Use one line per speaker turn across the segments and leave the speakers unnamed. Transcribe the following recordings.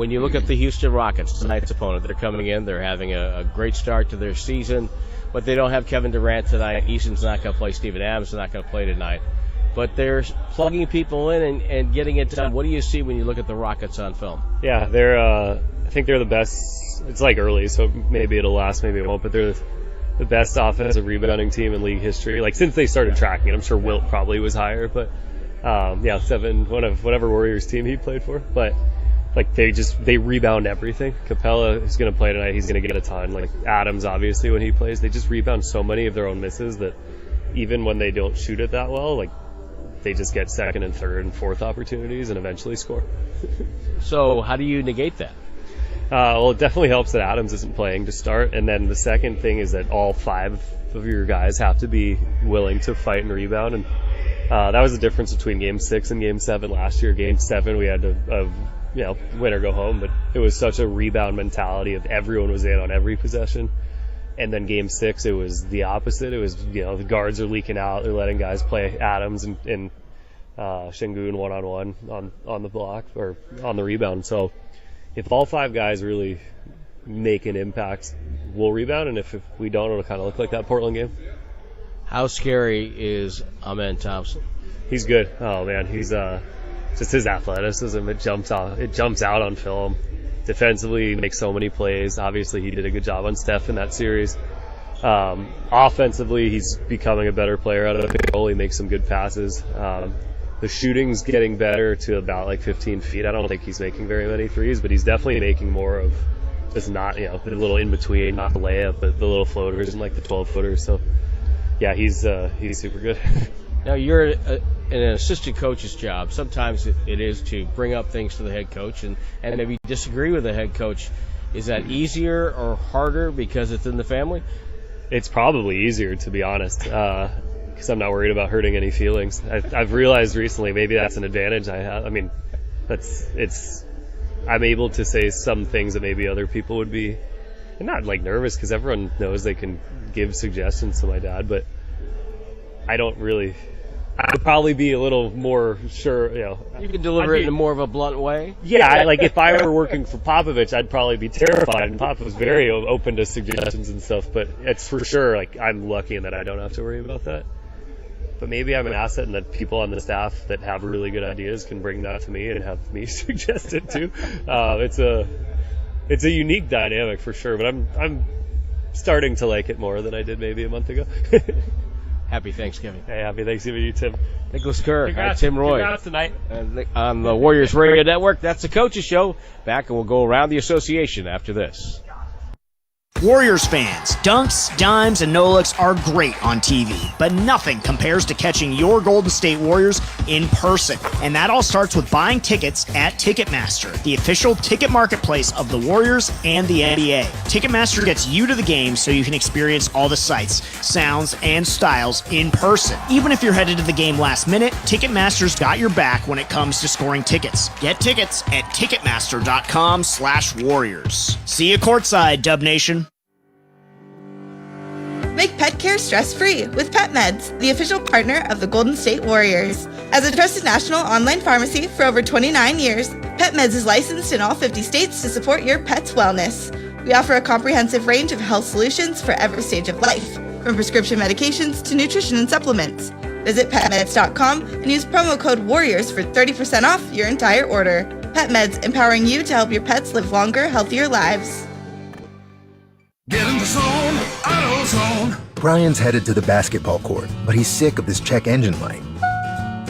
When you look at the Houston Rockets, tonight's opponent, they're coming in, they're having a great start to their season, but they don't have Kevin Durant tonight. Easton's not going to play. Steven Adams is not going to play tonight. But they're plugging people in and getting it done. What do you see when you look at the Rockets on film?
Yeah, I think they're the best. It's like early, so maybe it'll last, maybe it won't, but they're the best offensive rebounding team in league history. Like, since they started tracking it, I'm sure Wilt probably was higher, but whatever Warriors team he played for. But like, they rebound everything. Capella is going to play tonight. He's going to get a ton. Like Adams, obviously, when he plays, they just rebound so many of their own misses that even when they don't shoot it that well, like, they just get second and third and fourth opportunities and eventually score.
So how do you negate that?
Well, it definitely helps that Adams isn't playing to start. And then the second thing is that all 5 of your guys have to be willing to fight and rebound. And that was the difference between Game 6 and Game 7 last year. Game 7, we had to win or go home. But it was such a rebound mentality of everyone was in on every possession. And then Game 6, it was the opposite. It was, the guards are leaking out. They're letting guys play Adams and Şengün one-on-one on the block or on the rebound. So if all 5 guys really make an impact, we'll rebound. And if we don't, it'll kind of look like that Portland game.
How scary is Amen Thompson?
He's good. Oh, man. He's just his athleticism. It jumps out on film. Defensively, he makes so many plays. Obviously, he did a good job on Steph in that series. Offensively, he's becoming a better player out of the pick and roll. He makes some good passes. The shooting's getting better to about like 15 feet. I don't think he's making very many threes, but he's definitely making more of just not, the little in between, not the layup, but the little floaters and like the 12-footers. So, yeah, he's super good.
Now, you're in an assistant coach's job. Sometimes it is to bring up things to the head coach, and if you disagree with the head coach, is that easier or harder because it's in the family?
It's probably easier, to be honest, because I'm not worried about hurting any feelings. I've realized recently maybe that's an advantage I have. I mean, I'm able to say some things that maybe other people would be, and not like nervous because everyone knows they can give suggestions to my dad, but I'd probably be a little more sure,
You can deliver it in more of a blunt way?
Yeah, like if I were working for Popovich, I'd probably be terrified, and Pop was very open to suggestions and stuff, but it's for sure, like, I'm lucky in that I don't have to worry about that. But maybe I'm an asset in that people on the staff that have really good ideas can bring that to me and have me suggest it too. It's a unique dynamic for sure, but I'm starting to like it more than I did maybe a month ago.
Happy Thanksgiving.
Hey, happy Thanksgiving to you, Tim.
Nicholas Kerr.
Congrats,
Tim Roy.
Congrats tonight.
On the Warriors Radio Network. That's the Coaches Show. Back, and we'll go around the association after this.
Warriors fans, dunks, dimes, and no-looks are great on TV, but nothing compares to catching your Golden State Warriors in person. And that all starts with buying tickets at Ticketmaster, the official ticket marketplace of the Warriors and the NBA. Ticketmaster gets you to the game so you can experience all the sights, sounds, and styles in person. Even if you're headed to the game last minute, Ticketmaster's got your back when it comes to scoring tickets. Get tickets at Ticketmaster.com/Warriors. See you courtside, Dub Nation.
Make pet care stress-free with PetMeds, the official partner of the Golden State Warriors. As a trusted national online pharmacy for over 29 years, PetMeds is licensed in all 50 states to support your pet's wellness. We offer a comprehensive range of health solutions for every stage of life, from prescription medications to nutrition and supplements. Visit PetMeds.com and use promo code WARRIORS for 30% off your entire order. PetMeds, empowering you to help your pets live longer, healthier lives.
Get in the zone, AutoZone.
Brian's headed to the basketball court, but he's sick of this check engine light.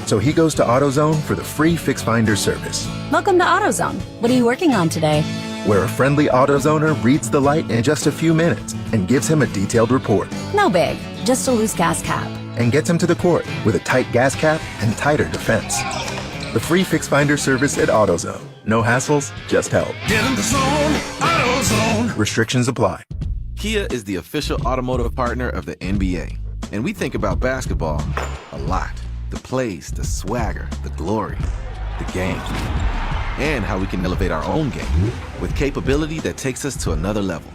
So he goes to AutoZone for the free Fix Finder service.
Welcome to AutoZone. What are you working on today?
Where a friendly AutoZoner reads the light in just a few minutes and gives him a detailed report.
No big, just a loose gas cap.
And gets him to the court with a tight gas cap and tighter defense. The free Fix Finder service at AutoZone. No hassles, just help.
Get in the zone, AutoZone.
Restrictions apply.
Kia is the official automotive partner of the NBA. And we think about basketball a lot. The plays, the swagger, the glory, the game. And how we can elevate our own game with capability that takes us to another level.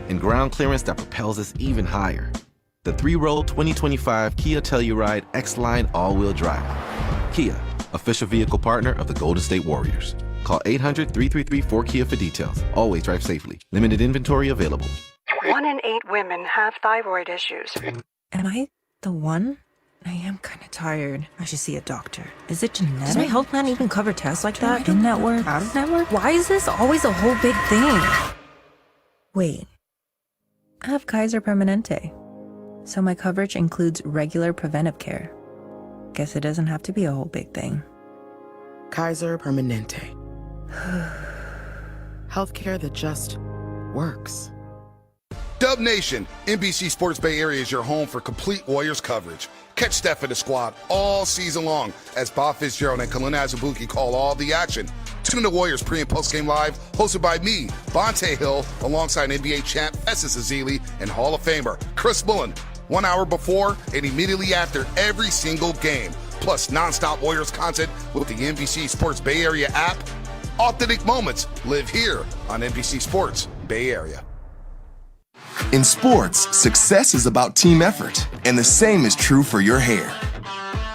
And ground clearance that propels us even higher. The 3-row 2025 Kia Telluride X-Line all-wheel drive. Kia, official vehicle partner of the Golden State Warriors. Call 800-333-4KIA for details. Always drive safely. Limited inventory available.
1 in 8 women have thyroid issues.
Am I the one? I am kind of tired. I should see a doctor. Is it genetic?
Does my health plan even cover tests like that?
In-network? Out-of-network?
Why is this always a whole big thing?
Wait. I have Kaiser Permanente. So my coverage includes regular preventive care. Guess it doesn't have to be a whole big thing.
Kaiser Permanente. Healthcare that just works.
Dub Nation, NBC Sports Bay Area is your home for complete Warriors coverage. Catch Steph and the squad all season long as Bob Fitzgerald and Kalina Azubuike call all the action. Tune in to Warriors pre- and post-game live, hosted by me, Bonte Hill, alongside NBA champ Festus Ezeli and Hall of Famer Chris Bullen. 1 hour before and immediately after every single game. Plus nonstop Warriors content with the NBC Sports Bay Area app. Authentic moments live here on NBC Sports Bay Area.
In sports, success is about team effort, and the same is true for your hair.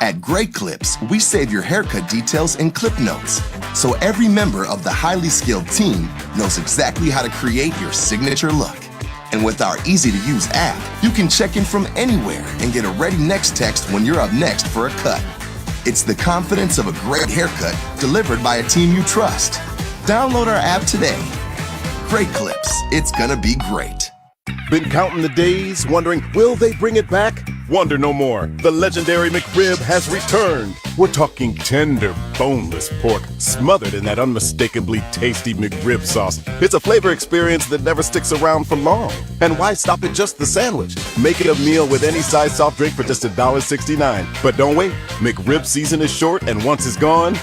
At Great Clips, we save your haircut details in clip notes, so every member of the highly skilled team knows exactly how to create your signature look. And with our easy-to-use app, you can check in from anywhere and get a ready next text when you're up next for a cut. It's the confidence of a great haircut delivered by a team you trust. Download our app today. Great Clips, it's gonna be great.
Been counting the days, wondering, will they bring it back? Wonder no more. The legendary McRib has returned. We're talking tender, boneless pork, smothered in that unmistakably tasty McRib sauce. It's a flavor experience that never sticks around for long. And why stop at just the sandwich? Make it a meal with any size soft drink for just $1.69. But don't wait, McRib season is short, and once it's gone,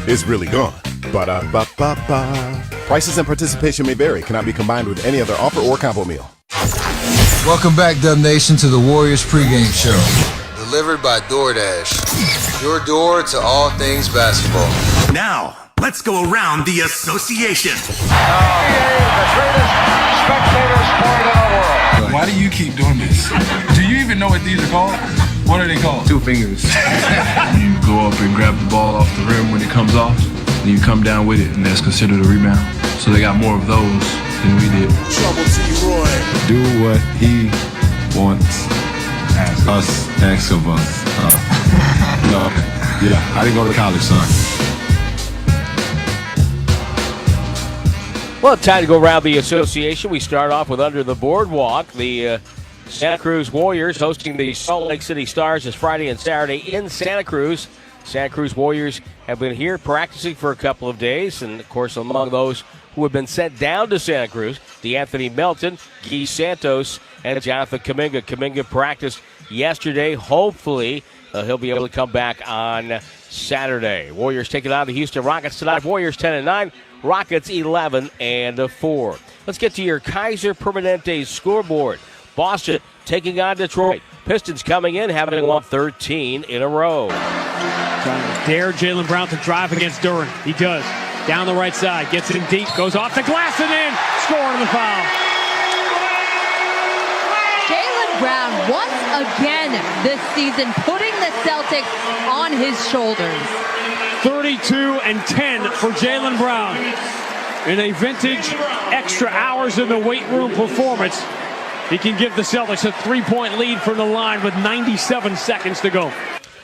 it's really gone. Ba-da-ba-ba-ba. Prices and participation may vary. Cannot be combined with any other offer or combo meal.
Welcome back, Dub Nation, to the Warriors pregame show. Delivered by DoorDash. Your door to all things basketball.
Now, let's go around the association.
The greatest spectator sport in the world.
Why do you keep doing this? Do you even know what these are called? What are they called?
2 fingers. You go up and grab the ball off the rim when it comes off, and you come down with it, and that's considered a rebound. So they got more of those than we did.
Trouble to you, Roy.
Do what he wants asks of us. No, yeah, I didn't go to college, son.
Well, time to go around the association. We start off with Under the Boardwalk. The Santa Cruz Warriors hosting the Salt Lake City Stars this Friday and Saturday in Santa Cruz. Santa Cruz Warriors have been here practicing for a couple of days, and, of course, among those who have been sent down to Santa Cruz, DeAnthony Melton, Guy Santos, and Jonathan Kuminga. Kuminga practiced yesterday. Hopefully, he'll be able to come back on Saturday. Warriors taking on the Houston Rockets tonight. Warriors 10-9, Rockets 11-4. Let's get to your Kaiser Permanente scoreboard. Boston taking on Detroit. Pistons coming in, having won 13 in a row.
Trying to dare Jaylen Brown to drive against Duren. He does. Down the right side, gets it in deep, goes off the glass and in, scoring the foul.
Jaylen Brown once again this season putting the Celtics on his shoulders.
32-10 for Jaylen Brown in a vintage extra hours in the weight room performance. He can give the Celtics a 3-point lead from the line with 97 seconds to go.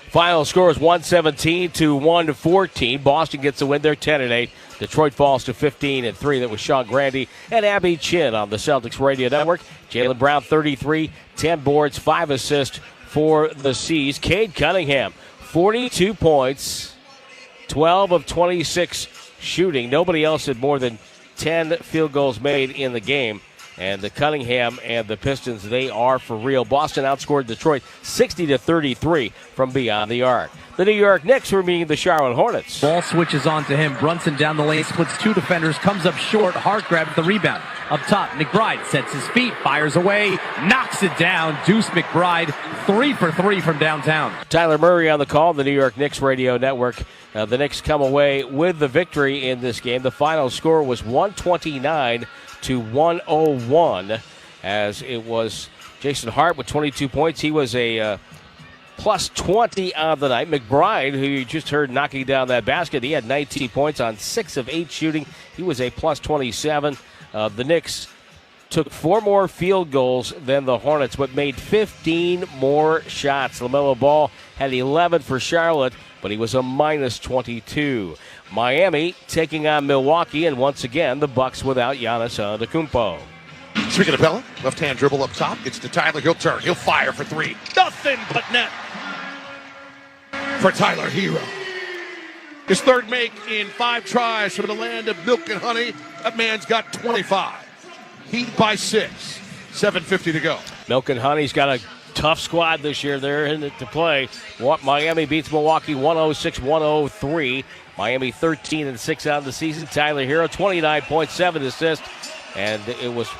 Final score is 117-114. Boston gets the win. They're 10-8. Detroit falls to 15-3. That was Sean Grandy and Abby Chin on the Celtics Radio Network. Jaylen Brown, 33, 10 boards, 5 assists for the C's. Cade Cunningham, 42 points, 12 of 26 shooting. Nobody else had more than 10 field goals made in the game. And the Cunningham and the Pistons, they are for real. Boston outscored Detroit 60-33 from beyond the arc. The New York Knicks were meeting the Charlotte Hornets.
Ball switches on to him. Brunson down the lane, splits 2 defenders, comes up short. Hart grabs the rebound. Up top, McBride sets his feet, fires away, knocks it down. Deuce McBride, 3 for 3 from downtown.
Tyler Murray on the call, the New York Knicks Radio Network. The Knicks come away with the victory in this game. The final score was 129-101, as it was Jason Hart with 22 points. He was a plus 20 on the night. McBride, who you just heard knocking down that basket, he had 19 points on 6 of 8 shooting. He was a plus 27. The Knicks took 4 more field goals than the Hornets, but made 15 more shots. LaMelo Ball had 11 for Charlotte, but he was a minus 22. Miami taking on Milwaukee, and once again, the Bucks without Giannis Antetokounmpo.
Speaking of Bella, left-hand dribble up top. Gets to Tyler. He'll turn. He'll fire for 3. Nothing but net for Tyler Hero. His third make in 5 tries from the land of milk and honey. That man's got 25. Heat by 6. 7:50 to go.
Milk and Honey's got a tough squad this year. They're in it to play. Miami beats Milwaukee 106-103. Miami 13-6 on the season. Tyler Hero 29.7 assists, and it was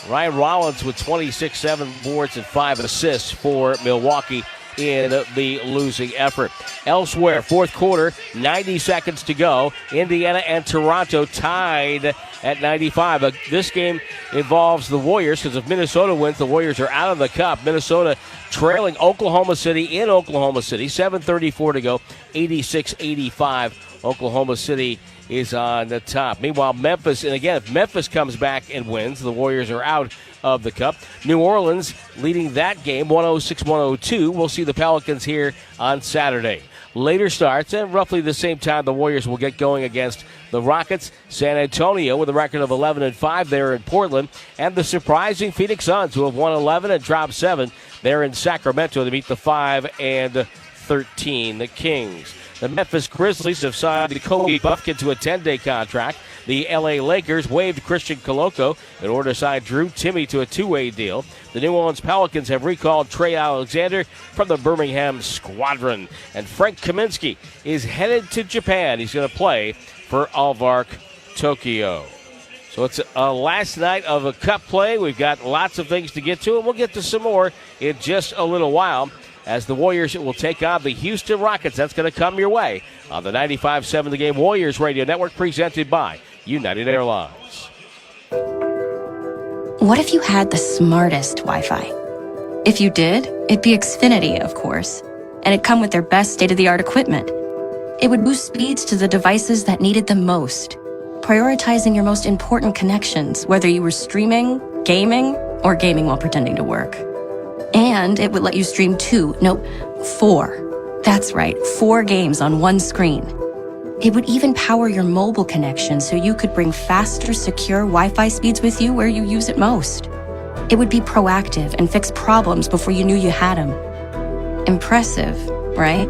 Ryan Rollins with 26, 7 boards and 5 assists for Milwaukee in the losing effort. Elsewhere, fourth quarter, 90 seconds to go. Indiana and Toronto tied at 95. This game involves the Warriors because if Minnesota wins, the Warriors are out of the cup. Minnesota trailing Oklahoma City in Oklahoma City. 7:34 to go, 86-85. Oklahoma City is on the top. Meanwhile, Memphis, and again, if Memphis comes back and wins, the Warriors are out of the cup. New Orleans leading that game 106-102. We'll see the Pelicans here on Saturday. Later starts, and roughly the same time the Warriors will get going against the Rockets. San Antonio with a record of 11-5 there in Portland, and the surprising Phoenix Suns, who have won 11 and dropped 7. They're in Sacramento to meet the 5-13 the Kings. The Memphis Grizzlies have signed Kobe Buffkin to a 10-day contract. The LA Lakers waived Christian Coloco in order to sign Drew Timme to a 2-way deal. The New Orleans Pelicans have recalled Trey Alexander from the Birmingham Squadron. And Frank Kaminsky is headed to Japan. He's going to play for Alvark Tokyo. So it's a last night of a cup play. We've got lots of things to get to, and we'll get to some more in just a little while, as the Warriors will take on the Houston Rockets. That's going to come your way on the 95.7 The Game Warriors Radio Network, presented by United Airlines.
What if you had the smartest Wi-Fi? If you did, it'd be Xfinity, of course, and it'd come with their best state-of-the-art equipment. It would boost speeds to the devices that needed them most, prioritizing your most important connections, whether you were streaming, gaming, or gaming while pretending to work. And it would let you stream 4. That's right, 4 games on one screen. It would even power your mobile connection so you could bring faster, secure Wi-Fi speeds with you where you use it most. It would be proactive and fix problems before you knew you had them. Impressive, right?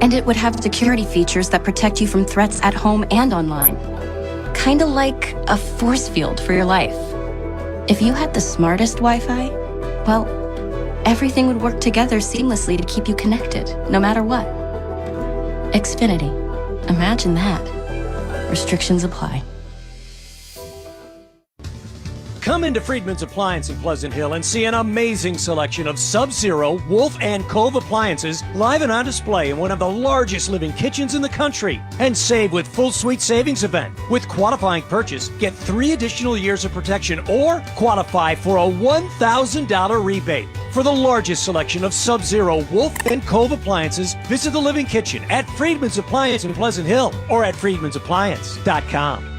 And it would have security features that protect you from threats at home and online. Kinda like a force field for your life. If you had the smartest Wi-Fi, well, everything would work together seamlessly to keep you connected, no matter what. Xfinity. Imagine that. Restrictions apply.
Come into Friedman's Appliance in Pleasant Hill and see an amazing selection of Sub-Zero, Wolf, and Cove appliances live and on display in one of the largest living kitchens in the country. And save with Full Suite Savings Event. With qualifying purchase, get 3 additional years of protection or qualify for a $1,000 rebate. For the largest selection of Sub-Zero, Wolf, and Cove appliances, visit the Living Kitchen at Friedman's Appliance in Pleasant Hill or at friedmansappliance.com.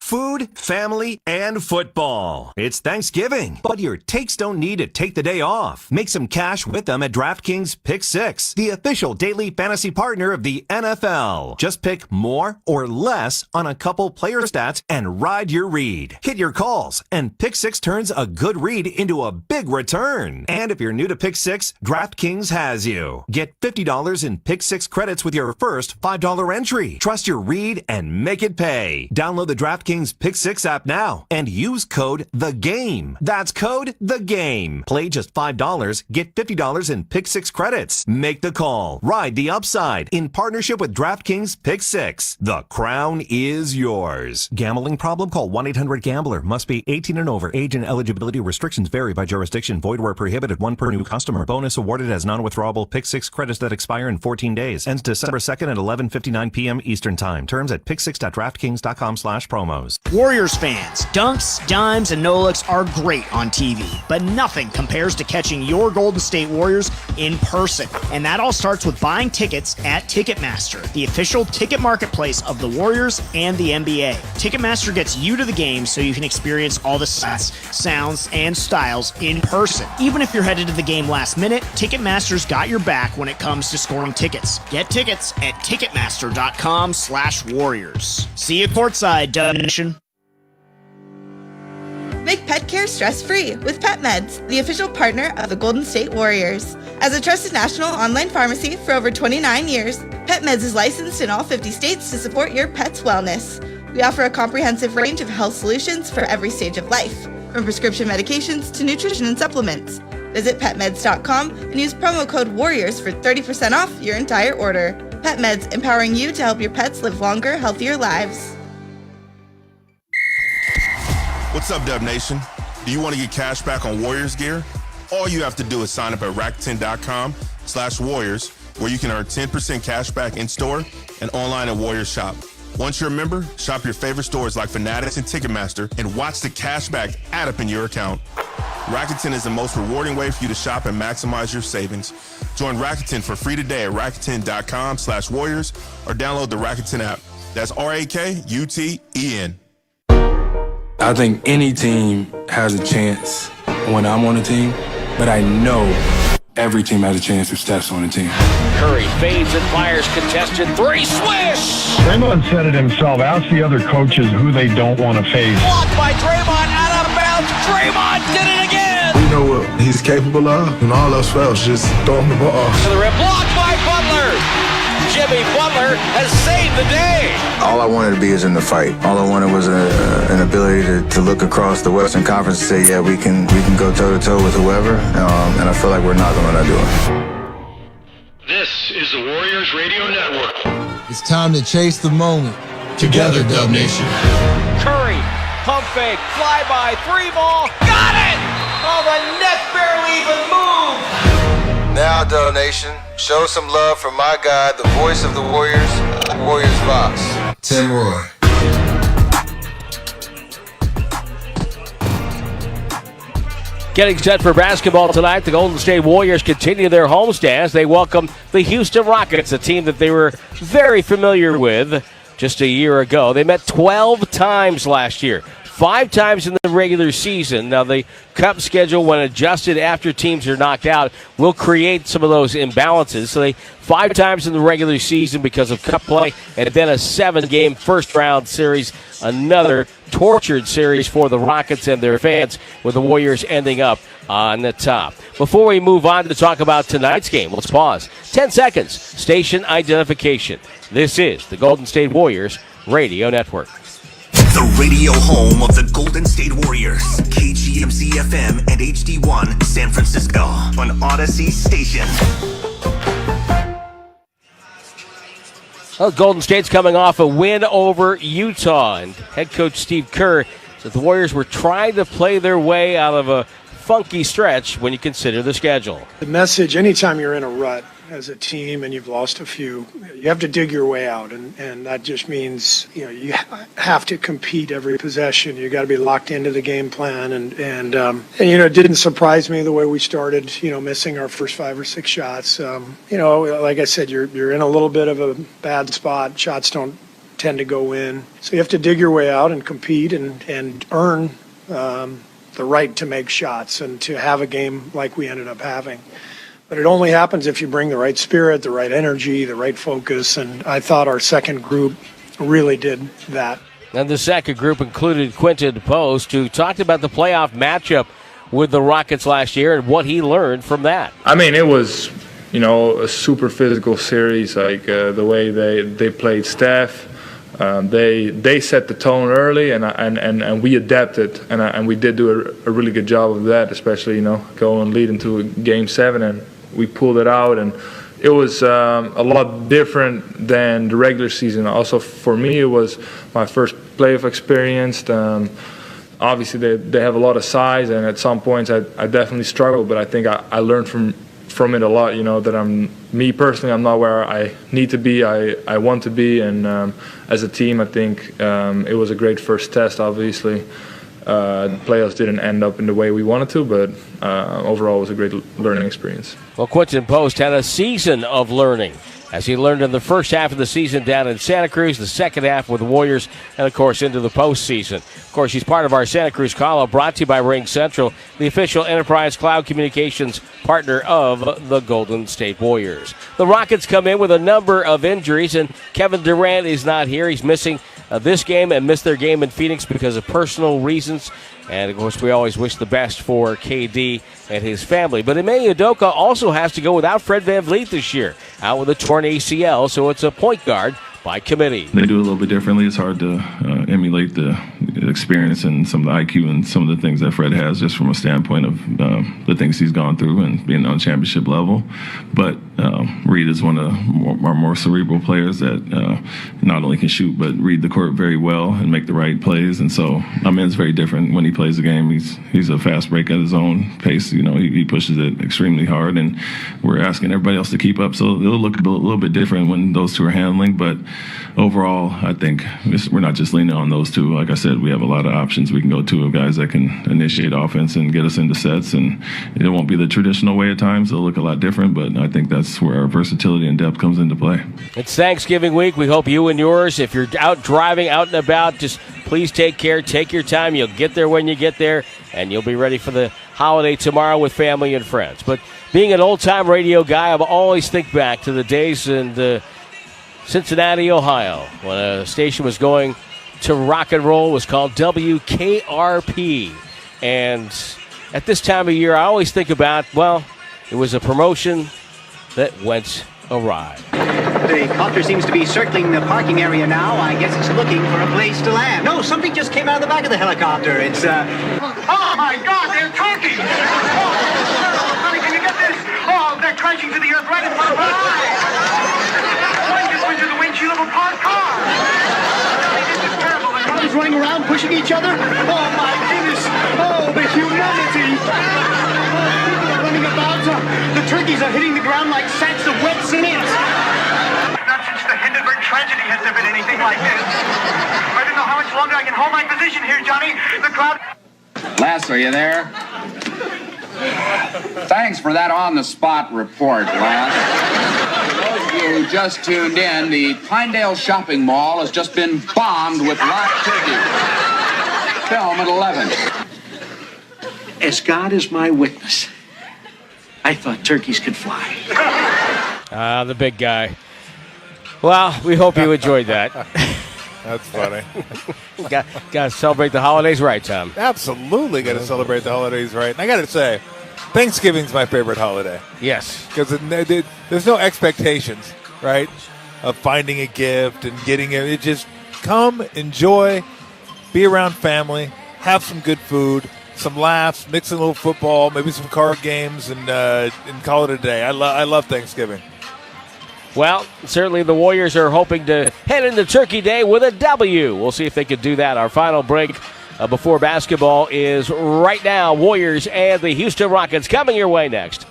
Food, family, and football. It's Thanksgiving, but your takes don't need to take the day off. Make some cash with them at DraftKings Pick 6, the official daily fantasy partner of the NFL. Just pick more or less on a couple player stats and ride your read. Hit your calls, and Pick 6 turns a good read into a big return. And if you're new to Pick 6, DraftKings has you. Get $50 in Pick 6 credits with your first $5 entry. Trust your read and make it pay. Download the DraftKings Pick 6 app now and use code THEGAME. That's code THEGAME. Play just $5, get $50 in Pick 6 credits. Make the call. Ride the upside in partnership with DraftKings Pick 6. The crown is yours. Gambling problem? Call 1-800-GAMBLER. Must be 18 and over. Age and eligibility restrictions vary by jurisdiction. Void where prohibited. 1 per new customer. Bonus awarded as non-withdrawable Pick 6 credits that expire in 14 days. Ends December 2nd at 11:59 p.m. Eastern Time. Terms at pick6.draftkings.com/promos. shows.
Warriors fans, dunks, dimes, and no-looks are great on TV, but nothing compares to catching your Golden State Warriors in person. And that all starts with buying tickets at Ticketmaster, the official ticket marketplace of the Warriors and the NBA. Ticketmaster gets you to the game so you can experience all the sights, sounds, and styles in person. Even if you're headed to the game last minute, Ticketmaster's got your back when it comes to scoring tickets. Get tickets at Ticketmaster.com/Warriors. See you courtside, Dub Nation.
Make pet care stress-free with PetMeds, the official partner of the Golden State Warriors. As a trusted national online pharmacy for over 29 years, PetMeds is licensed in all 50 states to support your pet's wellness. We offer a comprehensive range of health solutions for every stage of life, from prescription medications to nutrition and supplements. Visit PetMeds.com and use promo code WARRIORS for 30% off your entire order. PetMeds, empowering you to help your pets live longer, healthier lives.
What's up, Dub Nation? Do you want to get cash back on Warriors gear? All you have to do is sign up at Rakuten.com/Warriors, where you can earn 10% cash back in store and online at Warriors Shop. Once you're a member, shop your favorite stores like Fanatics and Ticketmaster and watch the cash back add up in your account. Rakuten is the most rewarding way for you to shop and maximize your savings. Join Rakuten for free today at Rakuten.com/Warriors or download the Rakuten app. That's RAKUTEN.
I think any team has a chance when I'm on the team, but I know every team has a chance if Steph's on the team.
Curry fades and fires contested three, swish!
Draymond said it himself. Ask the other coaches who they don't want to face.
Blocked by Draymond, out of bounds. Draymond did it again!
We know what he's capable of, and all else fails, just throw him the ball.
To the rim, blocked by Butler! Jimmy Butler has saved the day!
All I wanted to be is in the fight. All I wanted was an ability to look across the Western Conference and say, yeah, we can go toe-to-toe with whoever, and I feel like we're not going to do it.
This is the Warriors Radio Network.
It's time to chase the moment. Together, Dub Nation.
Curry, pump fake, fly-by, three ball, got it! Oh, the net barely even moved!
Now, Dub Nation, show some love for my guy, the voice of the Warriors, Warriors boss, Tim Roy.
Getting set for basketball tonight, the Golden State Warriors continue their homestands. They welcome the Houston Rockets, a team that they were very familiar with just a year ago. They met 12 times last year, 5 times in the regular season. Now, the Cup schedule, when adjusted after teams are knocked out, will create some of those imbalances. So they 5 times in the regular season because of Cup play, and then a 7-game first-round series, another tortured series for the Rockets and their fans, with the Warriors ending up on the top. Before we move on to talk about tonight's game, let's pause. 10 seconds. Station identification. This is the Golden State Warriors Radio Network.
The radio home of the Golden State Warriors. KGMC FM and HD1 San Francisco on Odyssey Station.
Well, Golden State's coming off a win over Utah, and head coach Steve Kerr said the Warriors were trying to play their way out of a funky stretch when you consider the schedule.
The message, anytime you're in a rut as a team and you've lost a few, you have to dig your way out, and that just means you have to compete every possession. You got to be locked into the game plan, and it didn't surprise me the way we started, missing our first 5 or 6 shots. Like I said, you're in a little bit of a bad spot. Shots don't tend to go in, so you have to dig your way out and compete and earn the right to make shots and to have a game like we ended up having. But it only happens if you bring the right spirit, the right energy, the right focus, and I thought our second group really did that.
And the second group included Quinton Post, who talked about the playoff matchup with the Rockets last year and what he learned from that.
I mean, it was, a super physical series, like the way they played Steph. They set the tone early, and we adapted, and we did do a really good job of that, especially going lead into Game 7, and we pulled it out, and it was a lot different than the regular season. Also, for me, it was my first playoff experience. Obviously, they have a lot of size, and at some points I definitely struggled, but I think I learned from from it a lot, that me personally, I'm not where I need to be, I want to be, and as a team, I think it was a great first test, obviously. The playoffs didn't end up in the way we wanted to, but overall it was a great learning experience.
Well, Quinton Post had a season of learning, as he learned in the first half of the season down in Santa Cruz, the second half with the Warriors, and, of course, into the postseason. Of course, he's part of our Santa Cruz call-up, brought to you by Ring Central, the official enterprise cloud communications partner of the Golden State Warriors. The Rockets come in with a number of injuries, and Kevin Durant is not here. He's missing this game and missed their game in Phoenix because of personal reasons. And, of course, we always wish the best for KD and his family. But Ime Udoka also has to go without Fred VanVleet this year, out with a torn ACL, so it's a point guard by committee.
They do it a little bit differently. It's hard to emulate the experience and some of the IQ and some of the things that Fred has, just from a standpoint of the things he's gone through and being on championship level. But Reed is one of our more cerebral players that not only can shoot but read the court very well and make the right plays. And so it's very different when he plays the game. He's a fast break at his own pace. He pushes it extremely hard, and we're asking everybody else to keep up. So it'll look a little bit different when those two are handling. But overall, I think we're not just leaning on those two. Like I said, we have a lot of options we can go to of guys that can initiate offense and get us into sets, and it won't be the traditional way at times. It'll look a lot different, but I think that's where our versatility and depth comes into play.
It's Thanksgiving week. We hope you and yours, if you're out driving, out and about, just please take care. Take your time. You'll get there when you get there, and you'll be ready for the holiday tomorrow with family and friends. But being an old-time radio guy, I always think back to the days in Cincinnati, Ohio, when a station was going to rock and roll. It was called WKRP. And at this time of year, I always think about, it was a promotion that went awry.
The copter seems to be circling the parking area now. I guess it's looking for a place to land. No, something just came out of the back of the helicopter. It's, Oh, my God, they're turkeys! Honey, can you get this? Oh, they're crashing to the earth right in front of our eyes! One just went to the windshield of a parked car! This is terrible. The cars running around, pushing each other. Oh, my goodness! Oh, the humanity! People are running about. The turkeys are hitting the ground like sacks of wet cement. Not since the Hindenburg tragedy has there been anything like this. I don't know how much longer I can hold my position here, Johnny. The crowd...
Les, are you there? Thanks for that on-the-spot report, Les. For those of you who just tuned in, the Pinedale Shopping Mall has just been bombed with live turkey. Film at 11.
As God is my witness, I thought turkeys could fly.
The big guy. Well, we hope you enjoyed that.
That's funny.
Got to celebrate the holidays right, Tom.
Absolutely got to celebrate the holidays right. And I got to say, Thanksgiving's my favorite holiday.
Yes.
Because there's no expectations, right, of finding a gift and getting it. It just come, enjoy, be around family, have some good food, some laughs, mix in a little football, maybe some card games, and call it a day. I love Thanksgiving.
Well, certainly the Warriors are hoping to head into Turkey Day with a W. We'll see if they can do that. Our final break before basketball is right now. Warriors and the Houston Rockets coming your way next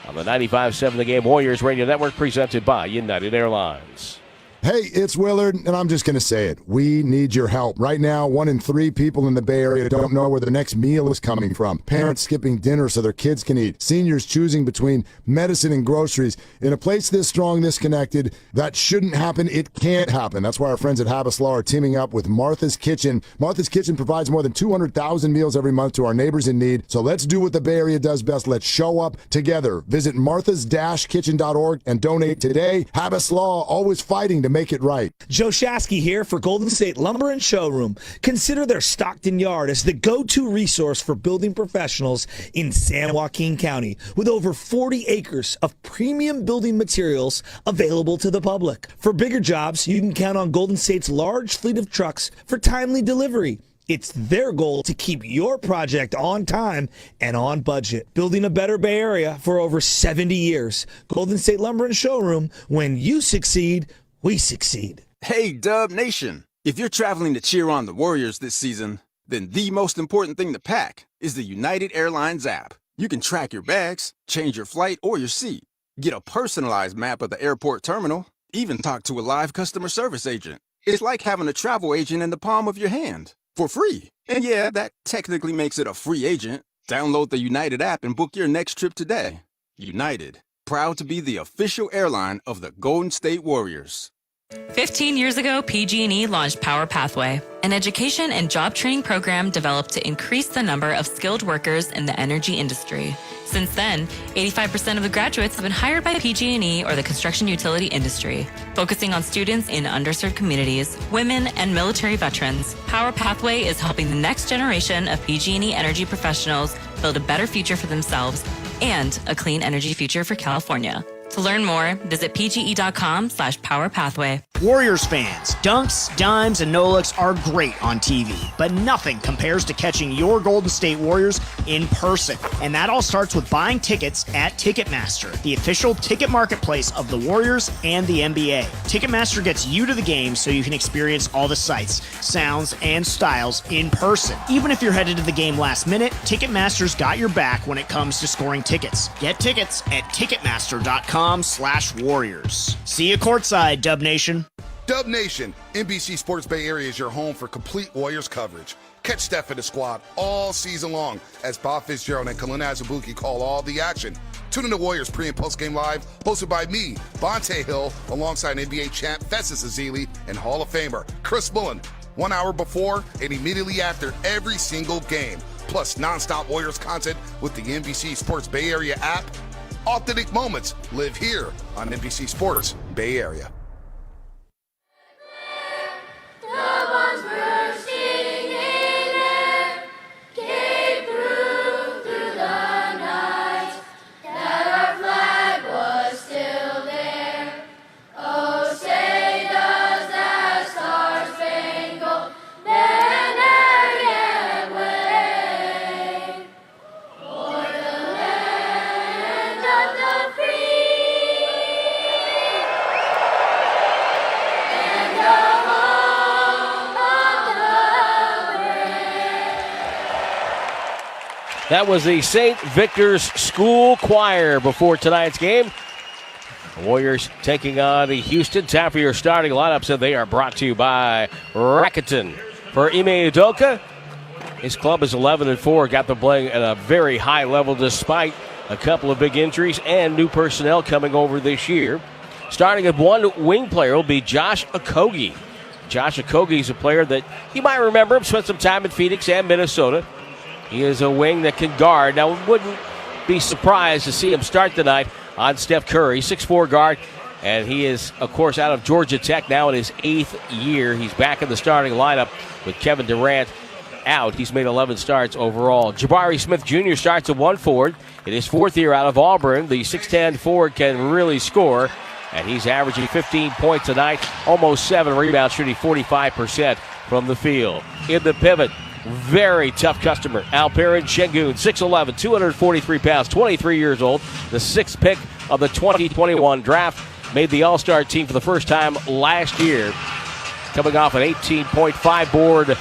on the 95.7 The Game Warriors Radio Network, presented by United Airlines.
Hey, it's Willard, and I'm just going to say it. We need your help. Right now, 1 in 3 people in the Bay Area don't know where their next meal is coming from. Parents skipping dinner so their kids can eat. Seniors choosing between medicine and groceries. In a place this strong, this connected, that shouldn't happen. It can't happen. That's why our friends at Habas Law are teaming up with Martha's Kitchen. Martha's Kitchen provides more than 200,000 meals every month to our neighbors in need. So let's do what the Bay Area does best. Let's show up together. Visit marthas-kitchen.org and donate today. Habas Law, always fighting to make it right.
Joe Shasky here for Golden State Lumber and Showroom. Consider their Stockton yard as the go-to resource for building professionals in San Joaquin County, with over 40 acres of premium building materials available to the public. For bigger jobs, you can count on Golden State's large fleet of trucks for timely delivery. It's their goal to keep your project on time and on budget. Building a better Bay Area for over 70 years. Golden State Lumber and Showroom. When you succeed, we succeed.
Hey, Dub Nation. If you're traveling to cheer on the Warriors this season, then the most important thing to pack is the United Airlines app. You can track your bags, change your flight or your seat, get a personalized map of the airport terminal, even talk to a live customer service agent. It's like having a travel agent in the palm of your hand for free. And yeah, that technically makes it a free agent. Download the United app and book your next trip today. United, proud to be the official airline of the Golden State Warriors.
15 years ago, PG&E launched Power Pathway, an education and job training program developed to increase the number of skilled workers in the energy industry. Since then, 85% of the graduates have been hired by PG&E or the construction utility industry. Focusing on students in underserved communities, women, and military veterans, Power Pathway is helping the next generation of PG&E energy professionals build a better future for themselves and a clean energy future for California. To learn more, visit pge.com/powerpathway.
Warriors fans, dunks, dimes, and no-looks are great on TV, but nothing compares to catching your Golden State Warriors in person. And that all starts with buying tickets at Ticketmaster, the official ticket marketplace of the Warriors and the NBA. Ticketmaster gets you to the game so you can experience all the sights, sounds, and styles in person. Even if you're headed to the game last minute, Ticketmaster's got your back when it comes to scoring tickets. Get tickets at Ticketmaster.com/Warriors. See you courtside, Dub Nation.
Dub Nation, NBC Sports Bay Area is your home for complete Warriors coverage. Catch Steph and the squad all season long as Bob Fitzgerald and Kalina Azubuike call all the action. Tune in to Warriors pre- and post-game live, hosted by me, Bonte Hill, alongside NBA champ Festus Ezeli and Hall of Famer Chris Mullen, 1 hour before and immediately after every single game. Plus nonstop Warriors content with the NBC Sports Bay Area app. Authentic moments live here on NBC Sports Bay Area.
That was the St. Victor's School Choir before tonight's game. The Warriors taking on the Houston. Time for your starting lineups, and they are brought to you by Rakuten. For Ime Udoka, his club is 11-4. Got them playing at a very high level despite a couple of big injuries and new personnel coming over this year. Starting at one wing player will be Josh Okogie. Josh Okogie is a player that you might remember him, spent some time in Phoenix and Minnesota. He is a wing that can guard. Now, wouldn't be surprised to see him start tonight on Steph Curry, 6'4" guard, and he is, of course, out of Georgia Tech now in his 8th year. He's back in the starting lineup with Kevin Durant out. He's made 11 starts overall. Jabari Smith Jr. starts at 1 forward. In his 4th year out of Auburn, the 6'10" forward can really score, and he's averaging 15 points tonight, almost 7 rebounds, shooting 45% from the field. In the pivot, very tough customer, Alperen Şengün, 6'11", 243 pounds, 23 years old, the 6th pick of the 2021 draft, made the All-Star team for the first time last year, coming off an 18.5 board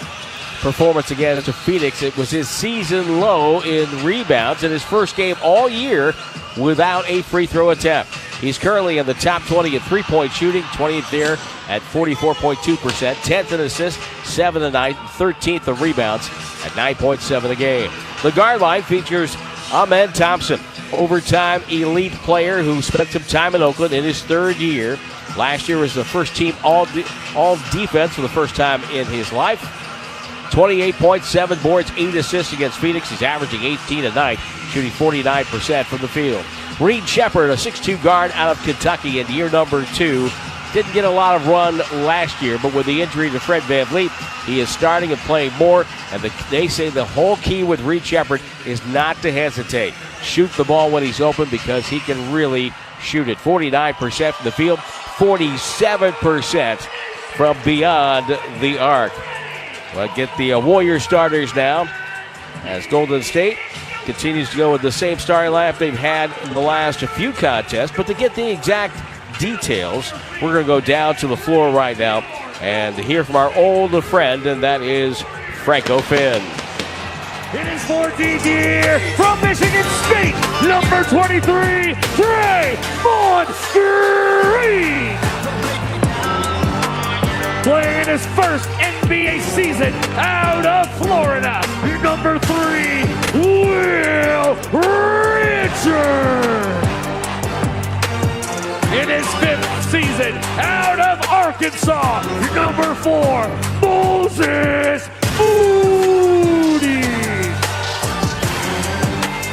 performance against Phoenix. It was his season low in rebounds in his first game all year without a free throw attempt. He's currently in the top 20 in three-point shooting, 20th there at 44.2%, 10th in assists, 7th a night, 13th in rebounds at 9.7 a game. The guard line features Amen Thompson, overtime elite player who spent some time in Oakland in his 3rd year. Last year was the first team all defense for the first time in his life. 28.7 boards, 8 assists against Phoenix. He's averaging 18 a night, shooting 49% from the field. Reed Shepherd, a 6'2" guard out of Kentucky in year number 2. Didn't get a lot of run last year, but with the injury to Fred VanVleet, he is starting and playing more. And they say the whole key with Reed Shepherd is not to hesitate. Shoot the ball when he's open because he can really shoot it. 49% from the field, 47% from beyond the arc. We'll get the Warriors starters now as Golden State continues to go with the same starting lineup they've had in the last few contests. But to get the exact details, we're going to go down to the floor right now and hear from our old friend, and that is Franco Finn.
It is 14th year from Michigan State, number 23, Draymond Green. Playing his first NBA season out of Florida, number 3, Will Richard. In his 5th season out of Arkansas, number 4, Moses Moody.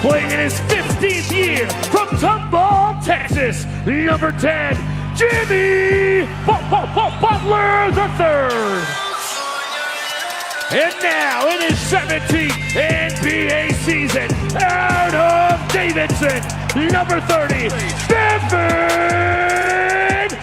Playing in his 15th year from Tomball, Texas, number 10, Jimmy Butler III. And now in his 17th NBA season out of Davidson, number 30, Stephen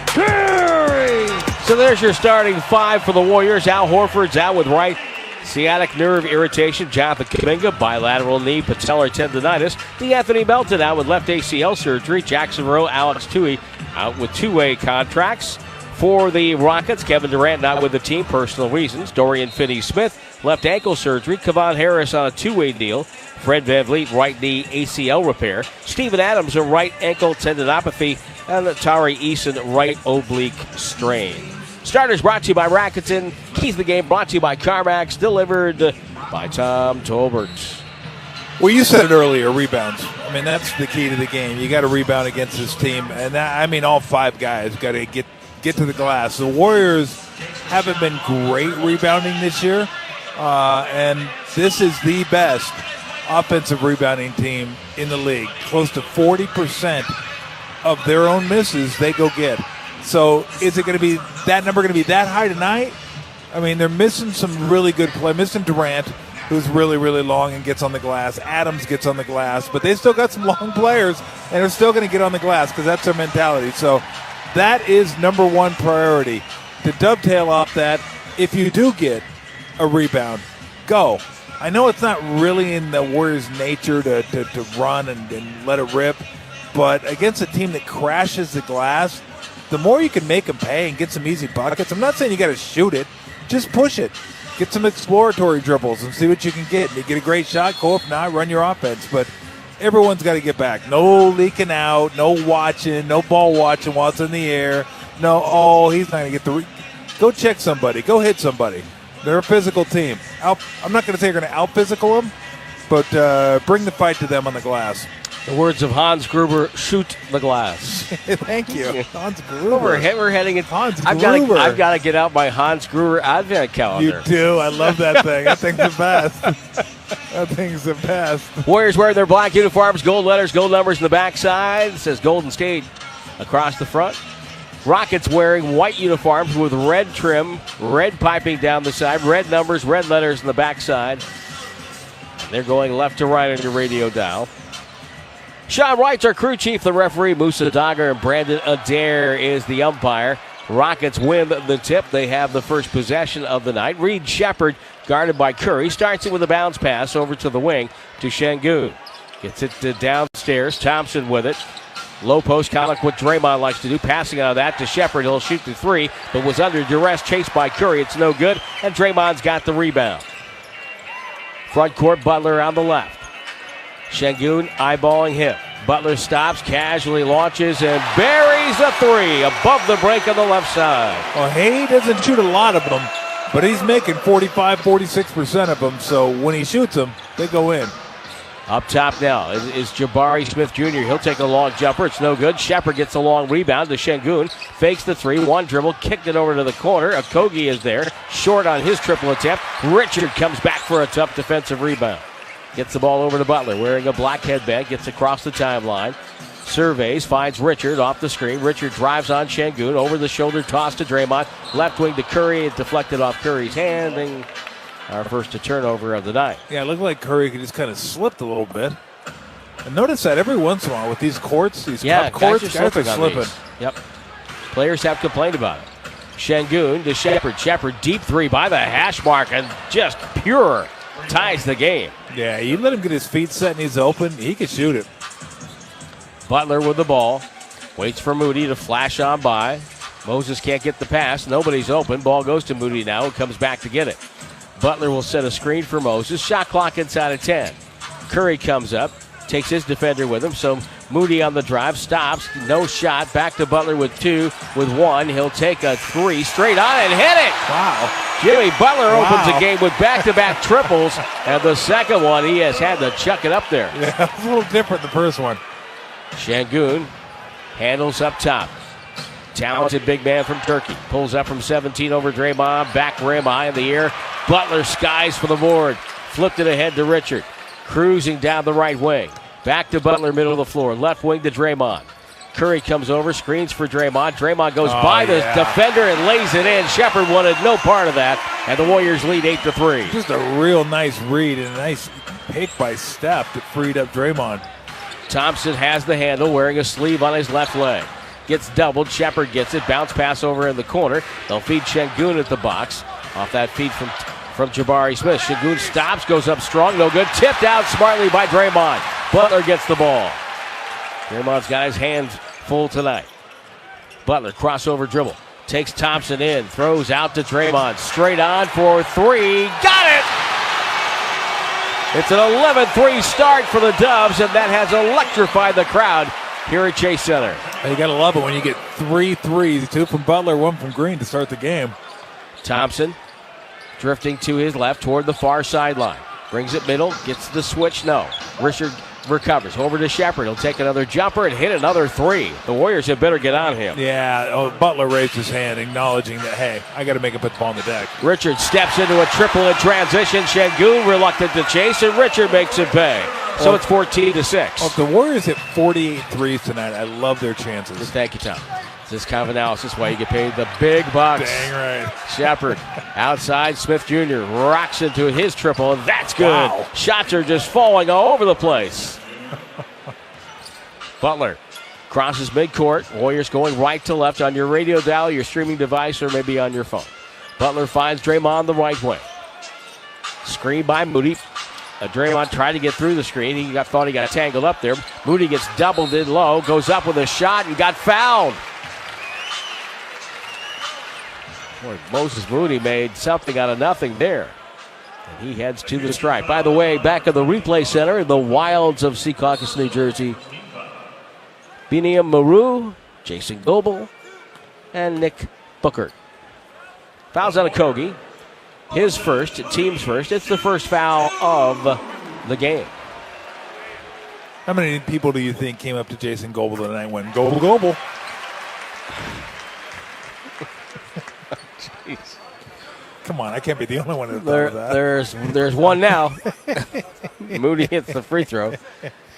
Curry.
So there's your starting 5 for the Warriors. Al Horford's out with right sciatic nerve irritation. Jonathan Kuminga, bilateral knee patellar tendonitis. DeAnthony Melton out with left ACL surgery. Jackson Rowe, Alex Tui out with two-way contracts. For the Rockets, Kevin Durant not with the team, personal reasons. Dorian Finney-Smith, left ankle surgery. Kevon Harris on a two-way deal. Fred VanVleet, right knee ACL repair. Steven Adams, a right ankle tendinopathy. And Tari Eason, right oblique strain. Starters brought to you by Rakuten. Keys of the game brought to you by CarMax. Delivered by Tom Tolbert.
Well, you said it earlier, rebounds. I mean, that's the key to the game. You got to rebound against this team. And that, I mean, all 5 guys got to get to the glass. The Warriors haven't been great rebounding this year. And this is the best offensive rebounding team in the league. Close to 40% of their own misses they go get. So is it going to be that number going to be that high tonight? I mean, they're missing some really good play. Missing Durant, who's really, really long and gets on the glass. Adams gets on the glass. But they still got some long players, and they're still going to get on the glass because that's their mentality. So that is number 1 priority. To dovetail off that, if you do get a rebound, go. I know it's not really in the Warriors' nature to run and let it rip, but against a team that crashes the glass, the more you can make them pay and get some easy buckets. I'm not saying you got to shoot it. Just push it. Get some exploratory dribbles and see what you can get. And you get a great shot, go. If not, run your offense. But everyone's got to get back. No leaking out, no watching, no ball watching while it's in the air. No, he's not going to get the go check somebody. Go hit somebody. They're a physical team. I'm not going to say you're going to out-physical them, but bring the fight to them on the glass.
The words of Hans Gruber, shoot the glass.
Thank you. Hans Gruber.
We're heading at
Hans Gruber.
I've got to get out my Hans Gruber advent calendar.
You do. I love that thing. That thing's the best. That thing's the best.
Warriors wear their black uniforms, gold letters, gold numbers in the backside. It says Golden State across the front. Rockets wearing white uniforms with red trim, red piping down the side, red numbers, red letters in the backside. They're going left to right on your radio dial. Sean Wright's our crew chief, the referee. Musa Dagger and Brandon Adair is the umpire. Rockets win the tip. They have the first possession of the night. Reed Shepard, guarded by Curry, starts it with a bounce pass over to the wing to Şengün. Gets it downstairs. Thompson with it. Low post, kind of like what Draymond likes to do. Passing out of that to Shepard. He'll shoot the 3, but was under duress. Chased by Curry. It's no good, and Draymond's got the rebound. Front court, Butler on the left. Şengün eyeballing him. Butler stops, casually launches, and buries a 3 above the break on the left side.
Well, he doesn't shoot a lot of them, but he's making 45, 46% of them, so when he shoots them, they go in.
Up top now is Jabari Smith Jr. He'll take a long jumper. It's no good. Shepard gets a long rebound to Şengün. Fakes the 3. One dribble. Kicked it over to the corner. Okogie is there. Short on his triple attempt. Richard comes back for a tough defensive rebound. Gets the ball over to Butler. Wearing a black headband. Gets across the timeline. Surveys. Finds Richard off the screen. Richard drives on Şengün. Over the shoulder. Toss to Draymond. Left wing to Curry. It deflected off Curry's hand. And our first turnover of the night.
Yeah, it looked like Curry just kind of slipped a little bit. And notice that every once in a while with these courts, cup courts, guys are slipping.
Yep. Players have complained about it. Şengün to Shepard. Shepard deep 3 by the hash mark and just pure ties the game.
Yeah, you let him get his feet set and he's open, he can shoot it.
Butler with the ball. Waits for Moody to flash on by. Moses can't get the pass. Nobody's open. Ball goes to Moody now and comes back to get it. Butler will set a screen for Moses. Shot clock inside of 10. Curry comes up, takes his defender with him. So Moody on the drive, stops, no shot. Back to Butler with 2, with 1. He'll take a 3 straight on and hit it.
Wow.
Jimmy Butler opens the game with back-to-back triples, and the second one he has had to chuck it up there.
Yeah, it's a little different than the first one.
Şengün handles up top. Talented big man from Turkey. Pulls up from 17 over Draymond. Back rim, high in the air. Butler skies for the board. Flipped it ahead to Richard. Cruising down the right wing. Back to Butler, middle of the floor. Left wing to Draymond. Curry comes over, screens for Draymond. Draymond goes by the defender and lays it in. Shepherd wanted no part of that, and the Warriors lead 8-3.
Just a real nice read and a nice pick by Steph that freed up Draymond.
Thompson has the handle, wearing a sleeve on his left leg. Gets doubled. Shepherd gets it. Bounce pass over in the corner. They'll feed Şengün at the box. Off that feed from Jabari Smith. Şengün stops, goes up strong, no good. Tipped out smartly by Draymond. Butler gets the ball. Draymond's got his hands full tonight. Butler crossover dribble. Takes Thompson in. Throws out to Draymond. Straight on for 3. Got it! It's an 11-3 start for the Dubs, and that has electrified the crowd here at Chase Center.
You got to love it when you get 3 threes, 2 from Butler, 1 from Green to start the game.
Thompson drifting to his left toward the far sideline. Brings it middle, gets the switch, no. Richard recovers. Over to Shepherd. He'll take another jumper and hit another 3. The Warriors had better get on him.
Yeah, Butler raised his hand, acknowledging that, hey, I got to make him put the ball on the deck.
Richard steps into a triple in transition. Şengün reluctant to chase, and Richard makes it pay. So it's 14-6.
Well, if the Warriors hit 48 threes tonight, I love their chances.
Thank you, Tom. This kind of analysis why you get paid the big bucks.
Dang right.
Shepherd outside. Smith Jr. rocks into his triple, and that's good.
Wow.
Shots are just falling all over the place. Butler crosses midcourt. Warriors going right to left on your radio dial, your streaming device, or maybe on your phone. Butler finds Draymond the right way. Screen by Moody. Draymond tried to get through the screen. He thought he got tangled up there. Moody gets doubled in low, goes up with a shot, and got fouled. Boy, Moses Moody made something out of nothing there. And he heads to the stripe. By the way, back at the replay center in the wilds of Secaucus, New Jersey, Biniam Maru, Jason Goebel, and Nick Booker. Fouls on Okogie. His first, team's first. It's the first foul of the game.
How many people do you think came up to Jason Goebel tonight and went, Goebel, Goebel?
Jeez.
Come on, I can't be the only one that thought of that.
There's one now. Moody hits the free throw.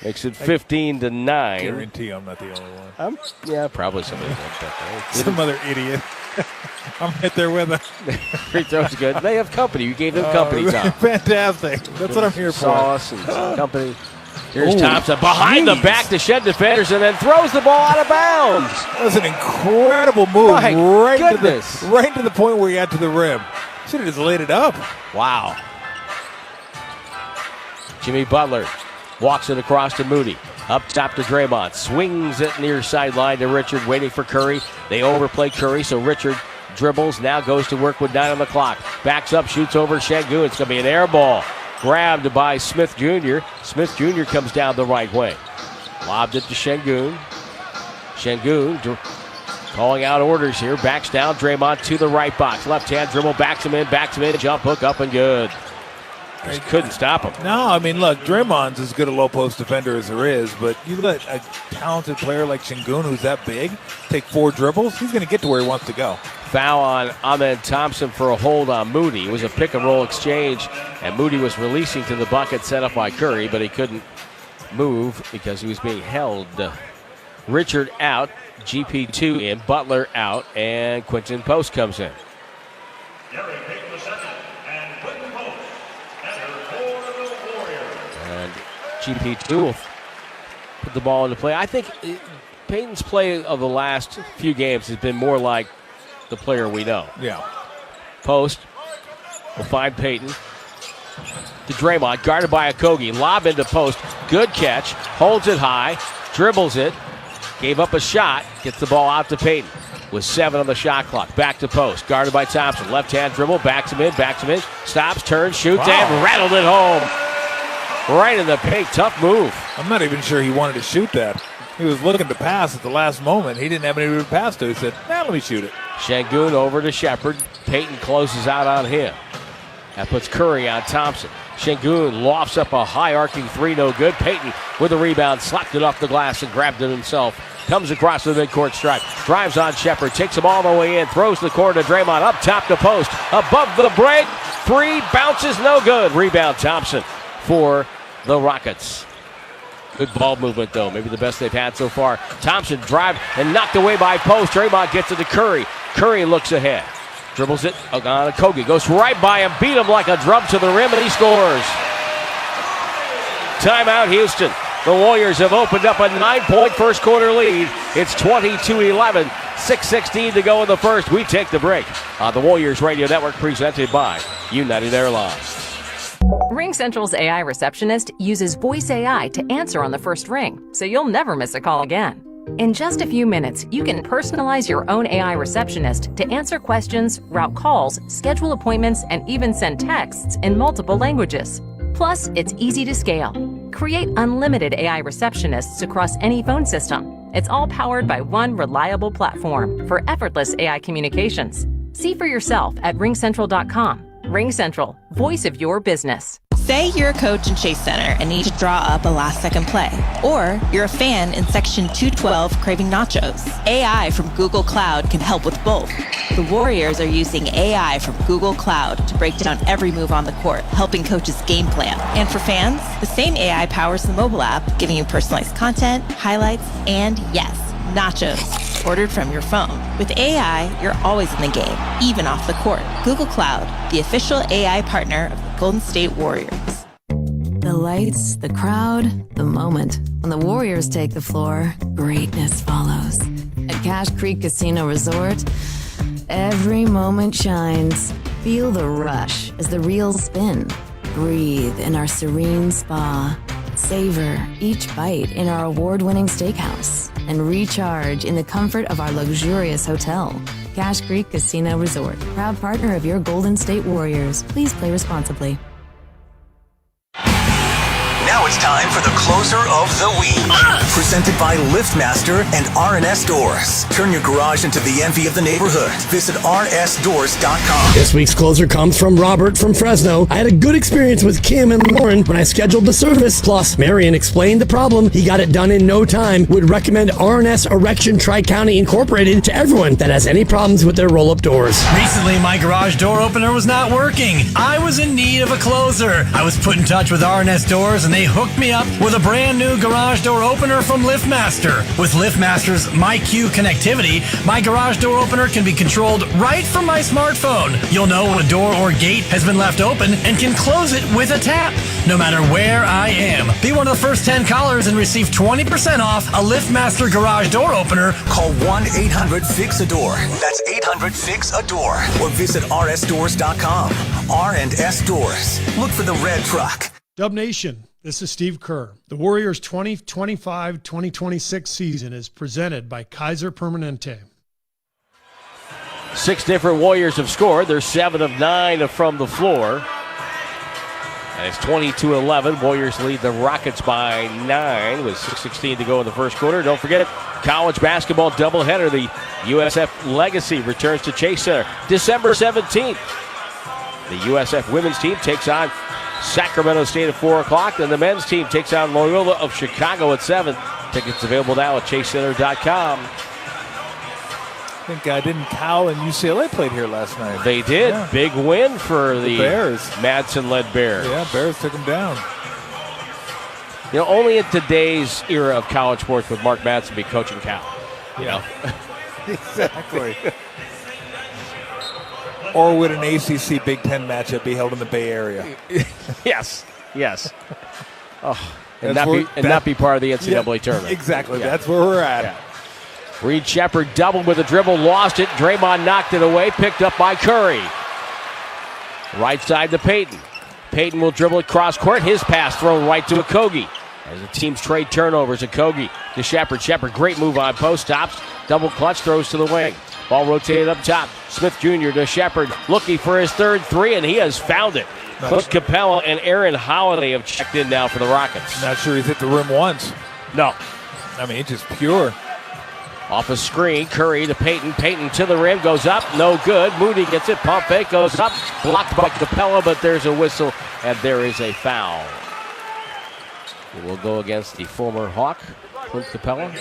Makes it 15-9.
Guarantee I'm not the only one.
Yeah, probably somebody like that.
Some other idiot. I'm right there with him.
Free throw's good. They have company. You gave them company, Tom.
Fantastic. That's what I'm here for.
Sauce and company. Here's Thompson behind the back to shed defenders and then throws the ball out of bounds.
That was an incredible move.
My goodness.
Right to the point where he got to the rim. Should have just laid it up.
Wow. Jimmy Butler walks it across to Moody. Up top to Draymond. Swings it near sideline to Richard, waiting for Curry. They overplay Curry, so Richard dribbles, now goes to work with 9 on the clock. Backs up, shoots over Şengün. It's going to be an air ball. Grabbed by Smith Jr. Smith Jr. comes down the right way. Lobbed it to Şengün. Şengün calling out orders here. Backs down. Draymond to the right box. Left hand dribble. Backs him in. Jump hook up and good. Just couldn't stop him.
No, I mean, look, Draymond's as good a low post defender as there is, but you let a talented player like Şengün, who's that big, take 4 dribbles, he's going to get to where he wants to go.
Foul on Ahmed Thompson for a hold on Moody. It was a pick-and-roll exchange, and Moody was releasing to the bucket set up by Curry, but he couldn't move because he was being held. Richard out, GP2 in, Butler out, and Quentin Post comes in. And GP2 will put the ball into play. I think Peyton's play of the last few games has been more like the player we know.
Yeah.
Post will find Peyton. To Draymond, guarded by Okogie. Lob into Post. Good catch. Holds it high. Dribbles it. Gave up a shot. Gets the ball out to Peyton. with 7 on the shot clock. Back to post, guarded by Thompson. Left-hand dribble, backs him in, stops, turns, shoots, and rattled it home. Right in the paint, tough move.
I'm not even sure he wanted to shoot that. He was looking to pass at the last moment. He didn't have anybody to pass to. He said, let me shoot it.
Şengün over to Shepard. Payton closes out on him. That puts Curry on Thompson. Şengün lofts up a high arcing three, no good. Payton with the rebound, slapped it off the glass and grabbed it himself. Comes across the midcourt stripe, drives on Shepard, takes him all the way in, throws the corner to Draymond, up top to post, above the break, 3, bounces, no good. Rebound Thompson for the Rockets. Good ball movement, though. Maybe the best they've had so far. Thompson drive and knocked away by post. Draymond gets it to Curry. Curry looks ahead. Dribbles it on Kogi. Goes right by him. Beat him like a drum to the rim, and he scores. Timeout, Houston. The Warriors have opened up a 9-point first quarter lead. It's 22-11. 6:16 to go in the first. We take the break on the Warriors Radio Network, presented by United Airlines.
RingCentral's AI receptionist uses voice AI to answer on the first ring, so you'll never miss a call again. In just a few minutes, you can personalize your own AI receptionist to answer questions, route calls, schedule appointments, and even send texts in multiple languages. Plus, it's easy to scale. Create unlimited AI receptionists across any phone system. It's all powered by one reliable platform for effortless AI communications. See for yourself at ringcentral.com. RingCentral, voice of your business.
Say you're a coach in Chase Center and need to draw up a last-second play. Or you're a fan in Section 212 craving nachos. AI from Google Cloud can help with both. The Warriors are using AI from Google Cloud to break down every move on the court, helping coaches game plan. And for fans, the same AI powers the mobile app, giving you personalized content, highlights, and yes, nachos ordered from your phone. With AI, you're always in the game, even off the court. Google Cloud, the official AI partner of the Golden State Warriors.
The lights, the crowd, the moment. When the Warriors take the floor, greatness follows. At Cache Creek Casino Resort, every moment shines. Feel the rush as the reels spin. Breathe in our serene spa. Savor each bite in our award-winning steakhouse. And recharge in the comfort of our luxurious hotel. Cache Creek Casino Resort, proud partner of your Golden State Warriors. Please play responsibly.
Now it's time for the closer of the week. Presented by LiftMaster and RNS Doors. Turn your garage into the envy of the neighborhood. Visit rnsdoors.com.
This week's closer comes from Robert from Fresno. I had a good experience with Kim and Lauren when I scheduled the service. Plus, Marion explained the problem. He got it done in no time. Would recommend RNS Erection Tri-County Incorporated to everyone that has any problems with their roll-up doors.
Recently, my garage door opener was not working. I was in need of a closer. I was put in touch with RNS Doors, and they hooked me up with a brand new garage door opener from LiftMaster. With LiftMaster's MyQ connectivity, my garage door opener can be controlled right from my smartphone. You'll know when a door or gate has been left open and can close it with a tap, no matter where I am. Be one of the first 10 callers and receive 20% off a LiftMaster garage door opener.
Call 1-800-FIX-A-DOOR. That's 800-FIX-A-DOOR. Or visit rsdoors.com. R&S Doors. Look for the red truck.
Dub Nation, this is Steve Kerr. The Warriors 2025-2026 season is presented by Kaiser Permanente.
6 different Warriors have scored. They're 7 of 9 from the floor. And it's 22-11. Warriors lead the Rockets by 9 with 6:16 to go in the first quarter. Don't forget, college basketball doubleheader. The USF Legacy returns to Chase Center December 17th. The USF women's team takes on Sacramento State at 4 o'clock. Then the men's team takes on Loyola of Chicago at 7. Tickets available now at chasecenter.com.
I think didn't Cal and UCLA played here last night?
They did.
Yeah.
Big win for the
Bears.
Madsen-led Bears.
Yeah, Bears took them down.
You know, only in today's era of college sports would Mark Madsen be coaching Cal. You know?
Exactly. Or would an ACC Big Ten matchup be held in the Bay Area?
Yes. Oh, and not be part of the NCAA tournament.
Exactly. Yeah. That's where we're at.
Yeah. Reed Shepard doubled with a dribble, lost it. Draymond knocked it away, picked up by Curry. Right side to Payton. Payton will dribble it cross court. His pass thrown right to Okogie. As the teams trade turnovers, Okogie to Shepard. Shepard, great move on post, stops, double clutch, throws to the wing. Ball rotated up top. Smith Jr. to Shepard, looking for his third three, and he has found it. Clint Capella and Aaron Holiday have checked in now for the Rockets.
Not sure he's hit the rim once.
No.
I mean, it's just pure.
Off a screen, Curry to Payton. Payton to the rim, goes up, no good. Moody gets it, pump fake, goes up, blocked by Capella, but there's a whistle, and there is a foul. It will go against the former Hawk, Clint Capella.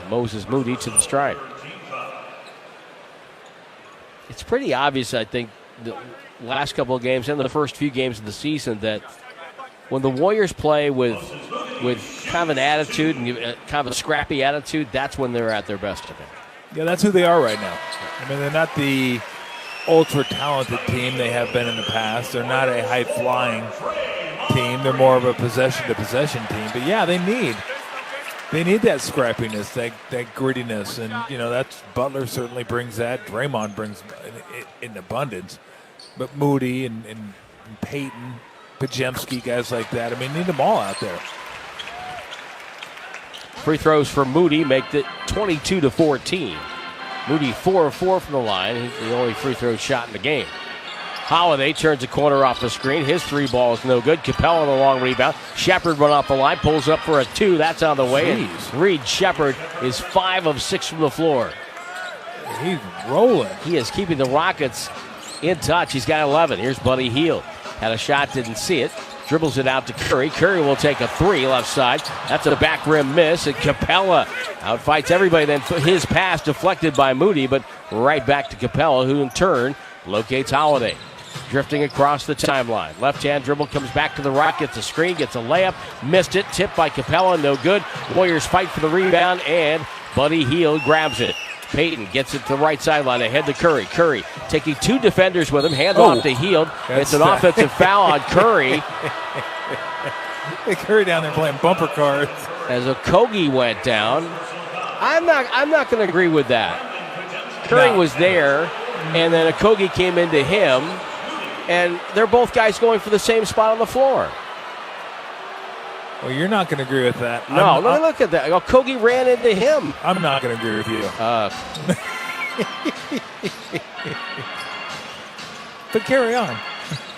And Moses Moody to the strike. It's pretty obvious, I think, the last couple of games and the first few games of the season that when the Warriors play with kind of an attitude and kind of a scrappy attitude, that's when they're at their best, I think.
Yeah, that's who they are right now. I mean, they're not the ultra-talented team they have been in the past. They're not a high-flying team. They're more of a possession-to-possession team. But, yeah, they need that scrappiness, that grittiness. And, that's Butler certainly brings that. Draymond brings it in abundance. But Moody and Payton, Pajemski, guys like that, I mean, need them all out there.
Free throws for Moody make it 22-14. Moody 4 of 4 from the line. He's the only free throw shot in the game. Holiday turns a corner off the screen. His three ball is no good. Capella on the long rebound. Shepard run off the line, pulls up for a 2. That's on the way. And Reed Shepard is 5 of 6 from the floor.
He's rolling.
He is keeping the Rockets in touch. He's got 11. Here's Buddy Hield. Had a shot, didn't see it. Dribbles it out to Curry. Curry will take a 3 left side. That's a back rim miss. And Capella outfights everybody. Then his pass deflected by Moody, but right back to Capella, who in turn locates Holiday. Drifting across the timeline. Left-hand dribble comes back to the Rockets. A screen, gets a layup. Missed it. Tipped by Capella. No good. Warriors fight for the rebound, and Buddy Hield grabs it. Payton gets it to the right sideline, ahead to Curry. Curry taking 2 defenders with him, hand off to Hield. It's an offensive foul on Curry.
Curry down there playing bumper cards.
As Okogie went down. I'm not going to agree with that. Curry was there, and then Okogie came into him, and they're both guys going for the same spot on the floor.
Well, you're not going to agree with that.
No, let me look at that. Okogie ran into him.
I'm not going to agree with you. But carry on.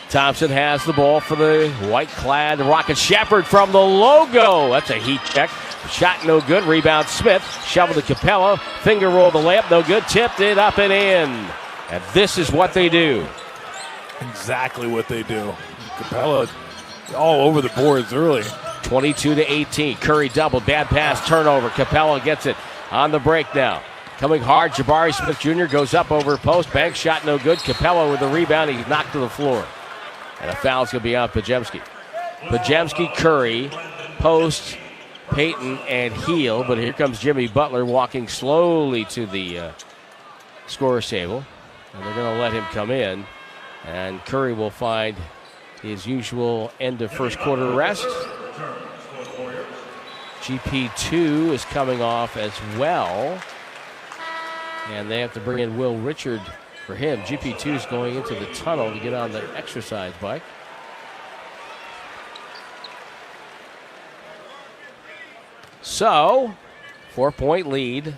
Thompson has the ball for the white-clad Rockets. Shepard from the logo. That's a heat check. Shot no good. Rebound Smith. Shovel to Capella. Finger roll the layup. No good. Tipped it up and in. And this is what they do.
Exactly what they do. Capella all over the boards early.
22-18. Curry double. Bad pass. Turnover. Capella gets it on the break now. Coming hard. Jabari Smith Jr. goes up over post. Bank shot no good. Capella with the rebound. He's knocked to the floor. And a foul's going to be on Pajemski. Pajemski, Curry, post, Payton, and Hield. But here comes Jimmy Butler walking slowly to the scorer's table. And they're going to let him come in. And Curry will find his usual end of first quarter rest. GP2 is coming off as well. And they have to bring in Will Richard for him. GP2 is going into the tunnel to get on the exercise bike. So, 4-point lead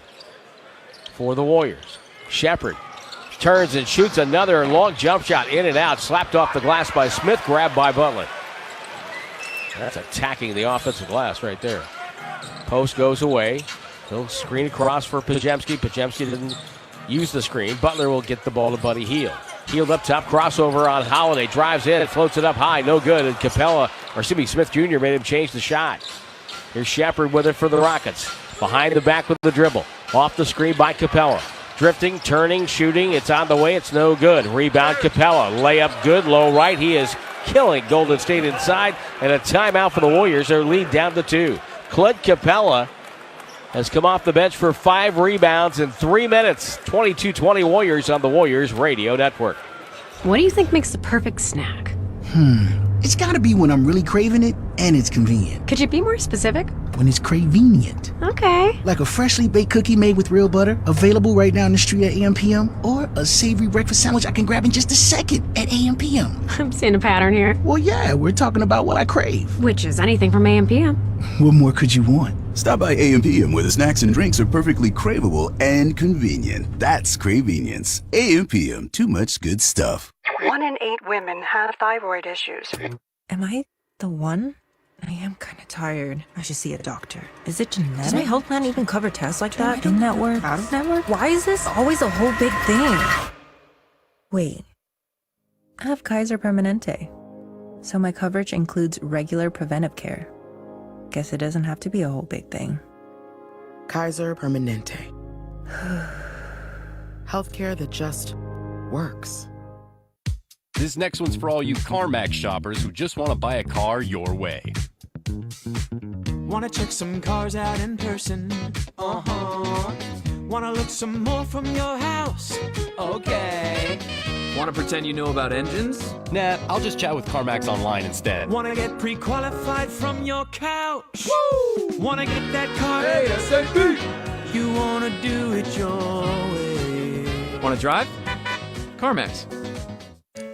for the Warriors. Shepard turns and shoots another long jump shot in and out. Slapped off the glass by Smith, grabbed by Butler. That's attacking the offensive glass right there. Post goes away. He'll screen across for Pajemski. Pajemski didn't use the screen. Butler will get the ball to Buddy Hield. Hield up top, crossover on Holiday. Drives in, floats it up high, no good. And Smith Jr. made him change the shot. Here's Shepard with it for the Rockets. Behind the back with the dribble. Off the screen by Capella. Drifting, turning, shooting. It's on the way. It's no good. Rebound Capella. Layup good, low right. He is killing Golden State inside. And a timeout for the Warriors. Their lead down to 2. Clint Capella has come off the bench for 5 rebounds in 3 minutes. 22-20 Warriors on the Warriors Radio Network.
What do you think makes the perfect snack?
It's gotta be when I'm really craving it and it's convenient.
Could you be more specific?
When it's convenient.
Okay.
Like a freshly baked cookie made with real butter, available right down the street at AM/PM, or a savory breakfast sandwich I can grab in just a second at AM/PM.
I'm seeing a pattern here.
Well, yeah, we're talking about what I crave.
Which is anything from AM/PM.
What more could you want?
Stop by AM/PM where the snacks and drinks are perfectly craveable and convenient. That's Cravenience. AM/PM, too much good stuff.
1 in 8 women have thyroid issues. Am I the one? I am kind of tired. I should see a doctor. Is it genetic? Does my health plan even cover tests like that? In-network? Out-of-network? Why is this always a whole big thing? Wait. I have Kaiser Permanente. So my coverage includes regular preventive care. Guess it doesn't have to be a whole big thing.
Kaiser Permanente. Healthcare that just works.
This next one's for all you CarMax shoppers who just want to buy a car your way.
Wanna check some cars out in person? Wanna look some more from your house? Okay.
Want to pretend you know about engines? Nah, I'll just chat with CarMax online instead.
Wanna get pre-qualified from your couch? Woo! Wanna get that car?
ASAP!
You wanna do it your way.
Want to drive? CarMax.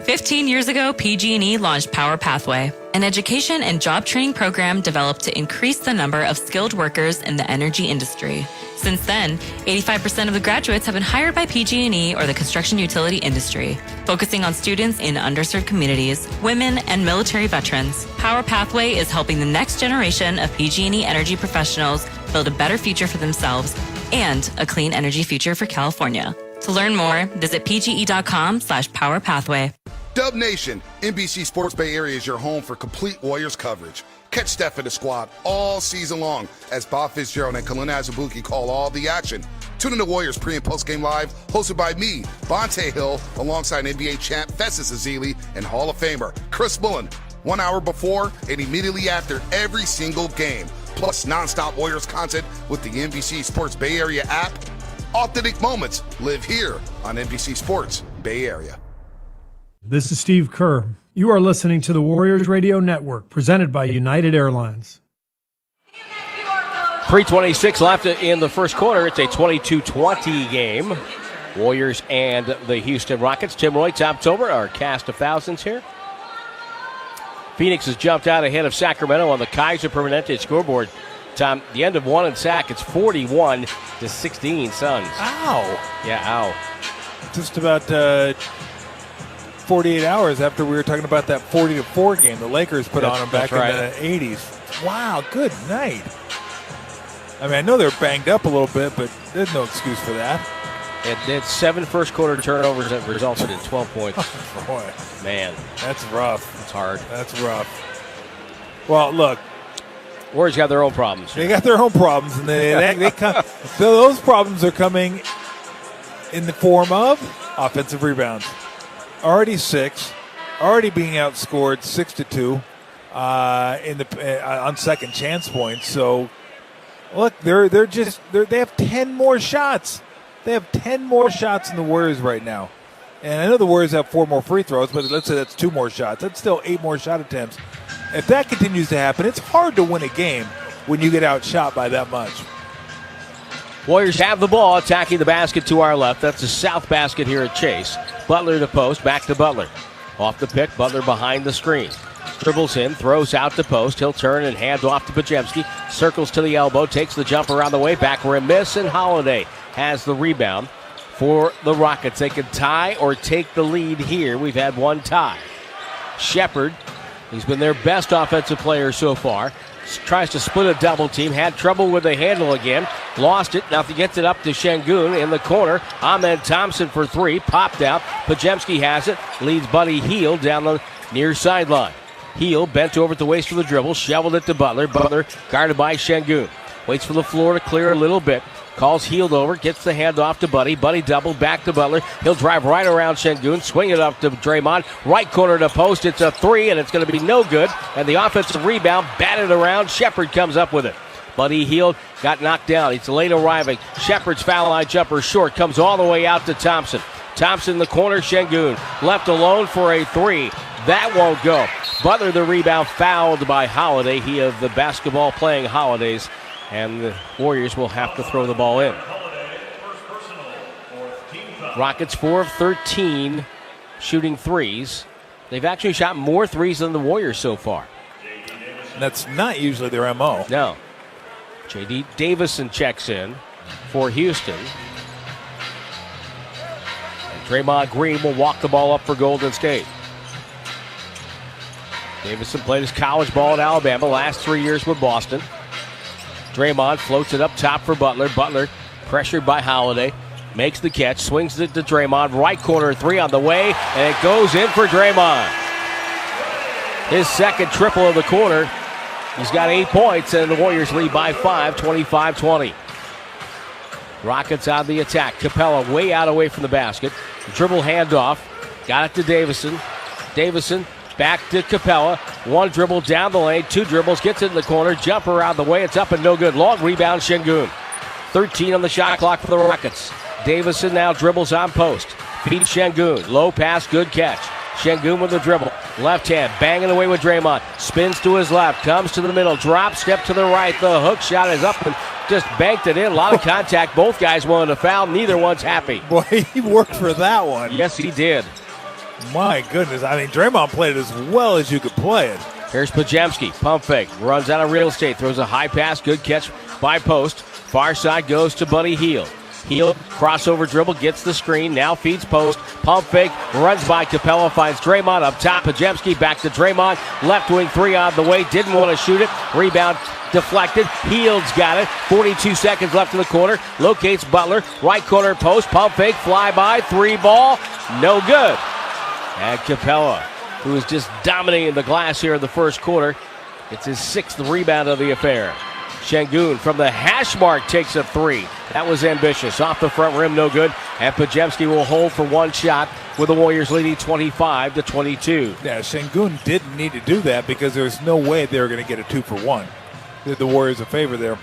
15 years ago, PG&E launched Power Pathway, an education and job training program developed to increase the number of skilled workers in the energy industry. Since then, 85% of the graduates have been hired by PG&E or the construction utility industry, focusing on students in underserved communities, women, and military veterans. Power Pathway is helping the next generation of PG&E energy professionals build a better future for themselves and a clean energy future for California. To learn more, visit pge.com/powerpathway.
Dub Nation, NBC Sports Bay Area is your home for complete Warriors coverage. Catch Steph and the squad all season long as Bob Fitzgerald and Kalina Azubuike call all the action. Tune in to Warriors pre- and post-game live, hosted by me, Bonte Hill, alongside NBA champ Festus Ezeli and Hall of Famer Chris Bullen. 1 hour before and immediately after every single game. Plus nonstop Warriors content with the NBC Sports Bay Area app. Authentic moments live here on NBC Sports Bay Area.
This is Steve Kerr. You are listening to the Warriors Radio Network, presented by United Airlines.
3:26 left in the first quarter. It's a 22-20 game. Warriors and the Houston Rockets. Tim Roy, topped over our cast of thousands here. Phoenix has jumped out ahead of Sacramento on the Kaiser Permanente scoreboard. Tom, the end of one and Sac, it's 41-16 Suns.
Ow.
Yeah, ow.
Just about 48 hours after we were talking about that 40-4 game the Lakers put on them back in the 80s. Wow, good night. I mean, I know they're banged up a little bit, but there's no excuse for that.
It did 7 first-quarter turnovers that resulted in 12 points.
Oh, boy.
Man.
That's rough.
It's hard.
That's rough. Well, look.
Warriors got their own problems.
They got their own problems, and they come, those problems are coming in the form of offensive rebounds. Already 6, already being outscored 6-2 on second chance points. So, look, they have 10 more shots. They have 10 more shots than the Warriors right now. And I know the Warriors have 4 more free throws, but let's say that's 2 more shots. That's still 8 more shot attempts. If that continues to happen, it's hard to win a game when you get outshot by that much.
Warriors have the ball, attacking the basket to our left. That's the south basket here at Chase. Butler to post, back to Butler. Off the pick, Butler behind the screen. Dribbles in, throws out to post. He'll turn and hand off to Podziemski. Circles to the elbow, takes the jump around the way. Back rim miss, and Holiday has the rebound for the Rockets. They can tie or take the lead here. We've had one tie. Shepard, he's been their best offensive player so far. Tries to split a double team. Had trouble with the handle again. Lost it. Now he gets it up to Şengün in the corner. Ahmed Thompson for 3. Popped out. Podziemski has it. Leads Buddy Hield down the near sideline. Hield bent over at the waist for the dribble. Shoveled it to Butler. Butler guarded by Şengün. Waits for the floor to clear a little bit. Calls Hield over. Gets the handoff to Buddy. Buddy double back to Butler. He'll drive right around Şengün. Swing it up to Draymond. Right corner to post. It's a 3, and it's going to be no good. And the offensive rebound batted around. Shepard comes up with it. Buddy Hield got knocked down. He's late arriving. Shepard's foul line jumper short. Comes all the way out to Thompson. Thompson in the corner. Şengün left alone for a 3. That won't go. Butler the rebound, fouled by Holiday. He of the basketball playing Holidays. And the Warriors will have to throw the ball in. Rockets 4 of 13 shooting threes. They've actually shot more threes than the Warriors so far.
That's not usually their MO.
No. J.D. Davison checks in for Houston. And Draymond Green will walk the ball up for Golden State. Davison played his college ball at Alabama, last 3 years with Boston. Draymond floats it up top for Butler. Butler pressured by Holiday. Makes the catch, swings it to Draymond. Right corner three on the way, and it goes in for Draymond. His second triple of the quarter. He's got 8 points, and the Warriors lead by 5, 25-20. Rockets on the attack. Capella way out away from the basket. Dribble handoff. Got it to Davison. Davison back to Capella. One dribble down the lane. 2 dribbles. Gets it in the corner. Jumper out of the way. It's up and no good. Long rebound, Şengün. 13 on the shot clock for the Rockets. Davison now dribbles on post. Feeds Şengün. Low pass, good catch. Şengün with the dribble. Left hand, banging away with Draymond. Spins to his left, comes to the middle, drop, step to the right. The hook shot is up and just banked it in. A lot of contact. Both guys willing to foul. Neither one's happy.
Boy, he worked for that one.
Yes, he did.
My goodness. I mean, Draymond played it as well as you could play it.
Here's Podziemski. Pump fake. Runs out of real estate. Throws a high pass. Good catch by post. Far side goes to Buddy Hield. Hield, crossover dribble, gets the screen, now feeds post, pump fake, runs by Capella, finds Draymond up top. Podziemski back to Draymond, left wing three on the way, didn't want to shoot it, rebound deflected, Hield's got it, 42 seconds left in the quarter, locates Butler, right corner post, pump fake, fly by, 3 ball, no good. And Capella, who is just dominating the glass here in the first quarter, it's his 6th rebound of the affair. Şengün from the hash mark takes a 3. That was ambitious. Off the front rim, no good. And Podziemski will hold for 1 shot with the Warriors leading 25-22.
Yeah, Şengün didn't need to do that because there's no way they were going to get a 2-for-1. Did the Warriors a favor there.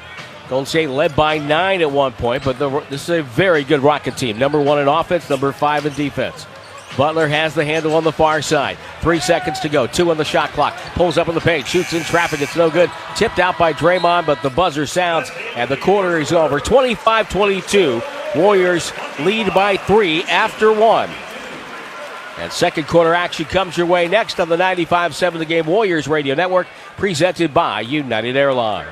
Golden State led by 9 at one point, but this is a very good Rocket team. Number 1 in offense, number 5 in defense. Butler has the handle on the far side. 3 seconds to go. 2 on the shot clock. Pulls up in the paint. Shoots in traffic. It's no good. Tipped out by Draymond, but the buzzer sounds, and the quarter is over. 25-22. Warriors lead by 3 after 1. And second quarter action comes your way next on the 95.7 The Game Warriors Radio Network, presented by United Airlines.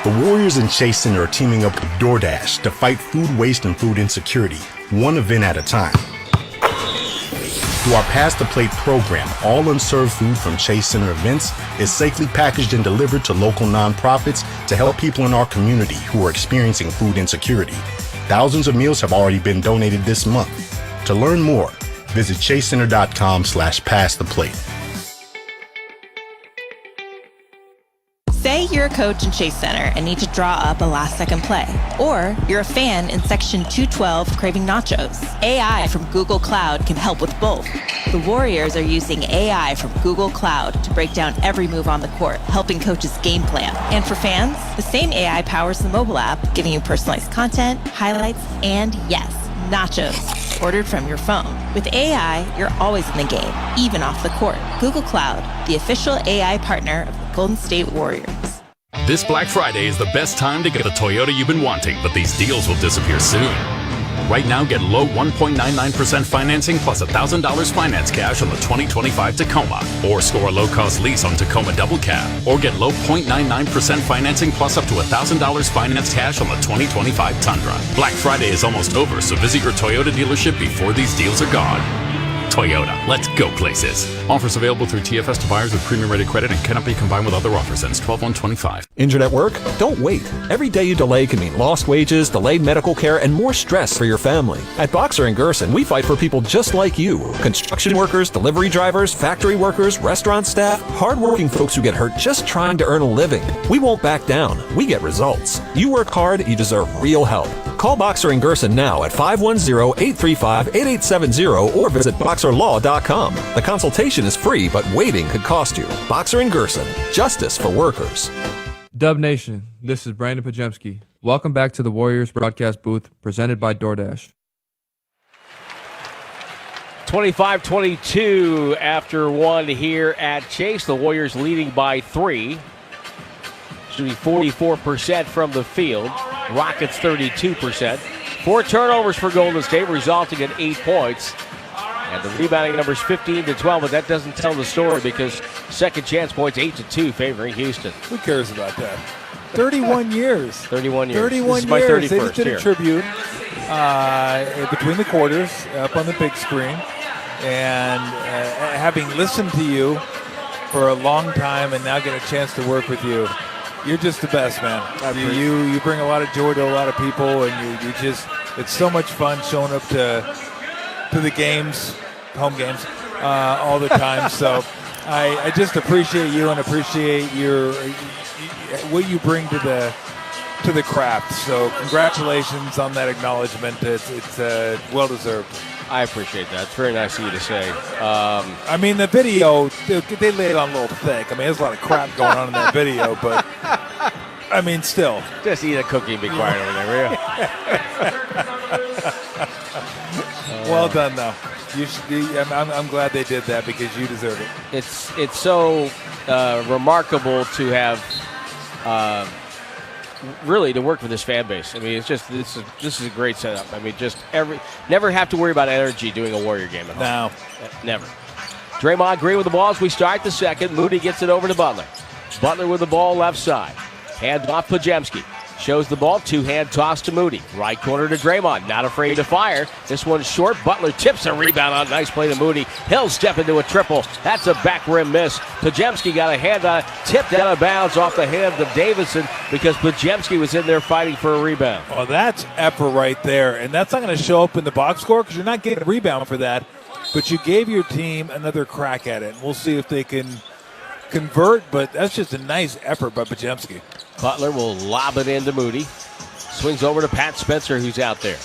The Warriors and Chase Center are teaming up with DoorDash to fight food waste and food insecurity, one event at a time. Through our Pass the Plate program, all unserved food from Chase Center events is safely packaged and delivered to local nonprofits to help people in our community who are experiencing food insecurity. Thousands of meals have already been donated this month. To learn more, visit chasecenter.com/passtheplate.
Say you're a coach in Chase Center and need to draw up a last-second play. Or you're a fan in Section 212 craving nachos. AI from Google Cloud can help with both. The Warriors are using AI from Google Cloud to break down every move on the court, helping coaches game plan. And for fans, the same AI powers the mobile app, giving you personalized content, highlights, and yes, nachos ordered from your phone. With AI, you're always in the game, even off the court. Google Cloud, the official AI partner of the Golden State Warriors.
This Black Friday is the best time to get the Toyota you've been wanting, but these deals will disappear soon. Right now, get low 1.99% financing plus $1,000 finance cash on the 2025 Tacoma. Or score a low-cost lease on Tacoma Double Cab. Or get low 0.99% financing plus up to $1,000 finance cash on the 2025 Tundra. Black Friday is almost over, so visit your Toyota dealership before these deals are gone. Toyota, let's go places. Offers available through TFS to buyers with premium rated credit and cannot be combined with other offers. Ends 12/1/25.
Injured at work? Don't wait. Every day you delay can mean lost wages, delayed medical care, and more stress for your family. At Boxer & Gerson, we fight for people just like you. Construction workers, delivery drivers, factory workers, restaurant staff, hardworking folks who get hurt just trying to earn a living. We won't back down. We get results. You work hard, you deserve real help. Call Boxer & Gerson now at 510-835-8870 or visit BoxerLaw.com. The consultation is free, but waiting could cost you. Boxer & Gerson, justice for workers.
Dub Nation, this is Brandon Podziemski. Welcome back to the Warriors broadcast booth presented by DoorDash.
25-22 after 1 here at Chase. The Warriors leading by 3. Shooting 44% from the field. Rockets 32%. 4 turnovers for Golden State, resulting in 8 points. And the rebounding number is 15-12, but that doesn't tell the story because second chance points 8-2 favoring Houston.
Who cares about that? 31 years.
31 years.
31
this is my
years.
31st
They just did
here.
a tribute between the quarters up on the big screen. And having listened to you for a long time and now get a chance to work with you, you're just the best, man. You bring a lot of joy to a lot of people, and you just, it's so much fun showing up to the games, home games, all the time. So I just appreciate you and appreciate what you bring to the craft. So congratulations on that acknowledgement. It's well deserved.
I appreciate that. It's very nice of you to say.
I mean, the video, they laid it on a little thick. I mean, there's a lot of crap going on in that video, but I mean, still.
Just eat a cookie and be quiet over there, will you?
Well done, though. I'm glad they did that because you deserve it.
It's so remarkable to have really to work with this fan base. I mean, it's just this is a great setup. I mean, just never have to worry about energy doing a Warrior game at home.
No,
never. Draymond Green with the ball as we start the second. Moody gets it over to Butler. Butler with the ball left side. Hand off Pajemski. Shows the ball, two-hand toss to Moody. Right corner to Draymond, not afraid to fire. This one's short. Butler tips a rebound on. Nice play to Moody. He'll step into a triple. That's a back rim miss. Pajemski got a hand on it, tipped out of bounds off the hand of Davison because Pajemski was in there fighting for a rebound.
Well, that's effort right there, and that's not going to show up in the box score because you're not getting a rebound for that. But you gave your team another crack at it. We'll see if they can convert, but that's just a nice effort by Pajemski.
Butler will lob it into Moody. Swings over to Pat Spencer, who's out there.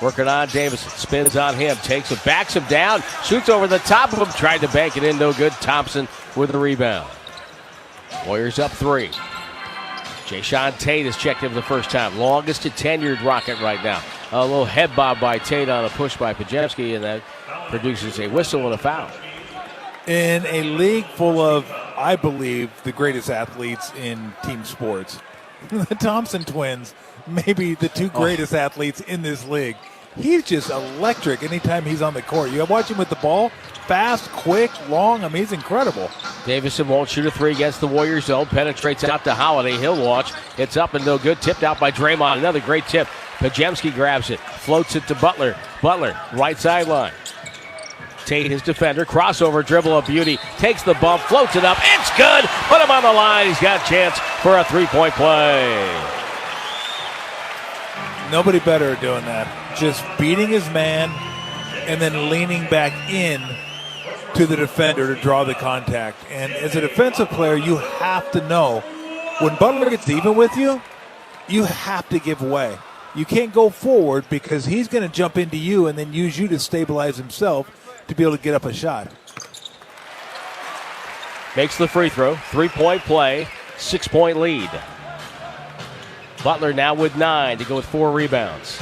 Working on Davison. Spins on him. Takes it, backs him down. Shoots over the top of him. Tried to bank it in. No good. Thompson with the rebound. Warriors up 3. Jayshawn Tate has checked in for the first time. Longest tenured Rocket right now. A little head bob by Tate on a push by Pajemski, and that produces a whistle and a foul.
In a league full of, I believe, the greatest athletes in team sports, the Thompson twins, maybe the two greatest athletes in this league. He's just electric anytime he's on the court. You watch him with the ball, fast, quick, long. I mean, he's incredible.
Davison won't shoot a three against the Warriors zone. Penetrates out to Holiday. He'll launch. It's up and no good. Tipped out by Draymond. Another great tip. Pajemski grabs it. Floats it to Butler. Butler, right sideline. Tate, his defender, crossover dribble of beauty, takes the bump, floats it up, it's good, put him on the line, he's got a chance for a three-point play.
Nobody better at doing that. Just beating his man and then leaning back in to the defender to draw the contact. And as a defensive player, you have to know when Butler gets even with you, you have to give way. You can't go forward because he's going to jump into you and then use you to stabilize himself to be able to get up a shot.
Makes the free throw. 3-point play. 6-point lead. Butler now with 9 to go with 4 rebounds.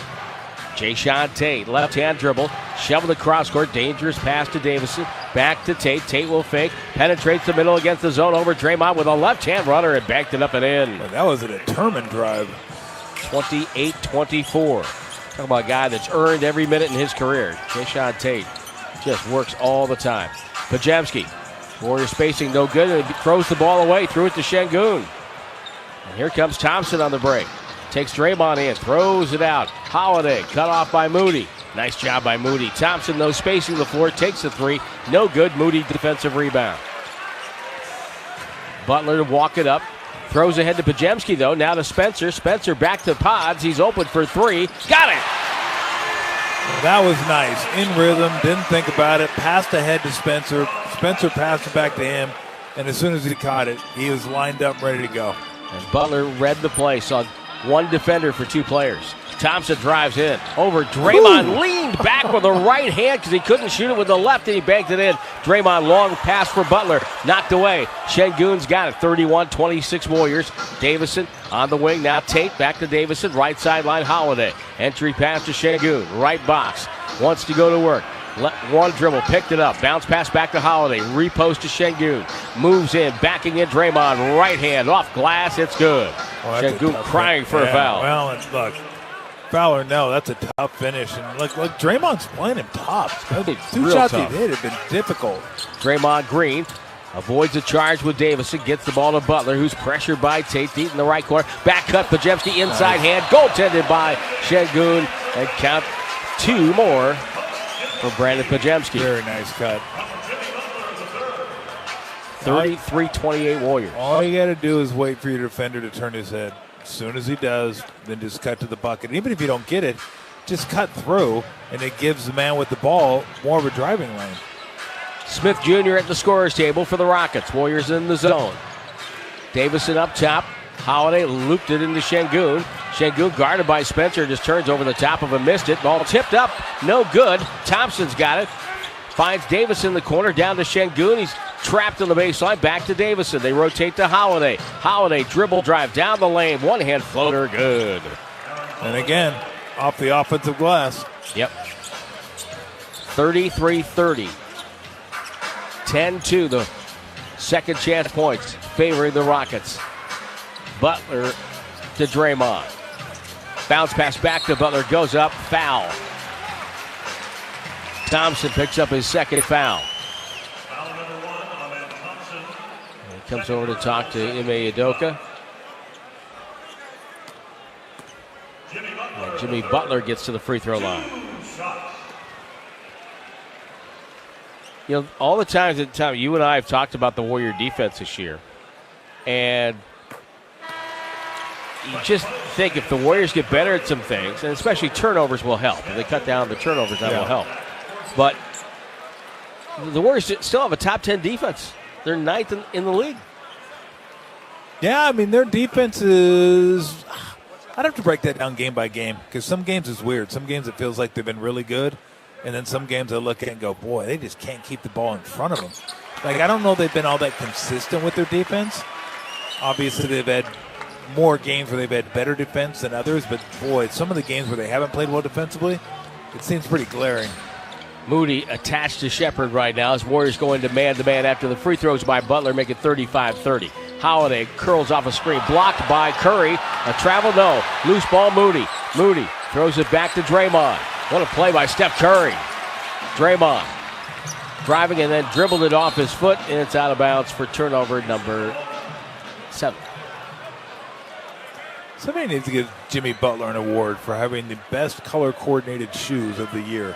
Jayshawn Tate, left-hand dribble. Shovel the cross court. Dangerous pass to Davison. Back to Tate. Tate will fake. Penetrates the middle against the zone over Draymond with a left-hand runner and backed it up and in.
Well, that was a determined drive.
28-24. Talking about a guy that's earned every minute in his career. Jayshawn Tate just works all the time. Pajemski, Warrior spacing no good, and throws the ball away. Threw it to Şengün. And here comes Thompson on the break. Takes Draymond in, throws it out. Holiday, cut off by Moody. Nice job by Moody. Thompson, though, spacing the floor, takes the three. No good. Moody defensive rebound. Butler to walk it up. Throws ahead to Pajemski, though. Now to Spencer. Spencer back to Pods. He's open for 3. Got it!
That was nice. In rhythm, didn't think about it. Passed ahead to Spencer. Spencer passed it back to him. And as soon as he caught it, he was lined up, ready to go.
And Butler read the play. Saw one defender for 2 players. Thompson drives in. Over Draymond. Ooh. Leaned back with the right hand because he couldn't shoot it with the left, and he banked it in. Draymond, long pass for Butler. Knocked away. Şengün's got it. 31-26 Warriors. Davison on the wing. Now Tate back to Davison. Right sideline, Holiday. Entry pass to Şengün. Right box. Wants to go to work. One dribble. Picked it up. Bounce pass back to Holiday. Repost to Şengün. Moves in. Backing in Draymond. Right hand off glass. It's good. Şengün crying for a foul.
Well, look. Fowler, no, that's a tough finish. And look, Draymond's playing him tough. Two
real
shots
tough.
he hit have been difficult.
Draymond Green avoids a charge with Davison, gets the ball to Butler, who's pressured by Tate deep in the right corner. Back cut, Pajemski inside hand, goaltended by Şengün, and count 2 more for Brandon Pajemski.
Very nice cut.
33-28 Warriors.
All you got to do is wait for your defender to turn his head. As soon as he does, then just cut to the bucket. Even if you don't get it, just cut through, and it gives the man with the ball more of a driving lane.
Smith Jr. at the scorer's table for the Rockets. Warriors in the zone. Davison up top. Holiday looped it into Şengün. Şengün guarded by Spencer, just turns over the top of him, missed it. Ball tipped up, no good. Thompson's got it. Finds Davis in the corner, down to Şengün. He's trapped on the baseline, back to Davison. They rotate to Holiday. Holiday dribble drive down the lane, one-hand floater, good.
And again, off the offensive glass.
Yep. 33-30. 10-2, the second chance points favoring the Rockets. Butler to Draymond. Bounce pass back to Butler, goes up, foul. Thompson picks up his second foul. He comes over to talk to Ime Udoka. And Jimmy Butler gets to the free throw line. You know, all the times that Tom, you and I have talked about the Warrior defense this year, and you just think if the Warriors get better at some things, and especially turnovers will help. If they cut down the turnovers, that will help. But the Warriors still have a top 10 defense. They're ninth in the league.
Yeah, I mean, their defense is... I'd have to break that down game by game, because some games is weird. Some games it feels like they've been really good, and then some games I look at and go, boy, they just can't keep the ball in front of them. Like, I don't know they've been all that consistent with their defense. Obviously, they've had more games where they've had better defense than others, but boy, some of the games where they haven't played well defensively, it seems pretty glaring.
Moody attached to Shepard right now as Warriors going to man-to-man after the free throws by Butler make it 35-30. Holiday curls off a screen, blocked by Curry. A travel, no. Loose ball, Moody. Moody throws it back to Draymond. What a play by Steph Curry. Draymond driving and then dribbled it off his foot, and it's out of bounds for turnover number 7.
Somebody needs to give Jimmy Butler an award for having the best color-coordinated shoes of the year.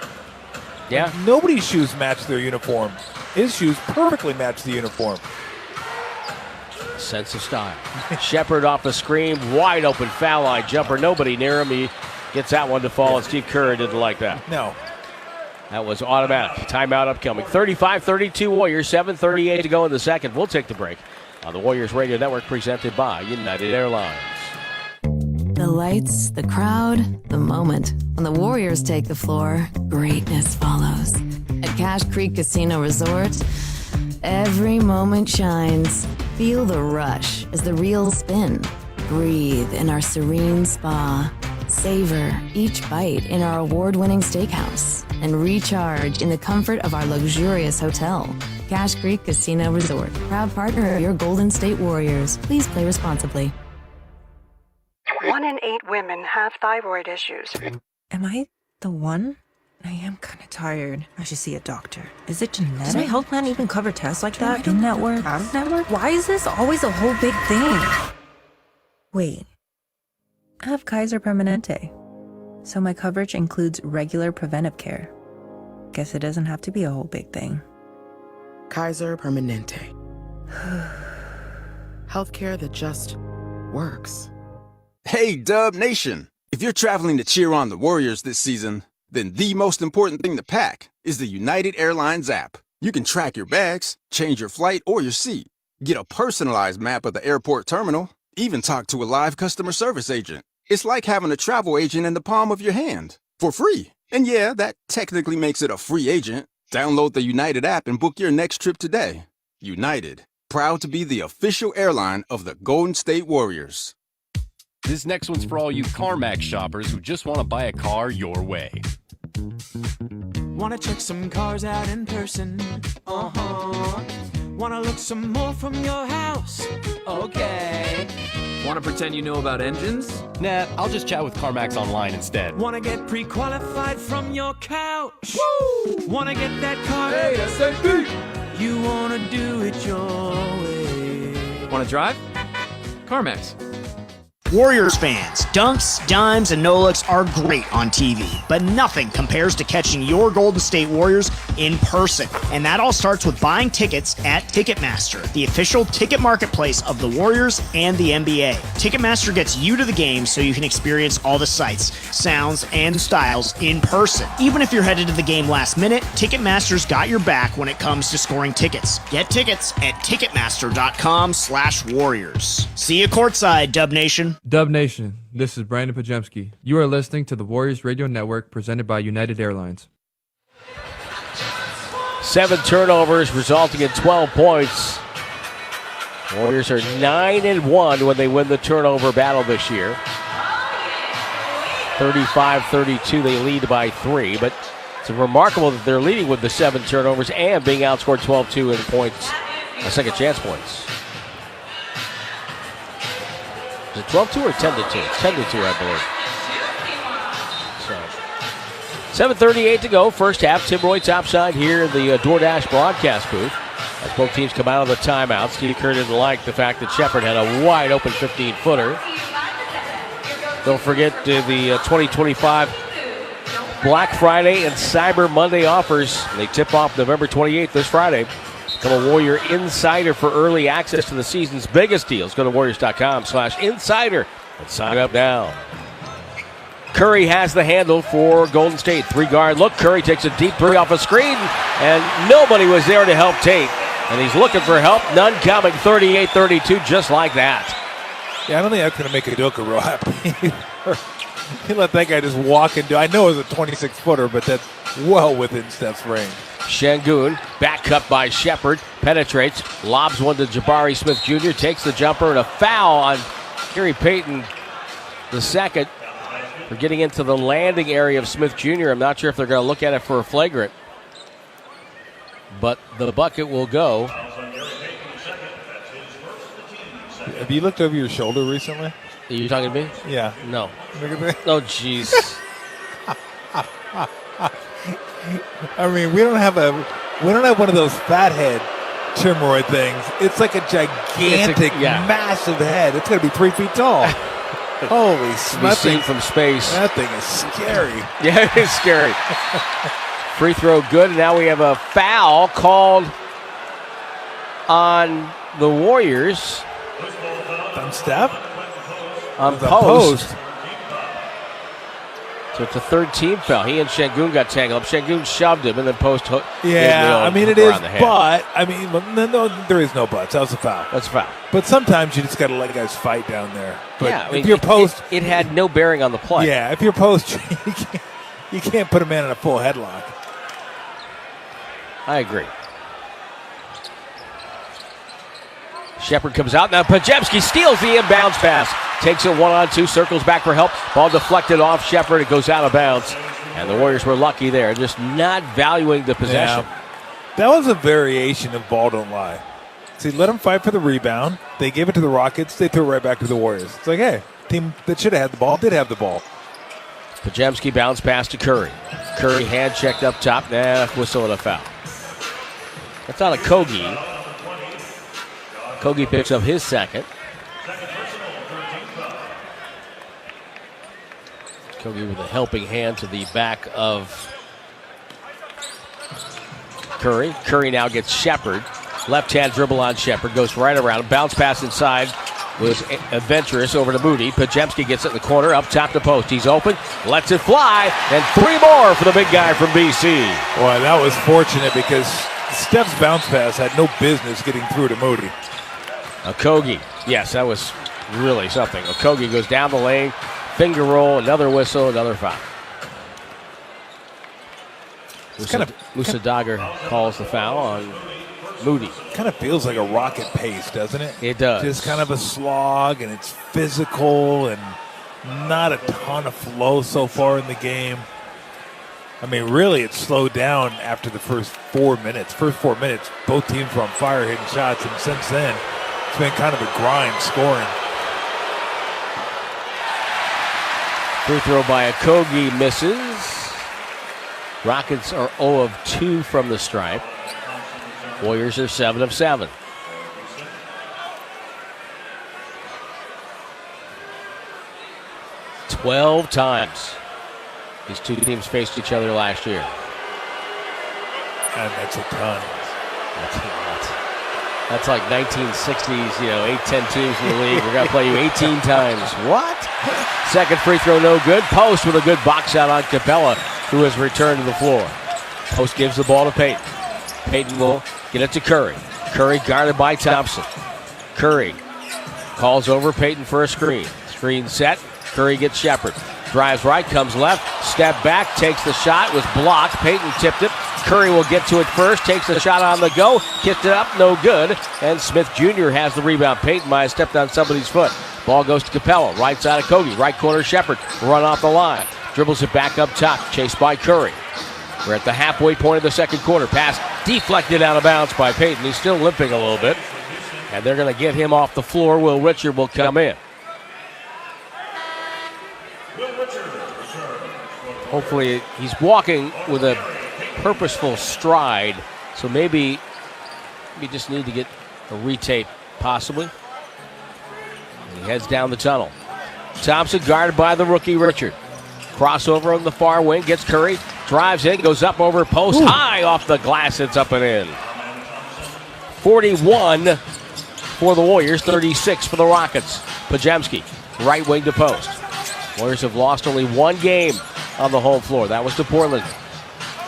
Yeah.
Like, nobody's shoes match their uniform. His shoes perfectly match the uniform.
Sense of style. Shepard off the screen, wide open foul line jumper. Nobody near him. He gets that one to fall, and Steve Kerr didn't like that.
No.
That was automatic. Timeout upcoming. 35-32 Warriors, 7:38 to go in the second. We'll take the break on the Warriors Radio Network, presented by United Airlines.
The lights, the crowd, the moment. When the Warriors take the floor, greatness follows. At Cache Creek Casino Resort, every moment shines. Feel the rush as the reels spin. Breathe in our serene spa. Savor each bite in our award-winning steakhouse. And recharge in the comfort of our luxurious hotel. Cache Creek Casino Resort, proud partner of your Golden State Warriors. Please play responsibly.
1 in 8 women have thyroid issues.
Am I the one? I am kind of tired. I should see a doctor. Is it genetic? Does my health plan even cover tests like that? In-network? Out-of-network? Why is this always a whole big thing? Wait. I have Kaiser Permanente. So my coverage includes regular preventive care. Guess it doesn't have to be a whole big thing.
Kaiser Permanente. Healthcare that just works.
Hey, Dub Nation! If you're traveling to cheer on the Warriors this season, then the most important thing to pack is the United Airlines app. You can track your bags, change your flight or your seat, get a personalized map of the airport terminal, even talk to a live customer service agent. It's like having a travel agent in the palm of your hand, for free. And yeah, that technically makes it a free agent. Download the United app and book your next trip today. United, proud to be the official airline of the Golden State Warriors.
This next one's for all you CarMax shoppers who just want to buy a car your way.
Wanna check some cars out in person? Wanna look some more from your house? Okay.
Want to pretend you know about engines? Nah, I'll just chat with CarMax online instead.
Wanna get pre-qualified from your couch? Woo! Wanna get that car ASAP? You wanna do it your way.
Want to drive? CarMax.
Warriors fans, dunks, dimes, and no-looks are great on TV, but nothing compares to catching your Golden State Warriors in person. And that all starts with buying tickets at Ticketmaster, the official ticket marketplace of the Warriors and the NBA. Ticketmaster gets you to the game so you can experience all the sights, sounds, and styles in person. Even if you're headed to the game last minute, Ticketmaster's got your back when it comes to scoring tickets. Get tickets at Ticketmaster.com/Warriors. See you courtside, Dub Nation.
Dub Nation, this is Brandon Pajemski. You are listening to the Warriors Radio Network presented by United Airlines.
7 turnovers resulting in 12 points. Warriors are 9-1 when they win the turnover battle this year. 35-32, they lead by 3, but it's remarkable that they're leading with the 7 turnovers and being outscored 12-2 in points, second chance points. Is it 12-2 or 10-2? 10-2, I believe. So, 7:38 to go, first half. Tim Roy topside here in the DoorDash broadcast booth. As both teams come out of the timeout, Steve Kerr didn't like the fact that Shepherd had a wide open 15-footer. Don't forget the 2025 Black Friday and Cyber Monday offers. They tip off November 28th this Friday. Become a Warrior Insider for early access to the season's biggest deals. Go to Warriors.com/insider and sign up now. Curry has the handle for Golden State. 3-guard look. Curry takes a deep three off a screen, and nobody was there to help Tate. And he's looking for help. None coming. 38-32, just like that.
Yeah, I don't think that's going to make Udoka real happy. He let that guy just walk into. I know it was a 26-footer, but that's well within Steph's range.
Shangun, back cut by Shepherd, penetrates, lobs one to Jabari Smith Jr., takes the jumper, and a foul on Gary Payton the second for getting into the landing area of Smith Jr. I'm not sure if they're going to look at it for a flagrant, but the bucket will go.
Have you looked over your shoulder recently?
Are you talking to me?
Yeah.
No.
Look at that.
Oh, jeez.
I mean, we don't have one of those fathead Timroy things. It's like a gigantic, massive head. It's going to be 3 feet tall. Holy smokes!
Seen from space.
That thing is scary.
Yeah, it is scary. Free throw good. And now we have a foul called on the Warriors.
On Steph?
On post. So it's a third team foul. He and Shangun got tangled up. Shangun shoved him and then post hook.
Yeah, I mean it is, but I mean no, there is no buts. That was a foul.
That's a foul.
But sometimes you just got to let guys fight down there. But
yeah, I mean,
if you're post,
it had no bearing on the play.
Yeah, if you're post, you can't put a man in a full headlock.
I agree. Shepherd comes out. Now Pajemski steals the inbounds pass. Takes it 1-on-2, circles back for help. Ball deflected off Shepherd. It goes out of bounds. And the Warriors were lucky there, just not valuing the possession.
Yeah. That was a variation of ball don't lie. See, let them fight for the rebound. They gave it to the Rockets. They threw it right back to the Warriors. It's like, hey, team that should have had the ball did have the ball.
Pajemski bounce pass to Curry. Curry hand checked up top. Whistle and a foul. That's on a Kogi. Kogi picks up his second. Kogi with a helping hand to the back of Curry. Curry now gets Shepherd. Left hand dribble on Shepherd. Goes right around. Bounce pass inside was adventurous over to Moody. Pajemski gets it in the corner. Up top to post. He's open. Lets it fly. And 3 more for the big guy from BC.
Boy, that was fortunate because Steph's bounce pass had no business getting through to Moody.
Okogie. Yes, that was really something. Okogie goes down the lane. Finger roll, another whistle, another foul. Musa Dagger calls the foul on Moody.
Kind of feels like a Rocket pace, doesn't it?
It does.
Just kind of a slog, and it's physical, and not a ton of flow so far in the game. I mean, really, it slowed down after the first 4 minutes. First 4 minutes, both teams were on fire hitting shots, and since then, it's been kind of a grind scoring.
Free throw by Okogie misses. Rockets are 0 of 2 from the stripe. Warriors are 7 of 7. "12 times these two teams faced each other last year.
And that's a ton.
That's a lot. That's like 1960s, 8-10 teams in the league. We're going to play you 18 times. What? Second free throw, no good. Post with a good box out on Capella, who has returned to the floor. Post gives the ball to Payton. Payton will get it to Curry. Curry guarded by Thompson. Curry calls over Payton for a screen. Screen set. Curry gets Shepard. Drives right, comes left, step back, takes the shot, was blocked. Payton tipped it. Curry will get to it first, takes the shot on the go, kicked it up, no good. And Smith Jr. has the rebound. Payton might have stepped on somebody's foot. Ball goes to Capella, right side of Okogie, right corner Shepard, run off the line. Dribbles it back up top, chased by Curry. We're at the halfway point of the second quarter. Pass deflected out of bounds by Payton. He's still limping a little bit. And they're going to get him off the floor. Will Richard will come in. Hopefully he's walking with a purposeful stride, so maybe we just need to get a retape, possibly. And he heads down the tunnel. Thompson guarded by the rookie Richard. Crossover on the far wing, gets Curry, drives in, goes up over post, high off the glass, it's up and in. 41 for the Warriors, 36 for the Rockets. Podziemski, right wing to post. Warriors have lost only one game on the home floor. That was to Portland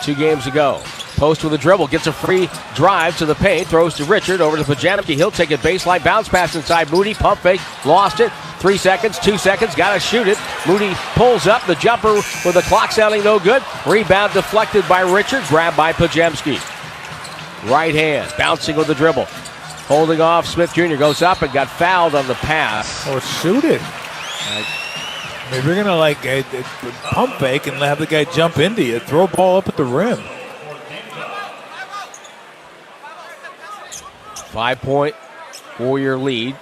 2 games ago. Post with a dribble, gets a free drive to the paint, throws to Richard, over to Podziemski. He'll take it baseline, bounce pass inside Moody, pump fake, lost it. 3 seconds, 2 seconds, got to shoot it. Moody pulls up, the jumper with the clock sounding no good. Rebound deflected by Richard, grabbed by Podziemski. Right hand, bouncing with the dribble. Holding off, Smith Jr. goes up and got fouled on the pass.
Or shoot it. Maybe you're going to pump fake and have the guy jump into you. Throw a ball up at the rim.
5-point Warrior lead.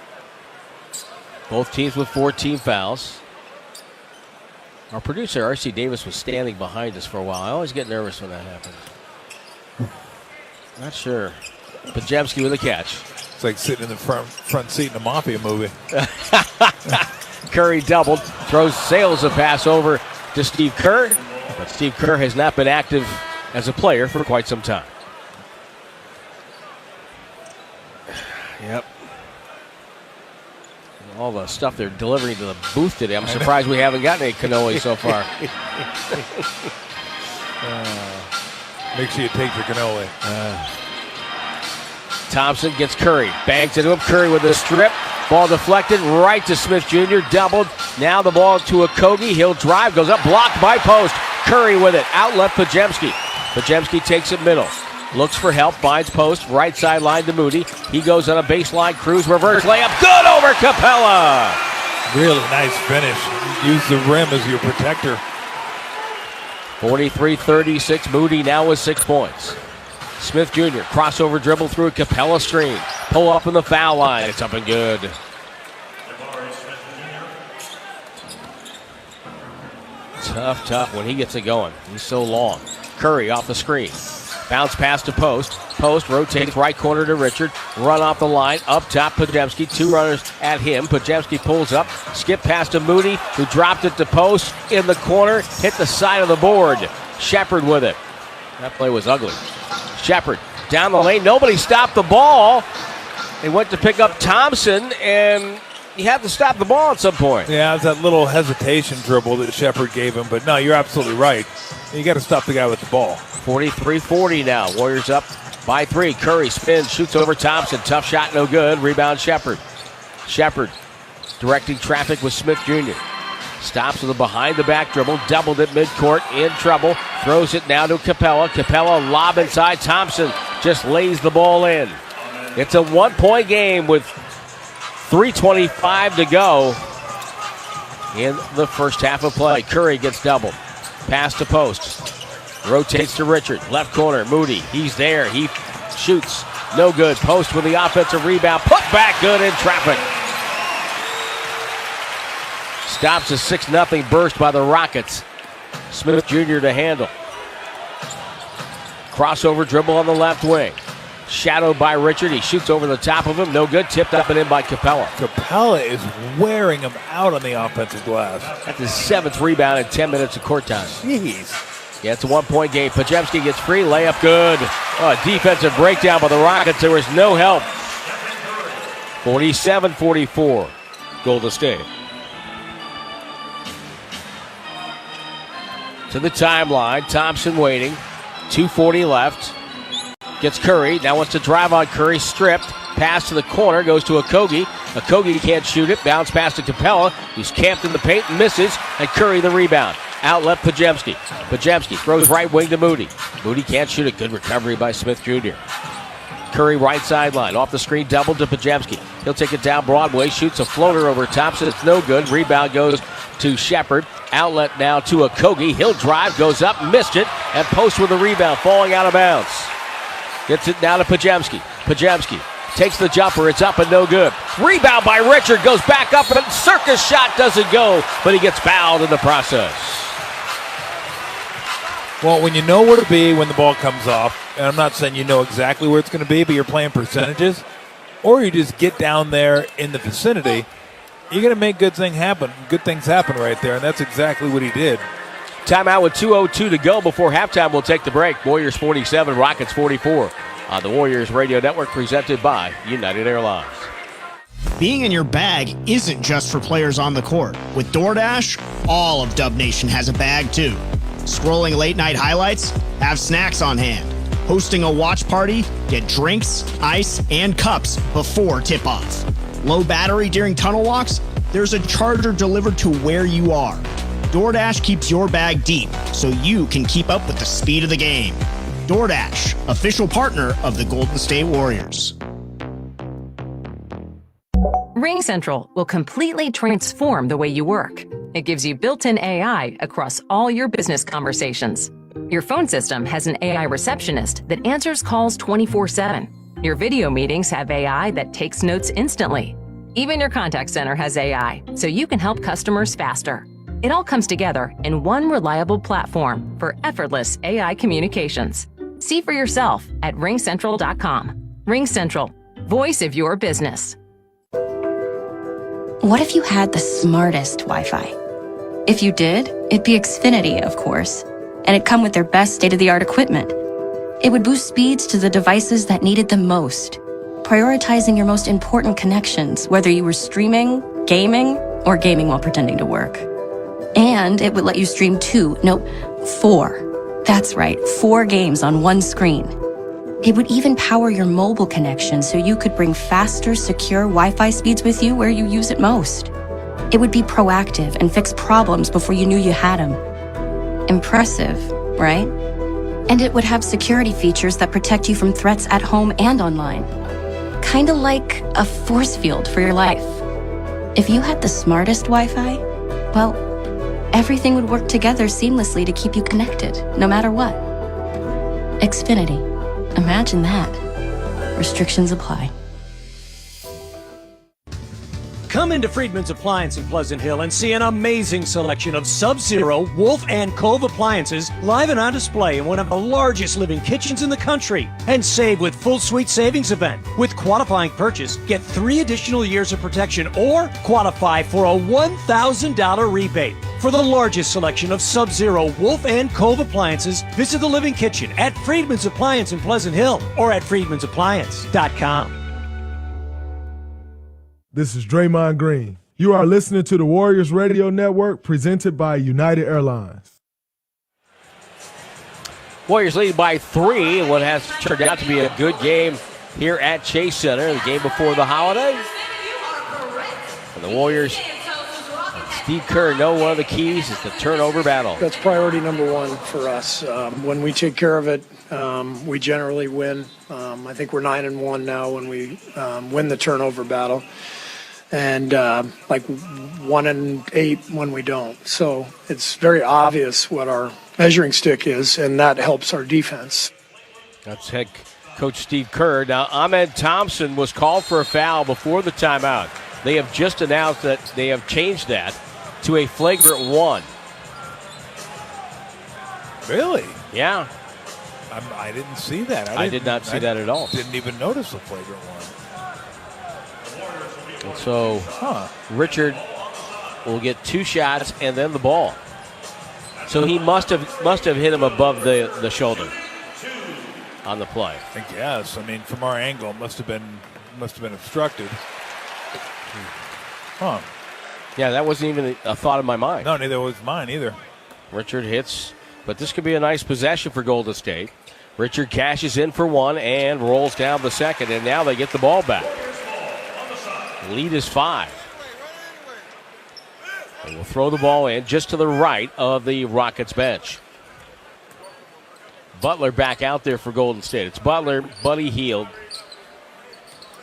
Both teams with 14 fouls. Our producer, R.C. Davis, was standing behind us for a while. I always get nervous when that happens. Not sure. Podziemski with a catch.
It's like sitting in the front seat in a Mafia movie.
Curry doubled, sails a pass over to Steve Kerr, but Steve Kerr has not been active as a player for quite some time. Yep. And all the stuff they're delivering to the booth today, I'm surprised we haven't gotten any cannoli so far.
Make sure you take your cannoli.
Thompson gets Curry, bangs into him. Curry with a strip. Ball deflected right to Smith Jr. Doubled. Now the ball to Okogie. He'll drive. Goes up. Blocked by post. Curry with it. Out left Podziemski. Podziemski takes it middle. Looks for help. Finds post. Right sideline to Moody. He goes on a baseline cruise. Reverse layup. Good over Capella.
Really nice finish. Use the rim as your protector.
43-36. Moody now with 6 points. Smith Jr. crossover dribble through a Capella screen. Pull up in the foul line. It's up and good. Tough when he gets it going. He's so long. Curry off the screen. Bounce pass to Post. Post rotates right corner to Richard. Run off the line. Up top, Podziemski. 2 runners at him. Podziemski pulls up. Skip pass to Moody, who dropped it to Post in the corner. Hit the side of the board. Shepard with it. That play was ugly. Shepard down the lane. Nobody stopped the ball. They went to pick up Thompson, and you have to stop the ball at some point.
Yeah, it was that little hesitation dribble that Shepard gave him. But no, you're absolutely right. You got to stop the guy with the ball.
43-40 now. Warriors up by 3. Curry spins, shoots over Thompson. Tough shot, no good. Rebound Shepard. Shepard directing traffic with Smith Jr. Stops with a behind-the-back dribble. Doubled it midcourt. In trouble. Throws it now to Capella. Capella lob inside. Thompson just lays the ball in. It's a 1-point game with 3:25 to go in the first half of play. Curry gets doubled. Pass to post. Rotates to Richard. Left corner, Moody. He's there. He shoots. No good. Post with the offensive rebound. Put back good in traffic. Stops a 6-0 burst by the Rockets. Smith Jr. to handle. Crossover dribble on the left wing. Shadowed by Richard. He shoots over the top of him. No good. Tipped up and in by Capella.
Capella is wearing him out on the offensive glass.
That's his 7th rebound in 10 minutes of court time.
Jeez.
Yeah, it's a 1-point game. Pajemski gets free. Layup good. Oh, defensive breakdown by the Rockets. There was no help. 47-44. Golden State. To the timeline. Thompson waiting. 2:40 left. Gets Curry. Now wants to drive on Curry. Stripped. Pass to the corner. Goes to Okogie. Okogie can't shoot it. Bounce pass to Capella. He's camped in the paint and misses. And Curry the rebound. Outlet Pajemski. Pajemski throws right wing to Moody. Moody can't shoot it. Good recovery by Smith Jr. Curry right sideline. Off the screen. Double to Pajemski. He'll take it down Broadway. Shoots a floater over Thompson. It's no good. Rebound goes to Shepard. Outlet now to Okogie. He'll drive. Goes up. Missed it. And post with a rebound. Falling out of bounds. Gets it now to Pajemski. Pajemski takes the jumper. It's up and no good. Rebound by Richard. Goes back up and circus shot doesn't go. But he gets fouled in the process.
Well, when you know where to be when the ball comes off, and I'm not saying you know exactly where it's going to be, but you're playing percentages, or you just get down there in the vicinity, you're going to make good things happen right there, and that's exactly what he did.
Timeout with 2:02 to go before halftime. We'll take the break. Warriors 47, Rockets 44 on the Warriors Radio Network, presented by United Airlines.
Being in your bag isn't just for players on the court. With DoorDash, all of Dub Nation has a bag too. Scrolling late night highlights? Have snacks on hand. Hosting a watch party? Get drinks, ice, and cups before tip-off. Low battery during tunnel walks? There's a charger delivered to where you are. DoorDash keeps your bag deep so you can keep up with the speed of the game. DoorDash, official partner of the Golden State Warriors.
RingCentral will completely transform the way you work. It gives you built-in AI across all your business conversations. Your phone system has an AI receptionist that answers calls 24/7. Your video meetings have AI that takes notes instantly. Even your contact center has AI, so you can help customers faster. It all comes together in one reliable platform for effortless AI communications. See for yourself at ringcentral.com. RingCentral, voice of your business.
What if you had the smartest Wi-Fi? If you did, it'd be Xfinity, of course, and it'd come with their best state-of-the-art equipment. It would boost speeds to the devices that needed them most, prioritizing your most important connections, whether you were streaming, gaming, or gaming while pretending to work. And it would let you stream 4. That's right, 4 games on one screen. It would even power your mobile connection so you could bring faster, secure Wi-Fi speeds with you where you use it most. It would be proactive and fix problems before you knew you had them. Impressive, right? And it would have security features that protect you from threats at home and online. Kinda like a force field for your life. If you had the smartest Wi-Fi, well, everything would work together seamlessly to keep you connected, no matter what. Xfinity. Imagine that. Restrictions apply.
Come into Friedman's Appliance in Pleasant Hill and see an amazing selection of Sub-Zero, Wolf, and Cove appliances live and on display in one of the largest living kitchens in the country. And save with Full Suite Savings Event. With qualifying purchase, get 3 additional years of protection or qualify for a $1,000 rebate. For the largest selection of Sub-Zero, Wolf, and Cove appliances, visit the Living Kitchen at Friedman's Appliance in Pleasant Hill or at friedmansappliance.com.
This is Draymond Green. You are listening to the Warriors Radio Network, presented by United Airlines.
Warriors lead by 3 in what has turned out to be a good game here at Chase Center, the game before the holiday. And the Warriors, Steve Kerr, know one of the keys is the turnover battle.
That's priority number 1 for us. When we take care of it, we generally win. I think we're 9-1 now when we win the turnover battle. And like 1-8 when we don't. So it's very obvious what our measuring stick is, and that helps our defense.
That's head coach Steve Kerr. Now, Ahmed Thompson was called for a foul before the timeout. They have just announced that they have changed that to a flagrant 1.
Really?
Yeah.
I didn't see that.
I did not see that at all.
Didn't even notice the flagrant 1.
And so Richard will get 2 shots and then the ball. So he must have hit him above the shoulder on the play.
I guess. I mean, from our angle, it must have been obstructed. Huh.
Yeah, that wasn't even a thought in my mind.
No, neither was mine either.
Richard hits, but this could be a nice possession for Golden State. Richard cashes in for 1 and rolls down the second, and now they get the ball back. Lead is 5. And we'll throw the ball in just to the right of the Rockets bench. Butler back out there for Golden State. It's Butler, Buddy Hield,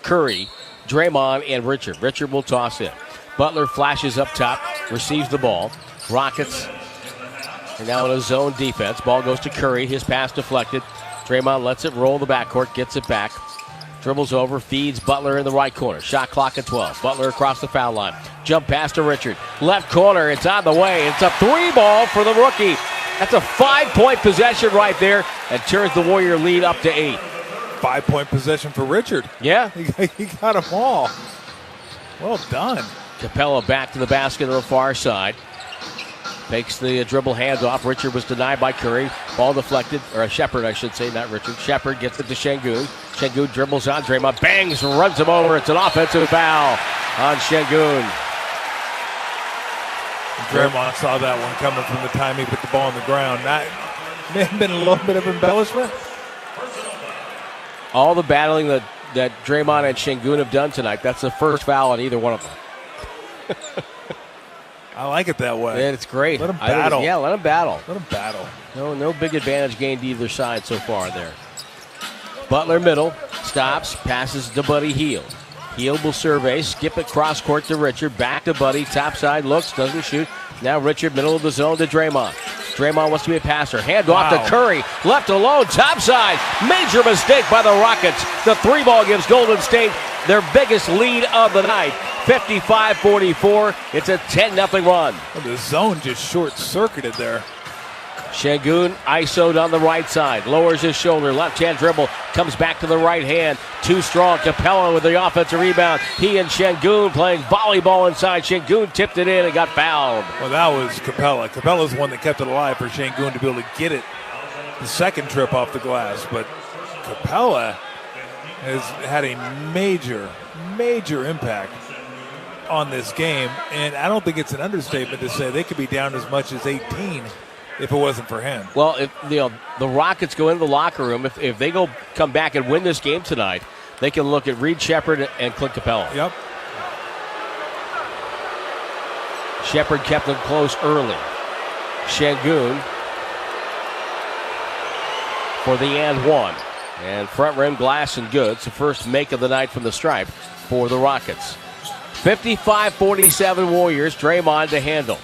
Curry, Draymond, and Richard. Richard will toss in. Butler flashes up top, receives the ball. Rockets are now in a zone defense. Ball goes to Curry. His pass deflected. Draymond lets it roll the backcourt, gets it back. Dribbles over, feeds Butler in the right corner. Shot clock at 12. Butler across the foul line. Jump pass to Richard. Left corner, it's on the way. It's a 3-ball for the rookie. That's a 5-point possession right there and turns the Warrior lead up to 8.
5-point possession for Richard.
Yeah.
He got them all. Well done.
Capella back to the basket on the far side. Makes the dribble handoff. Richard was denied by Curry. Ball deflected, or Shepard, I should say, not Richard. Shepard gets it to Şengün. Şengün dribbles on Draymond. Bangs, runs him over. It's an offensive foul on Şengün.
Draymond saw that one coming from the time he put the ball on the ground. That may have been a little bit of embellishment.
All the battling that Draymond and Şengün have done tonight, that's the first foul on either one of them.
I like it that way.
And it's great.
Let them battle.
Let them battle.
Let them battle.
No big advantage gained either side so far there. Butler middle, stops, passes to Buddy Hield. Hield will survey, skip it cross court to Richard, back to Buddy, top side, looks, doesn't shoot. Now Richard, middle of the zone to Draymond. Draymond wants to be a passer. Hand off to Curry, left alone, top side. Major mistake by the Rockets. The 3-ball gives Golden State their biggest lead of the night. 55-44. It's a 10-0 run.
Well, the zone just short-circuited there.
Şengün isoed on the right side. Lowers his shoulder. Left-hand dribble. Comes back to the right hand. Too strong. Capella with the offensive rebound. He and Şengün playing volleyball inside. Şengün tipped it in and got fouled.
Well, that was Capella. Capella's the one that kept it alive for Şengün to be able to get it the second trip off the glass. But Capella has had a major impact on this game, and I don't think it's an understatement to say they could be down as much as 18 if it wasn't for him.
Well, if the Rockets go into the locker room, if they come back and win this game tonight, they can look at Reed Shepard and Clint Capella.
Yep.
Shepard kept them close early. Şengün for the and one. And front rim glass and good. It's the first make of the night from the stripe for the Rockets. 55-47 Warriors. Draymond to handle.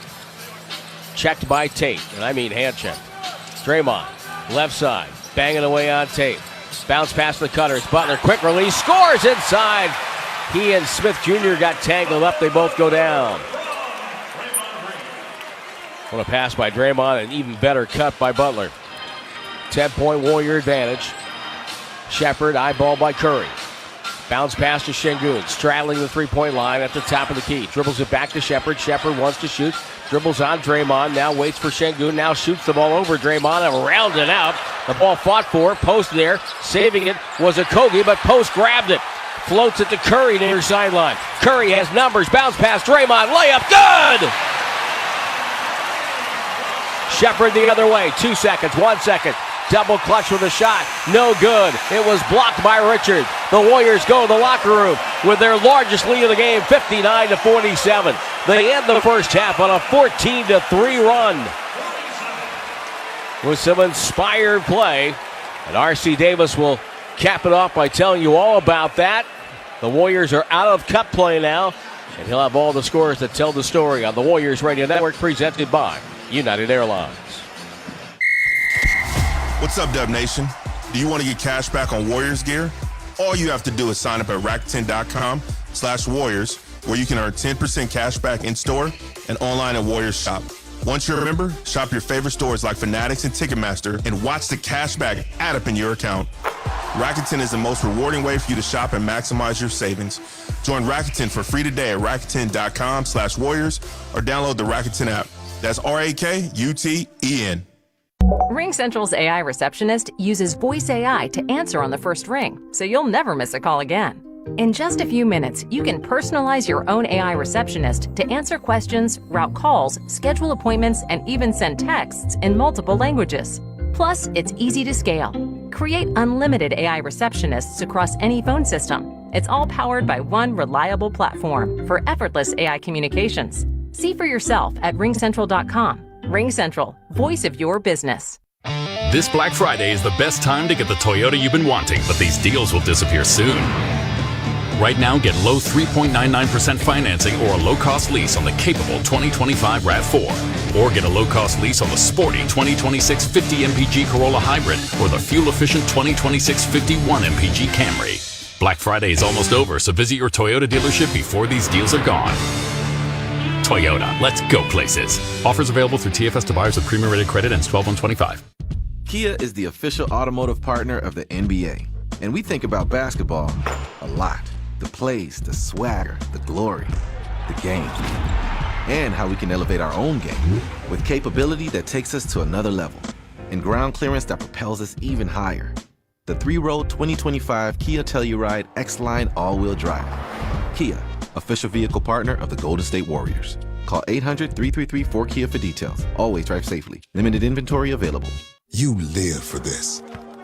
Checked by Tate, and I mean hand checked. Draymond, left side, banging away on Tate. Bounce past the cutters. Butler, quick release, scores inside. He and Smith Jr. got tangled up. They both go down. What a pass by Draymond, an even better cut by Butler. 10-point Warrior advantage. Shepard, eyeball by Curry. Bounce pass to Şengün, straddling the three-point line at the top of the key. Dribbles it back to Shepard. Shepard wants to shoot. Dribbles on Draymond, now waits for Şengün, now shoots the ball over Draymond and rounded out. The ball fought for, Post there, saving it was Okogie, but Post grabbed it. Floats it to Curry near sideline. Curry has numbers, bounce pass, Draymond, layup, good! Shepard the other way, 2 seconds, 1 second. Double clutch with a shot, no good. It was blocked by Richard. The Warriors go to the locker room with their largest lead of the game, 59-47. They end the first half on a 14-3 run with some inspired play. And R.C. Davis will cap it off by telling you all about that. The Warriors are out of cup play now, and he'll have all the scores that tell the story on the Warriors Radio Network, presented by United Airlines.
What's up, Dub Nation? Do you want to get cash back on Warriors gear? All you have to do is sign up at Rakuten.com/Warriors, where you can earn 10% cash back in store and online at Warriors Shop. Once you're a member, shop your favorite stores like Fanatics and Ticketmaster and watch the cash back add up in your account. Rakuten is the most rewarding way for you to shop and maximize your savings. Join Rakuten for free today at Rakuten.com/Warriors or download the Rakuten app. That's RAKUTEN.
RingCentral's AI receptionist uses voice AI to answer on the first ring, so you'll never miss a call again. In just a few minutes, you can personalize your own AI receptionist to answer questions, route calls, schedule appointments, and even send texts in multiple languages. Plus, it's easy to scale. Create unlimited AI receptionists across any phone system. It's all powered by one reliable platform for effortless AI communications. See for yourself at ringcentral.com. RingCentral, voice of your business.
This Black Friday is the best time to get the Toyota you've been wanting, but these deals will disappear soon. Right now, get low 3.99% financing or a low-cost lease on the capable 2025 RAV4. Or get a low-cost lease on the sporty 2026 50 MPG Corolla Hybrid or the fuel-efficient 2026 51 MPG Camry. Black Friday is almost over, so visit your Toyota dealership before these deals are gone. Toyota, let's go places. Offers available through TFS to buyers with premium rated credit ends 12/1/25.
Kia is the official automotive partner of the NBA. And we think about basketball a lot. The plays, the swagger, the glory, the game. And how we can elevate our own game with capability that takes us to another level. And ground clearance that propels us even higher. The 3-row 2025 Kia Telluride X-Line all-wheel drive. Kia, official vehicle partner of the Golden State Warriors. Call 800-333-4KIA for details. Always drive safely. Limited inventory available.
You live for this.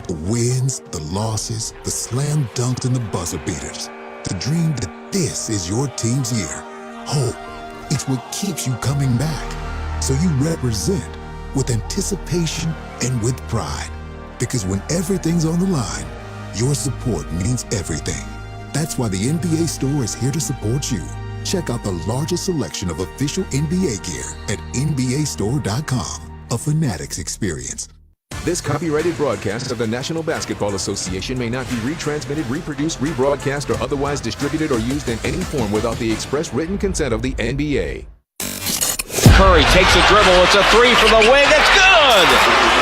The wins, the losses, the slam dunks, and the buzzer beaters. The dream that this is your team's year. Hope, it's what keeps you coming back. So you represent with anticipation and with pride. Because when everything's on the line, your support means everything. That's why the NBA store is here to support you. Check out the largest selection of official NBA gear at NBAstore.com. A Fanatics experience.
This copyrighted broadcast of the National Basketball Association may not be retransmitted, reproduced, rebroadcast, or otherwise distributed or used in any form without the express written consent of the NBA.
Curry takes a dribble. It's a three from the wing. It's good!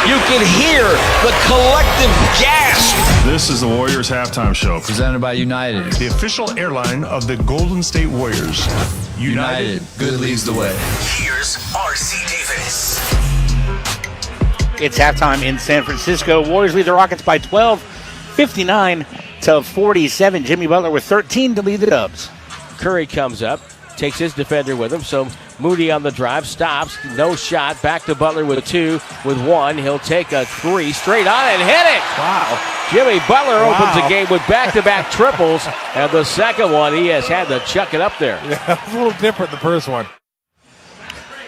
You can hear the collective gasp.
This is the Warriors Halftime Show, presented by United, the official airline of the Golden State Warriors. United, good leads the way.
Here's R.C. Davis.
It's halftime in San Francisco. Warriors lead the Rockets by 12, 59-47. Jimmy Butler with 13 to lead the Dubs.
Curry comes up, takes his defender with him, so Moody on the drive, stops, no shot, back to Butler with 2, with 1. He'll take a 3 straight on and hit it.
Wow.
Jimmy Butler opens the game with back-to-back triples, and the second one he has had to chuck it up there.
Yeah, it's a little different the first one.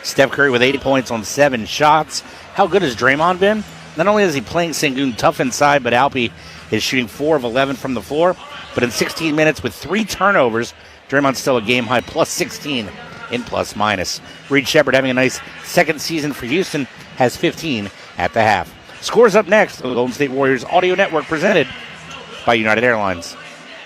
Steph Curry with 8 points on 7 shots. How good has Draymond been? Not only is he playing Sengun tough inside, but Alpi is shooting 4 of 11 from the floor. But in 16 minutes with 3 turnovers, Draymond's still a game-high plus 16 in plus-minus. Reed Shepherd having a nice second season for Houston, has 15 at the half. Scores up next on the Golden State Warriors Audio Network presented by United Airlines.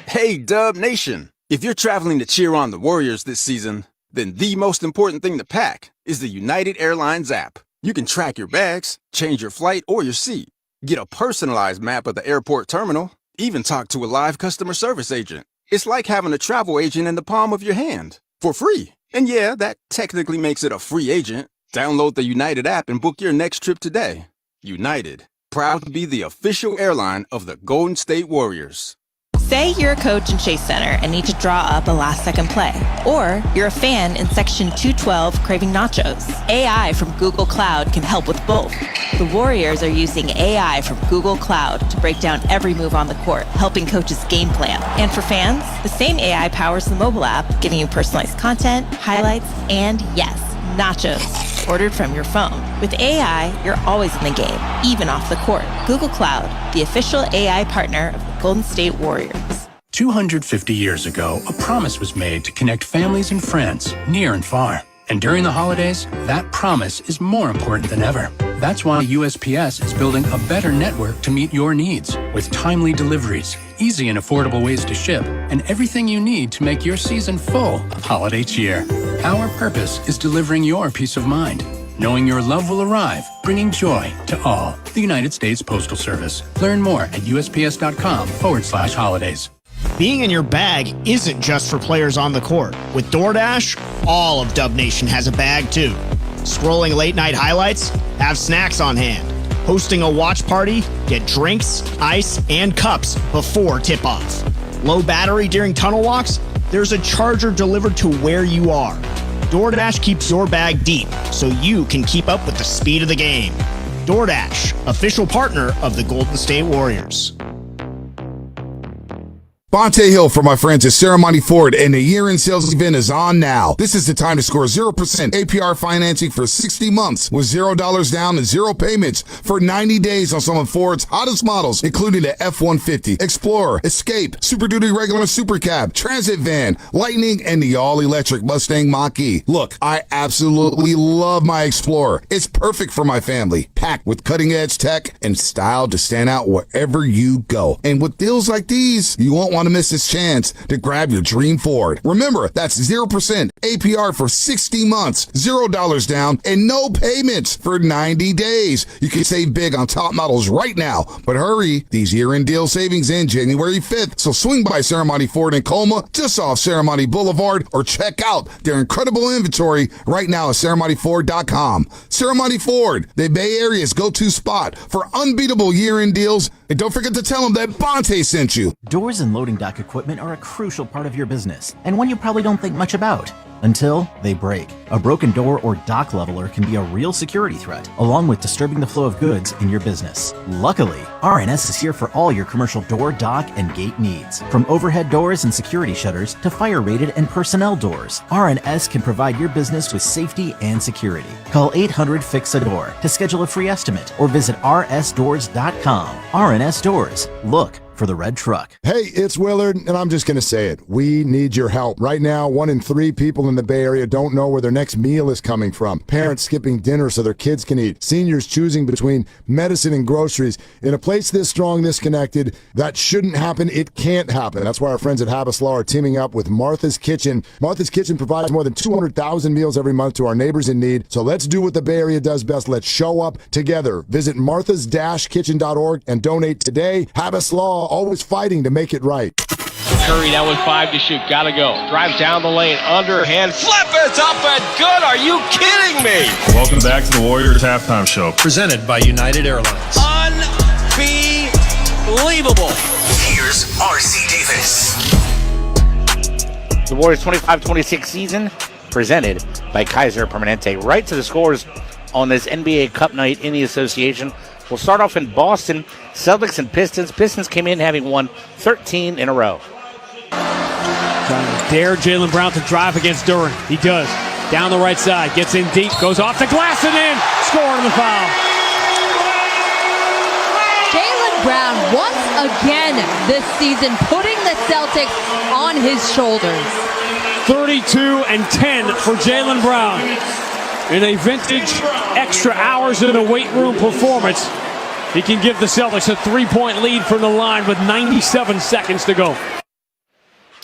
Hey, Dub Nation. If you're traveling to cheer on the Warriors this season, then the most important thing to pack is the United Airlines app. You can track your bags, change your flight or your seat, get a personalized map of the airport terminal, even talk to a live customer service agent. It's like having a travel agent in the palm of your hand for free. And yeah, that technically makes it a free agent. Download the United app and book your next trip today. United, proud to be the official airline of the Golden State Warriors.
Say you're a coach in Chase Center and need to draw up a last-second play. Or you're a fan in Section 212 craving nachos. AI from Google Cloud can help with both. The Warriors are using AI from Google Cloud to break down every move on the court, helping coaches game plan. And for fans, the same AI powers the mobile app, giving you personalized content, highlights, and yes, nachos ordered from your phone. With AI, you're always in the game, even off the court. Google Cloud, the official AI partner of the Golden State Warriors.
250 years ago, a promise was made to connect families and friends near and far. And during the holidays, that promise is more important than ever. That's why USPS is building a better network to meet your needs with timely deliveries, easy and affordable ways to ship, and everything you need to make your season full of holiday cheer. Our purpose is delivering your peace of mind, knowing your love will arrive, bringing joy to all. The United States Postal Service. Learn more at USPS.com/holidays.
Being in your bag isn't just for players on the court. With DoorDash, all of Dub Nation has a bag too. Scrolling late night highlights? Have snacks on hand. Hosting a watch party? Get drinks, ice, and cups before tip-off. Low battery during tunnel walks? There's a charger delivered to where you are. DoorDash keeps your bag deep so you can keep up with the speed of the game. DoorDash, official partner of the Golden State Warriors.
Bonte Hill for my friends at Ceremony Ford, and the year-end sales event is on now. This is the time to score 0% APR financing for 60 months with $0 down and 0 payments for 90 days on some of Ford's hottest models, including the F-150, Explorer, Escape, Super Duty regular Super Cab, Transit Van, Lightning, and the all-electric Mustang Mach-E. Look, I absolutely love my Explorer. It's perfect for my family, packed with cutting-edge tech and style to stand out wherever you go. And with deals like these, you won't want to miss this chance to grab your dream Ford. Remember, that's 0% APR for 60 months, $0 down, and no payments for 90 days. You can save big on top models right now, but hurry, these year-end deal savings end January 5th. So swing by Ceremony Ford in Colma, just off Ceremony Boulevard, or check out their incredible inventory right now at CeremonyFord.com. Ceremony Ford, the Bay Area's go-to spot for unbeatable year-end deals. And don't forget to tell them that Bonte sent you.
Doors and loading dock equipment are a crucial part of your business, and one you probably don't think much about until they break. A broken door or dock leveler can be a real security threat, along with disturbing the flow of goods in your business. Luckily, RNS is here for all your commercial door, dock, and gate needs. From overhead doors and security shutters to fire-rated and personnel doors, RNS can provide your business with safety and security. Call 800-FIX-A-DOOR to schedule a free estimate or visit rsdoors.com. RNS Doors. Look for the red truck.
Hey, it's Willard, and I'm just going to say it. We need your help. Right now, 1 in 3 people in the Bay Area don't know where their next meal is coming from. Parents skipping dinner so their kids can eat. Seniors choosing between medicine and groceries. In a place this strong, this connected, that shouldn't happen. It can't happen. That's why our friends at Habas Law are teaming up with Martha's Kitchen. Martha's Kitchen provides more than 200,000 meals every month to our neighbors in need. So let's do what the Bay Area does best. Let's show up together. Visit marthas-kitchen.org and donate today. Habas Law, always fighting to make it right.
Curry now with 5 to shoot. Gotta go. Drives down the lane. Underhand. Flip it up and good. Are you kidding me?
Welcome back to the Warriors Halftime Show.
Presented by United Airlines.
Unbelievable.
Here's R.C. Davis.
The Warriors 25-26 season presented by Kaiser Permanente. Right to the scores on this NBA Cup night in the association. We'll start off in Boston. Celtics and Pistons. Pistons came in having won 13 in a row.
Trying to dare Jaylen Brown to drive against Duren. He does. Down the right side. Gets in deep. Goes off the glass and in. Scoring the foul.
Jaylen Brown once again this season putting the Celtics on his shoulders.
32 and 10 for Jaylen Brown. In a vintage extra hours in a weight room performance, he can give the Celtics a 3-point lead from the line with 97 seconds to go.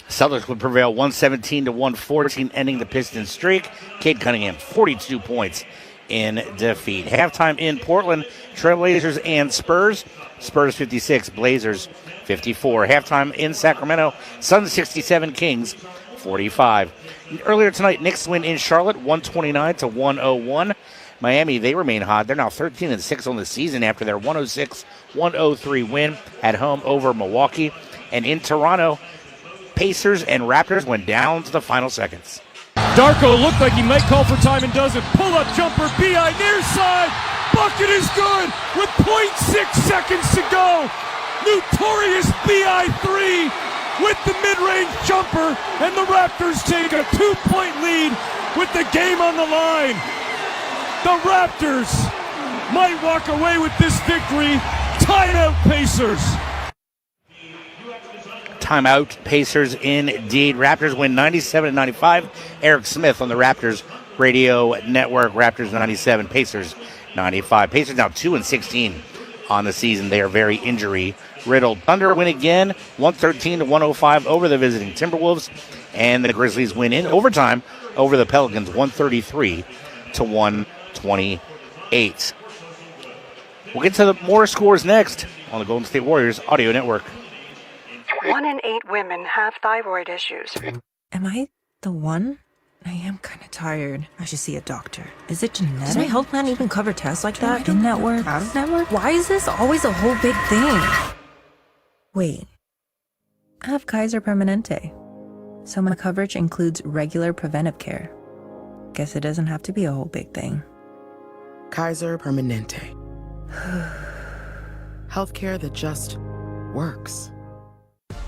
Celtics would prevail 117-114, ending the Pistons streak. Cade Cunningham, 42 points in defeat. Halftime in Portland, Trailblazers and Spurs. Spurs 56, Blazers 54. Halftime in Sacramento, Suns 67, Kings 45. Earlier tonight, Knicks win in Charlotte, 129-101. Miami, they remain hot. They're now 13-6 on the season after their 106-103 win at home over Milwaukee. And in Toronto, Pacers and Raptors went down to the final seconds.
Darko looked like he might call for time and doesn't. Pull-up jumper, B.I. near side. Bucket is good with 0.6 seconds to go. Notorious B.I. 3 with the mid-range jumper, and the Raptors take a 2-point lead with the game on the line. The Raptors might walk away with this victory. Timeout Pacers.
Timeout Pacers indeed. Raptors win 97-95. Eric Smith on the Raptors radio network. Raptors 97, Pacers 95. Pacers now 2-16 on the season. They are very injury riddled. Thunder win again, 113-105 over the visiting Timberwolves, and the Grizzlies win in overtime over the Pelicans, 133-128. We'll get to the more scores next on the Golden State Warriors Audio Network.
1 in 8 women have thyroid issues.
Am I the one? I am kind of tired. I should see a doctor. Is it genetic? Does my health plan even cover tests like that? In-network? Out-of-network? Why is this always a whole big thing? Wait. I have Kaiser Permanente. So my coverage includes regular preventive care. Guess it doesn't have to be a whole big thing.
Kaiser Permanente. Healthcare that just works.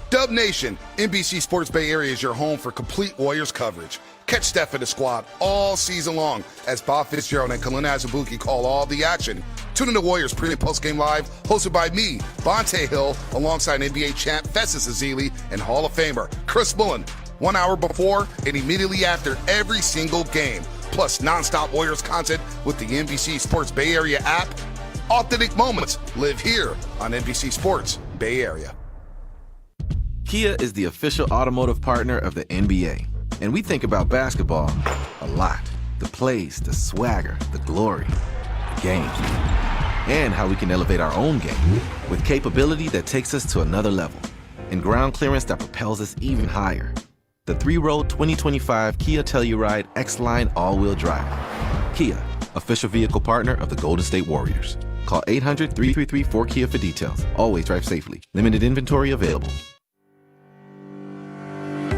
Dub Nation, NBC Sports Bay Area is your home for complete Warriors coverage. Catch Steph and the squad all season long as Bob Fitzgerald and Kalina Azubuike call all the action. Tune in to Warriors pre- and post-game live, hosted by me, Bonte Hill, alongside NBA champ Festus Ezeli and Hall of Famer Chris Bullen. 1 hour before and immediately after every single game. Plus nonstop Warriors content with the NBC Sports Bay Area app. Authentic moments live here on NBC Sports Bay Area.
Kia is the official automotive partner of the NBA. And we think about basketball a lot. The plays, the swagger, the glory, the game. And how we can elevate our own game with capability that takes us to another level. And ground clearance that propels us even higher. The 3-row 2025 Kia Telluride X-Line all-wheel drive. Kia, official vehicle partner of the Golden State Warriors. Call 800-333-4KIA for details. Always drive safely. Limited inventory available.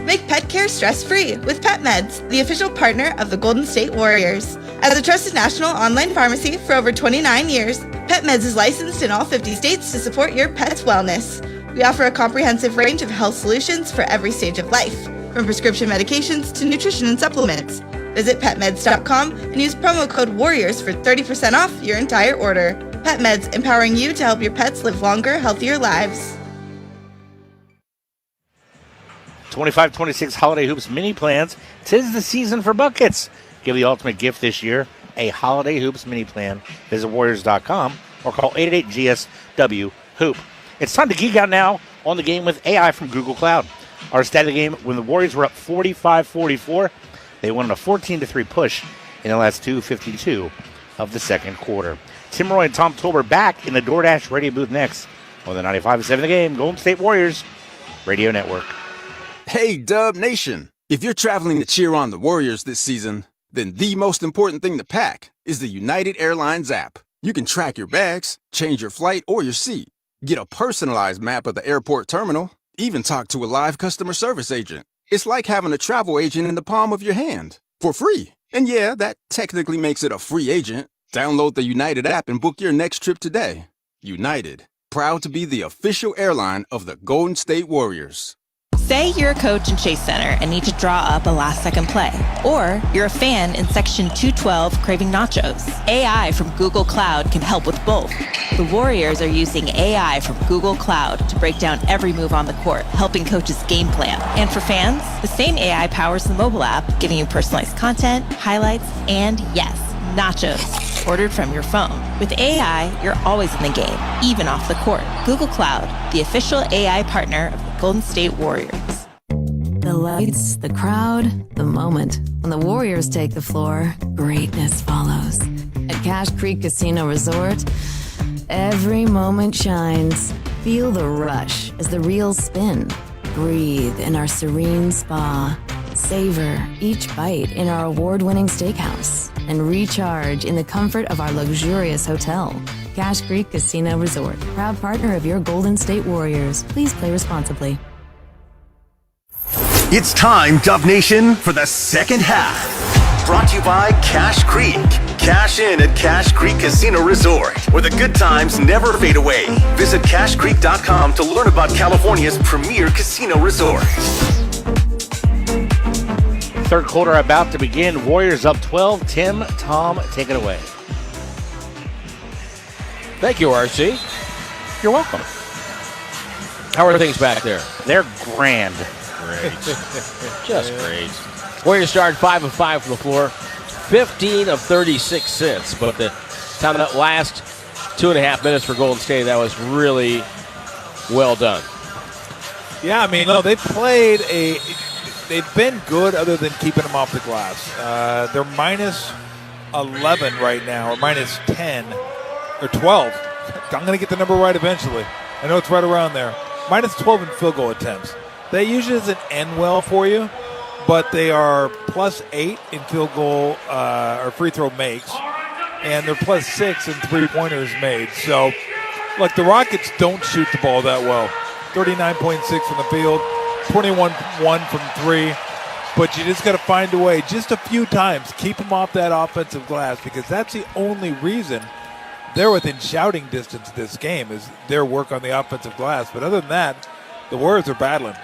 Make pet care stress-free with PetMeds, the official partner of the Golden State Warriors. As a trusted national online pharmacy for over 29 years, PetMeds is licensed in all 50 states to support your pet's wellness. We offer a comprehensive range of health solutions for every stage of life, from prescription medications to nutrition and supplements. Visit PetMeds.com and use promo code WARRIORS for 30% off your entire order. PetMeds, empowering you to help your pets live longer, healthier lives.
25-26 Holiday Hoops mini plans. 'Tis the season for buckets. Give the ultimate gift this year, a Holiday Hoops mini plan. Visit Warriors.com or call 888-GSW-HOOP. It's time to geek out now on the game with AI from Google Cloud. Our stat of the game, when the Warriors were up 45-44, they won a 14-3 push in the last 2:52 of the second quarter. Tim Roy and Tom Tolbert back in the DoorDash radio booth next on the 95.7 The Game Golden State Warriors Radio Network.
Hey, Dub Nation. If you're traveling to cheer on the Warriors this season, then the most important thing to pack is the United Airlines app. You can track your bags, change your flight or your seat, get a personalized map of the airport terminal, even talk to a live customer service agent. It's like having a travel agent in the palm of your hand for free. And yeah, that technically makes it a free agent. Download the United app and book your next trip today. United, proud to be the official airline of the Golden State Warriors.
Say you're a coach in Chase Center and need to draw up a last-second play. Or you're a fan in Section 212 craving nachos. AI from Google Cloud can help with both. The Warriors are using AI from Google Cloud to break down every move on the court, helping coaches game plan. And for fans, the same AI powers the mobile app, giving you personalized content, highlights, and yes, nachos ordered from your phone. With AI, you're always in the game, even off the court. Google Cloud, the official AI partner of the Golden State Warriors.
The lights, the crowd, the moment. When the Warriors take the floor, greatness follows. At Cache Creek Casino Resort, every moment shines. Feel the rush as the reels spin. Breathe in our serene spa. Savor each bite in our award-winning steakhouse. And recharge in the comfort of our luxurious hotel. Cache Creek Casino Resort, proud partner of your Golden State Warriors. Please play responsibly.
It's time, Dub Nation, for the second half. Brought to you by Cache Creek. Cash in at Cache Creek Casino Resort, where the good times never fade away. Visit CacheCreek.com to learn about California's premier casino resort.
Third quarter about to begin. Warriors up 12. Tom, take it away.
Thank you, RC.
You're welcome.
How are things back there?
They're grand.
Great. Just great. Warriors started 5 of 5 from the floor, 15 of 36 since, but the Time that last 2.5 minutes for Golden State, that was really well done.
Yeah, I mean, no, they've been good other than keeping them off the glass. They're minus 11 right now, or minus 10, or 12. I'm going to get the number right eventually. I know it's right around there. Minus 12 in field goal attempts. That usually doesn't end well for you, but they are plus 8 in field goal or free throw makes, and they're plus 6 in three-pointers made. So, look, the Rockets don't shoot the ball that well. 39.6 from the field, 21-1 from 3. But you just got to find a way, just a few times, keep them off that offensive glass, because that's the only reason they're within shouting distance of this game is their work on the offensive glass. But other than that, the Warriors are battling.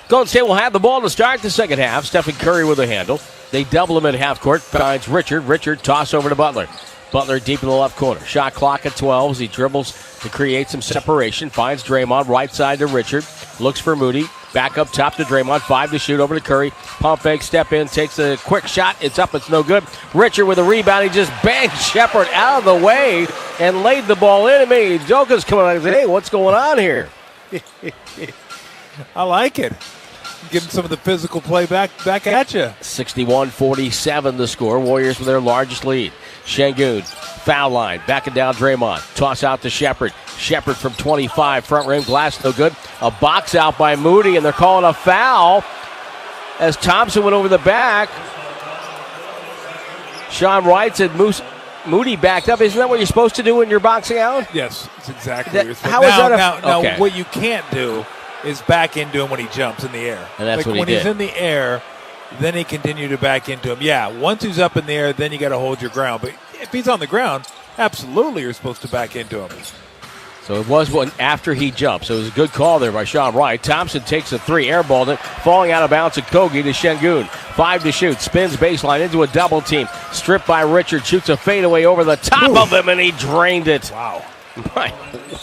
Golden State will have the ball to start the second half. Stephen Curry with a handle. They double him at half court. Finds Richard. Richard toss over to Butler. Butler deep in the left corner. Shot clock at 12 as he dribbles to create some separation. Finds Draymond right side to Richard. Looks for Moody. Back up top to Draymond. 5 to shoot over to Curry. Pump fake, step in, takes a quick shot. It's up, it's no good. Richard with a rebound. He just banged Shepard out of the way and laid the ball in. And maybe Joker's coming out and say, hey, what's going on here?
I like it. Getting some of the physical play back at you.
61-47 the score. Warriors with their largest lead. Şengün, foul line, backing down Draymond. Toss out to Shepard. Shepard from 25, front rim, glass no good. A box out by Moody, and they're calling a foul as Thompson went over the back. Sean Wright said Moody backed up. Isn't that what you're supposed to do when you're boxing out?
Yes, that's exactly what you're supposed to do.
How is that?
Now,
okay.
What you can't do is back into him when he jumps in the air.
And that's what he
when
did.
He's in the air, then he continued to back into him. Yeah, once he's up in the air, then you got to hold your ground. But if he's on the ground, absolutely you're supposed to back into him.
So it was one after he jumped. So it was a good call there by Sean Wright. Thompson takes a 3, airballed it, falling out of bounds at Kogi to Şengün. 5 to shoot, spins baseline into a double team. Stripped by Richard, shoots a fadeaway over the top of him, and he drained it.
Wow.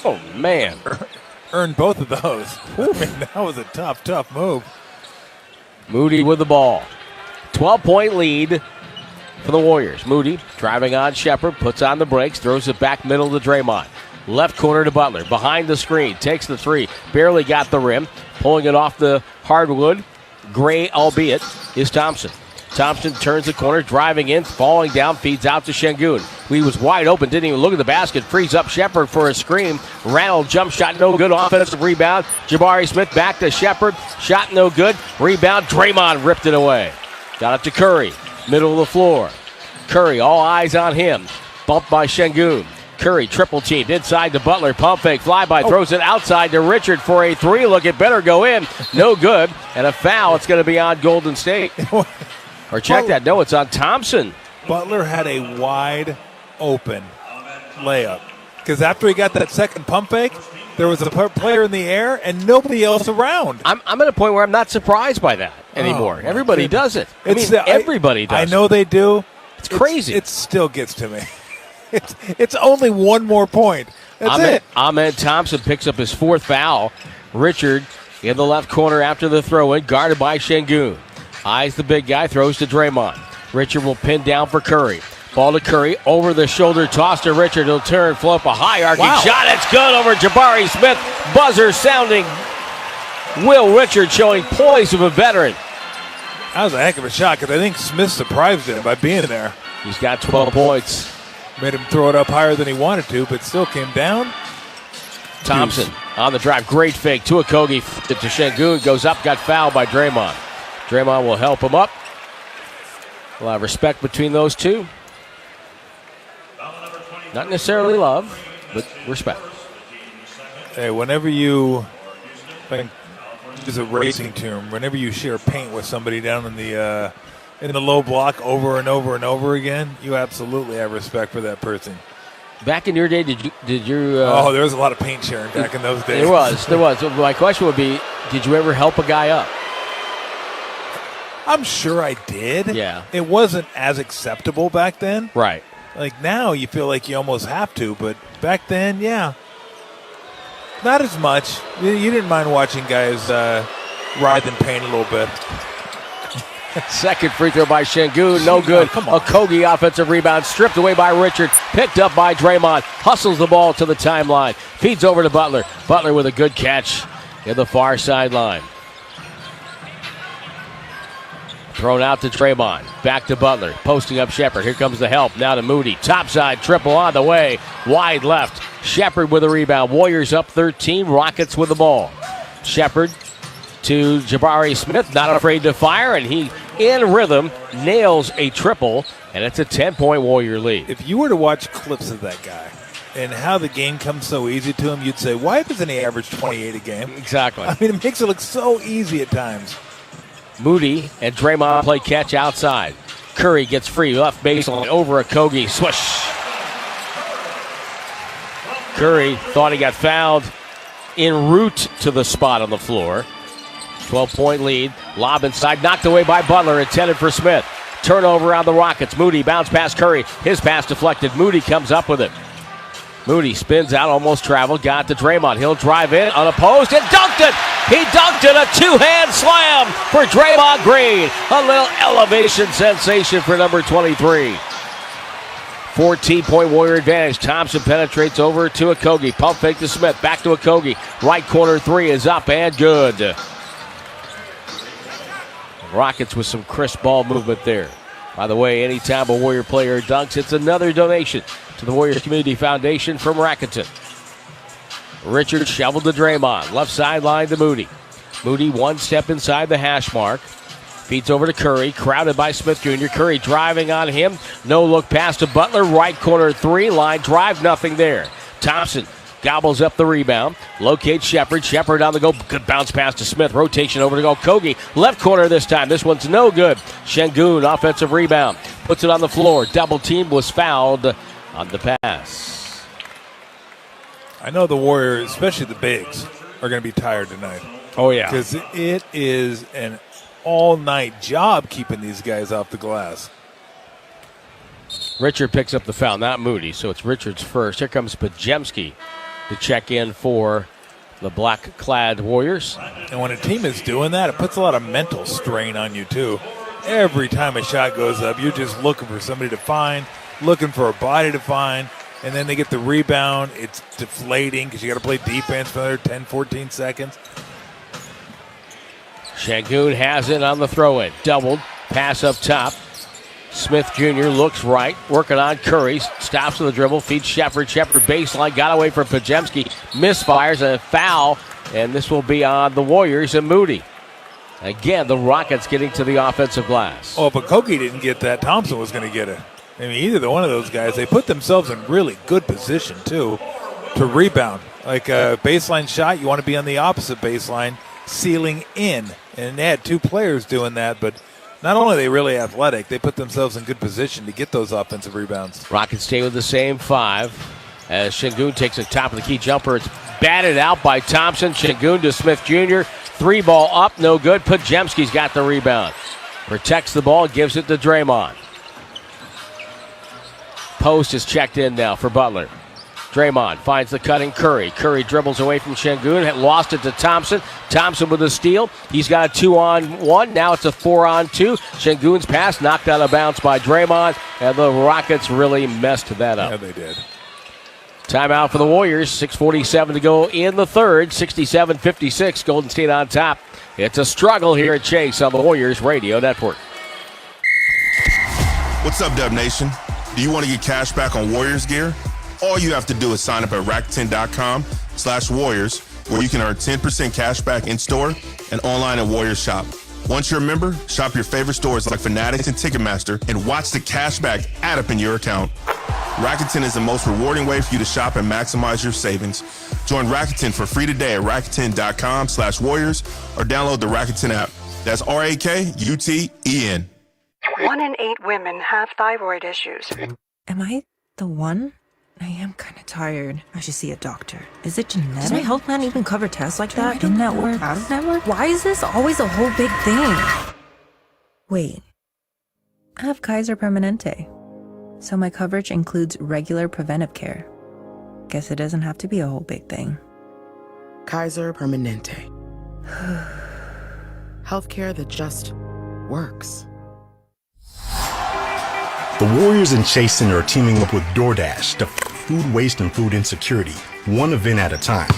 Oh, man.
Earned both of those. I mean, that was a tough move.
Moody with the ball. 12-point lead for the Warriors. Moody driving on Shepard, puts on the brakes, throws it back middle to Draymond. Left corner to Butler. Behind the screen. Takes the 3. Barely got the rim. Pulling it off the hardwood. Gray, albeit, is Thompson. Thompson turns the corner, driving in, falling down, feeds out to Şengün. He was wide open, didn't even look at the basket. Frees up Shepard for a screen. Randall jump shot, no good. Offensive rebound. Jabari Smith back to Shepard. Shot no good. Rebound. Draymond ripped it away. Got it to Curry. Middle of the floor. Curry, all eyes on him. Bumped by Şengün. Curry triple teamed inside to Butler. Pump fake, flyby, throws it outside to Richard for a 3. Look, it better go in. No good. And a foul. It's going to be on Golden State. Or check that. No, it's on Thompson.
Butler had a wide open layup. Because after he got that second pump fake, there was a player in the air and nobody else around.
I'm at a point where I'm not surprised by that anymore. Everybody does it. Everybody does it.
I know they do.
It's crazy.
It still gets to me. It's only one more point. That's it.
Ahmed Thompson picks up his 4th foul. Richard in the left corner after the throw-in, guarded by Şengün. Eyes the big guy, throws to Draymond. Richard will pin down for Curry. Ball to Curry, over the shoulder, toss to Richard. He'll turn, flow up a high arcing shot. It's good over Jabari Smith. Buzzer sounding. Will Richard showing poise of a veteran.
That was a heck of a shot because I think Smith surprised him by being there.
He's got 12 points.
Made him throw it up higher than he wanted to, but still came down.
Thompson on the drive. Great fake to Okogie. To Şengün, goes up, got fouled by Draymond. Draymond will help him up. We'll have respect between those two. Not necessarily love, but respect.
Hey, whenever you, use a racing term, whenever you share paint with somebody down in the low block over and over and over again, you absolutely have respect for that person.
Back in your day, did you?
Oh, there was a lot of paint sharing back in those days.
There was. So my question would be, did you ever help a guy up?
I'm sure I did.
Yeah.
It wasn't as acceptable back then.
Right.
Like now you feel like you almost have to, but back then, yeah. Not as much. You didn't mind watching guys ride in paint a little bit.
Second free throw by Şengün, no good. Okogie offensive rebound, stripped away by Richard, picked up by Draymond, hustles the ball to the timeline, feeds over to Butler. Butler with a good catch in the far sideline. Thrown out to Draymond, back to Butler, posting up Shepherd. Here comes the help, now to Moody. Topside triple on the way, wide left. Shepherd with a rebound. Warriors up 13, Rockets with the ball. Shepherd to Jabari Smith, not afraid to fire, and he, in rhythm, nails a triple, and it's a 10-point Warrior lead.
If you were to watch clips of that guy and how the game comes so easy to him, you'd say, why doesn't he average 28 a game?
Exactly.
I mean, it makes it look so easy at times.
Moody and Draymond play catch outside. Curry gets free, left baseline, over Okogie, swish. Curry thought he got fouled en route to the spot on the floor. 12-point lead, lob inside, knocked away by Butler, intended for Smith. Turnover on the Rockets. Moody bounce past Curry. His pass deflected. Moody comes up with it. Moody spins out, almost traveled, got to Draymond. He'll drive in, unopposed, and dunked it! He dunked it, a two-hand slam for Draymond Green. A little elevation sensation for number 23. 14-point Warrior advantage. Thompson penetrates over to Okogie. Pump fake to Smith, back to Okogie. Right corner three is up and good. Rockets with some crisp ball movement there. By the way, anytime a Warrior player dunks, it's another donation to the Warriors Community Foundation from Rakuten. Richard shoveled to Draymond. Left sideline to Moody. Moody one step inside the hash mark. Feeds over to Curry. Crowded by Smith Jr. Curry driving on him. No look pass to Butler. Right corner three. Line drive. Nothing there. Thompson gobbles up the rebound. Locates Shepherd. Shepherd on the go. Good bounce pass to Smith. Rotation over to Okogie. Left corner this time. This one's no good. Şengün offensive rebound. Puts it on the floor. Double team was fouled on the pass.
I know the Warriors, especially the bigs, are going to be tired tonight.
Oh, yeah.
Because it is an all-night job keeping these guys off the glass.
Richard picks up the foul, not Moody, so it's Richard's first. Here comes Podziemski to check in for the black-clad Warriors.
And when a team is doing that, it puts a lot of mental strain on you, too. Every time a shot goes up, you're just looking for somebody to find, looking for a body to find, and then they get the rebound. It's deflating because you got to play defense for another 10, 14 seconds.
Şengün has it on the throw-in. Doubled, pass up top. Smith Jr. looks right, working on Curry. Stops with the dribble, feeds Shepherd. Shepherd baseline, got away from Podziemski. Misfires, a foul, and this will be on the Warriors and Moody. Again, the Rockets getting to the offensive glass.
Oh, if Okogie didn't get that, Thompson was going to get it. I mean, either one of those guys, they put themselves in really good position, too, to rebound. Like a baseline shot, you want to be on the opposite baseline, sealing in. And they had two players doing that, but not only are they really athletic, they put themselves in good position to get those offensive rebounds.
Rockets stay with the same five as Şengün takes a top of the key jumper. It's batted out by Thompson. Şengün to Smith Jr. Three ball up, no good. Podziemski's got the rebound. Protects the ball, gives it to Draymond. Post is checked in now for Butler. Draymond finds the cutting Curry. Curry dribbles away from Şengün, lost it to Thompson. Thompson with a steal. He's got a 2-on-1. Now it's a 4-on-2. Şengün's pass knocked out of bounds by Draymond, and the Rockets really messed that up.
Yeah, they did.
Timeout for the Warriors. 6:47 to go in the third. 67-56. Golden State on top. It's a struggle here at Chase on the Warriors Radio Network.
What's up, Dub Nation? Do you want to get cash back on Warriors gear? All you have to do is sign up at Rakuten.com/Warriors, where you can earn 10% cash back in store and online at Warriors Shop. Once you're a member, shop your favorite stores like Fanatics and Ticketmaster and watch the cash back add up in your account. Rakuten is the most rewarding way for you to shop and maximize your savings. Join Rakuten for free today at Rakuten.com/Warriors or download the Rakuten app. That's RAKUTEN.
1 in 8 women have thyroid issues.
Am I the one? I am kind of tired. I should see a doctor. Is it genetic? Does my health plan even cover tests like that? In-network, out-of-network? Why is this always a whole big thing? Wait. I have Kaiser Permanente. So my coverage includes regular preventive care. Guess it doesn't have to be a whole big thing.
Kaiser Permanente. Healthcare that just works.
The Warriors and Chase Center are teaming up with DoorDash to food waste and food insecurity, one event at a time.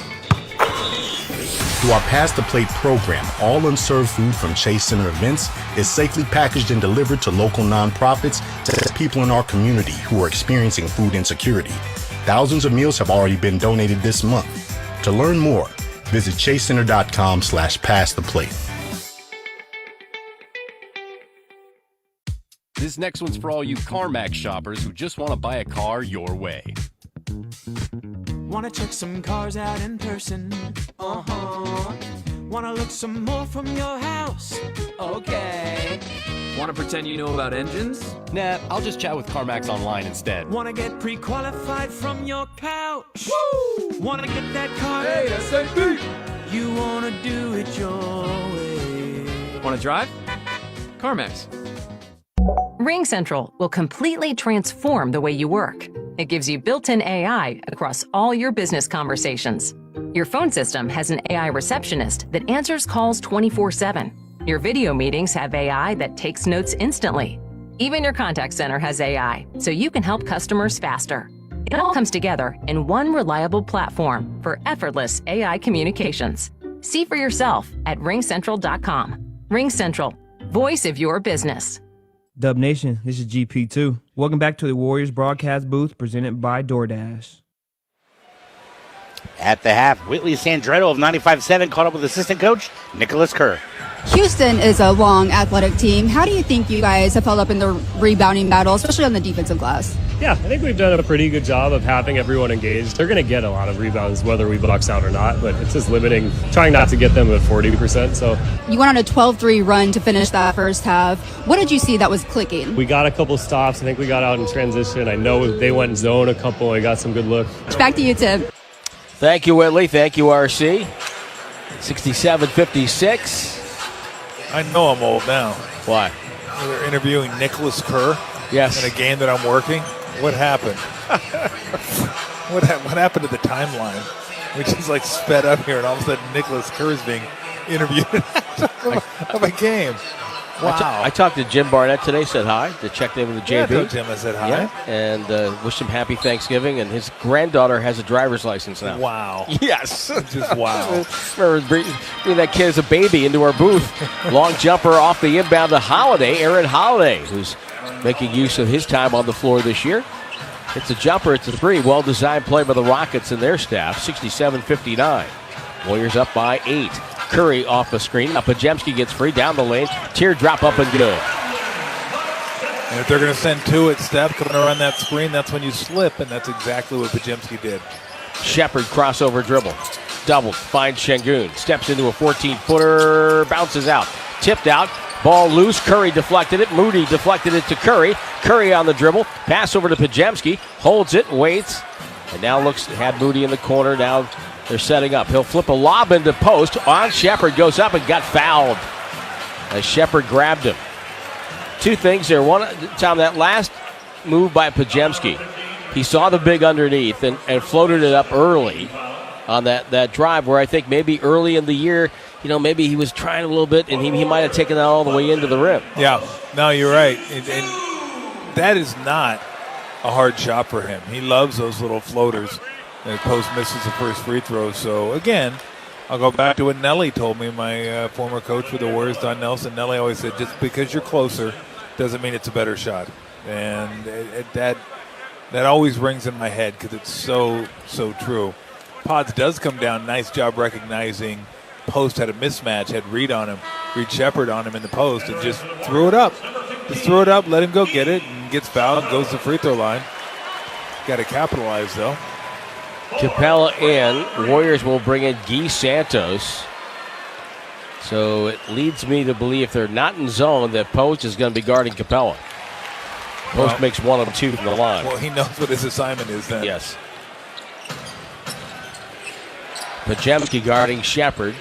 Through our Pass the Plate program, all unserved food from Chase Center events is safely packaged and delivered to local nonprofits to people in our community who are experiencing food insecurity. Thousands of meals have already been donated this month. To learn more, visit chasecenter.com/passtheplate.
This next one's for all you CarMax shoppers who just want to buy a car your way.
Wanna check some cars out in person? Wanna look some more from your house? Okay.
Want to pretend you know about engines?
Nah, I'll just chat with CarMax online instead.
Wanna get pre-qualified from your couch? Woo! Wanna get that car?
ASAP!
You wanna do it your way.
Want to drive? CarMax.
RingCentral will completely transform the way you work. It gives you built-in AI across all your business conversations. Your phone system has an AI receptionist that answers calls 24/7. Your video meetings have AI that takes notes instantly. Even your contact center has AI, so you can help customers faster. It all comes together in one reliable platform for effortless AI communications. See for yourself at ringcentral.com. RingCentral, voice of your business.
Dub Nation, this is GP2. Welcome back to the Warriors broadcast booth presented by DoorDash.
At the half, Whitley Sandretto of 95.7 caught up with assistant coach Nicholas Kerr.
Houston is a long athletic team. How do you think you guys have held up in the rebounding battle, especially on the defensive glass?
Yeah, I think we've done a pretty good job of having everyone engaged. They're going to get a lot of rebounds whether we box out or not, but it's just limiting, trying not to get them at 40%. So
you went on a 12-3 run to finish that first half. What did you see that was clicking?
We got a couple stops. I think we got out in transition. I know they went zone a couple. I got some good looks.
Back to you, Tim.
Thank you, Whitley. Thank you, RC. 67-56.
I know I'm old now.
Why?
They're interviewing Nicholas Kerr.
Yes.
In a game that I'm working. What happened? What happened to the timeline? We just like sped up here, and all of a sudden Nicholas Kerr is being interviewed of a game. Wow.
I talked to Jim Barnett today, said hi, to check in with the JB.
Yeah, I told Jim I said hi.
Yeah, and wished him happy Thanksgiving, and his granddaughter has a driver's license now.
Wow.
Yes.
Just wow.
Remember bringing that kid as a baby into our booth. Long jumper off the inbound to Holiday, Aaron Holiday, who's making use of his time on the floor this year. It's a jumper, it's a three. Well-designed play by the Rockets and their staff, 67-59. Warriors up by 8. Curry off the screen. Now Pajemski gets free down the lane. Teardrop up and good.
And if they're going to send two at Steph coming around that screen, that's when you slip, and that's exactly what Pajemski did.
Shepard crossover dribble. Doubled. Finds Şengün. Steps into a 14-footer. Bounces out. Tipped out. Ball loose. Curry deflected it. Moody deflected it to Curry. Curry on the dribble. Pass over to Pajemski. Holds it. Waits. And now had Moody in the corner. Now they're setting up. He'll flip a lob into post. On Shepard. Goes up and got fouled as Shepard grabbed him. Two things there. One, Tom, that last move by Pajemski, he saw the big underneath and floated it up early on that drive where I think maybe early in the year, maybe he was trying a little bit and he might have taken that all the way into the rim.
Yeah, no, you're right. And that is not a hard shot for him. He loves those little floaters. And Post misses the first free throw. So, again, I'll go back to what Nelly told me, my former coach for the Warriors, Don Nelson. Nelly always said, just because you're closer doesn't mean it's a better shot. And that always rings in my head because it's so true. Pods does come down. Nice job recognizing Post had a mismatch, had Reed Shepard on him in the post, and just threw it up. Just threw it up, let him go get it, and gets fouled, goes to the free throw line. Got to capitalize, though.
Capella in. Warriors will bring in Guy Santos. So it leads me to believe if they're not in zone, that Post is going to be guarding Capella. Post makes 1 of 2 from the line.
Well, he knows what his assignment is then.
Yes. Pajemski guarding Shepard.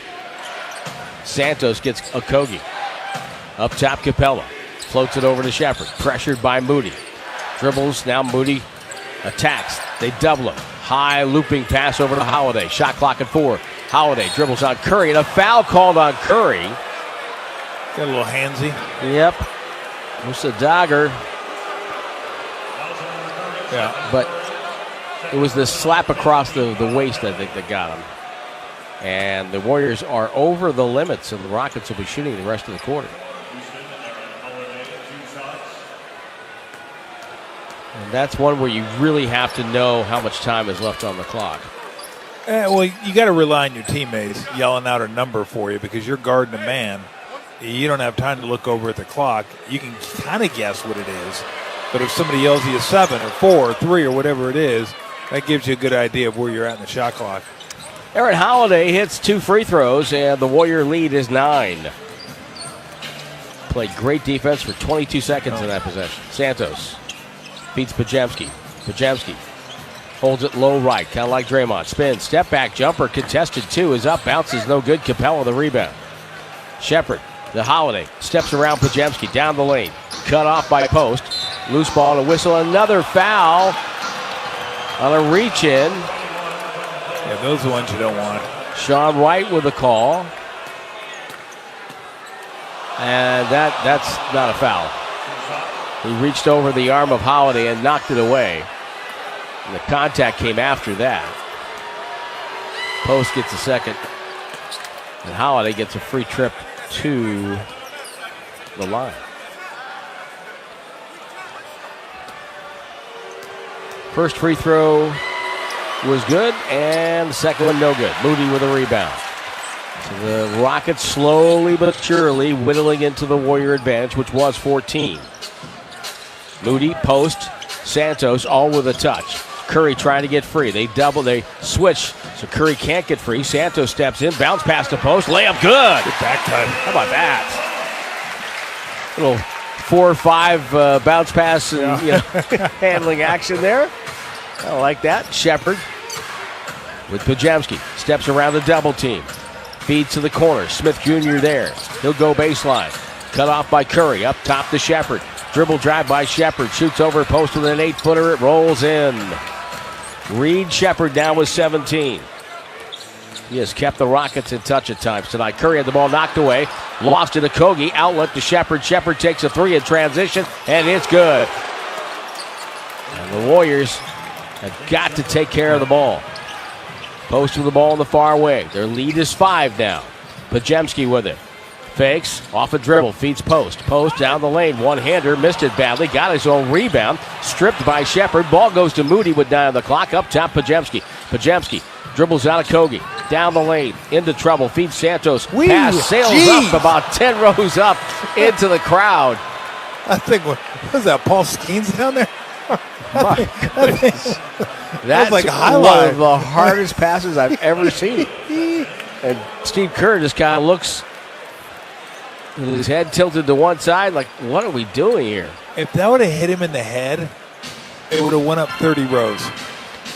Santos gets Okogie. Up top, Capella. Floats it over to Shepard. Pressured by Moody. Dribbles. Now Moody attacks. They double him. High looping pass over to Holiday. Shot clock at 4. Holiday dribbles on Curry, and a foul called on Curry.
Got a little handsy.
Yep. It's a dagger.
Yeah.
But it was the slap across the waist, I think, that got him. And the Warriors are over the limits, and the Rockets will be shooting the rest of the quarter. And that's one where you really have to know how much time is left on the clock.
Well, you got to rely on your teammates yelling out a number for you because you're guarding a man. You don't have time to look over at the clock. You can kind of guess what it is. But if somebody yells at you 7 or 4 or 3 or whatever it is, that gives you a good idea of where you're at in the shot clock.
Aaron Holiday hits 2 free throws, and the Warrior lead is 9. Played great defense for 22 seconds in that possession. Santos beats Pajemski. Pajemski holds it low right, kind of like Draymond. Spins, step back jumper, contested 2 is up, bounces no good. Capella the rebound. Shepard, the Holiday, steps around Pajemski down the lane. Cut off by Post. Loose ball and a whistle. Another foul on a reach-in.
Yeah, those are the ones you don't want.
Sean Wright with a call. And that's not a foul. He reached over the arm of Holiday and knocked it away. And the contact came after that. Post gets a second. And Holiday gets a free trip to the line. First free throw was good, and the second one no good. Moody with a rebound. So the Rockets slowly but surely whittling into the Warrior advantage, which was 14. Moody, Post, Santos, all with a touch. Curry trying to get free. They switch, so Curry can't get free. Santos steps in, bounce past the post, layup good.
Good back cut.
How about that? Little 4 or 5 bounce pass and handling action there. I like that. Shepard with Pajemski. Steps around the double team. Feeds to the corner. Smith Jr. there. He'll go baseline. Cut off by Curry. Up top to Shepard. Dribble drive by Shepard. Shoots over post with an 8-footer. It rolls in. Reed Shepard down with 17. He has kept the Rockets in touch at times tonight. Curry had the ball knocked away. Lost to Kogi. Outlet to Shepard. Shepard takes a 3 in transition, and it's good. And the Warriors have got to take care of the ball. Post with the ball in the far way. Their lead is 5 now. Pajemski with it. Fakes, off a dribble, feeds Post. Post down the lane, one-hander, missed it badly, got his own rebound, stripped by Shepard. Ball goes to Moody with 9 on the clock. Up top, Pajemski. Pajemski dribbles out of Kogi. Down the lane, into trouble, feeds Santos. Pass sails up about 10 rows up into the crowd.
I think, what was that, Paul Skeens down there?
My goodness. That's like one of the hardest passes I've ever seen. And Steve Kerr just kind of looks with his head tilted to one side like, what are we doing here?
If that would have hit him in the head, it would have went up 30 rows.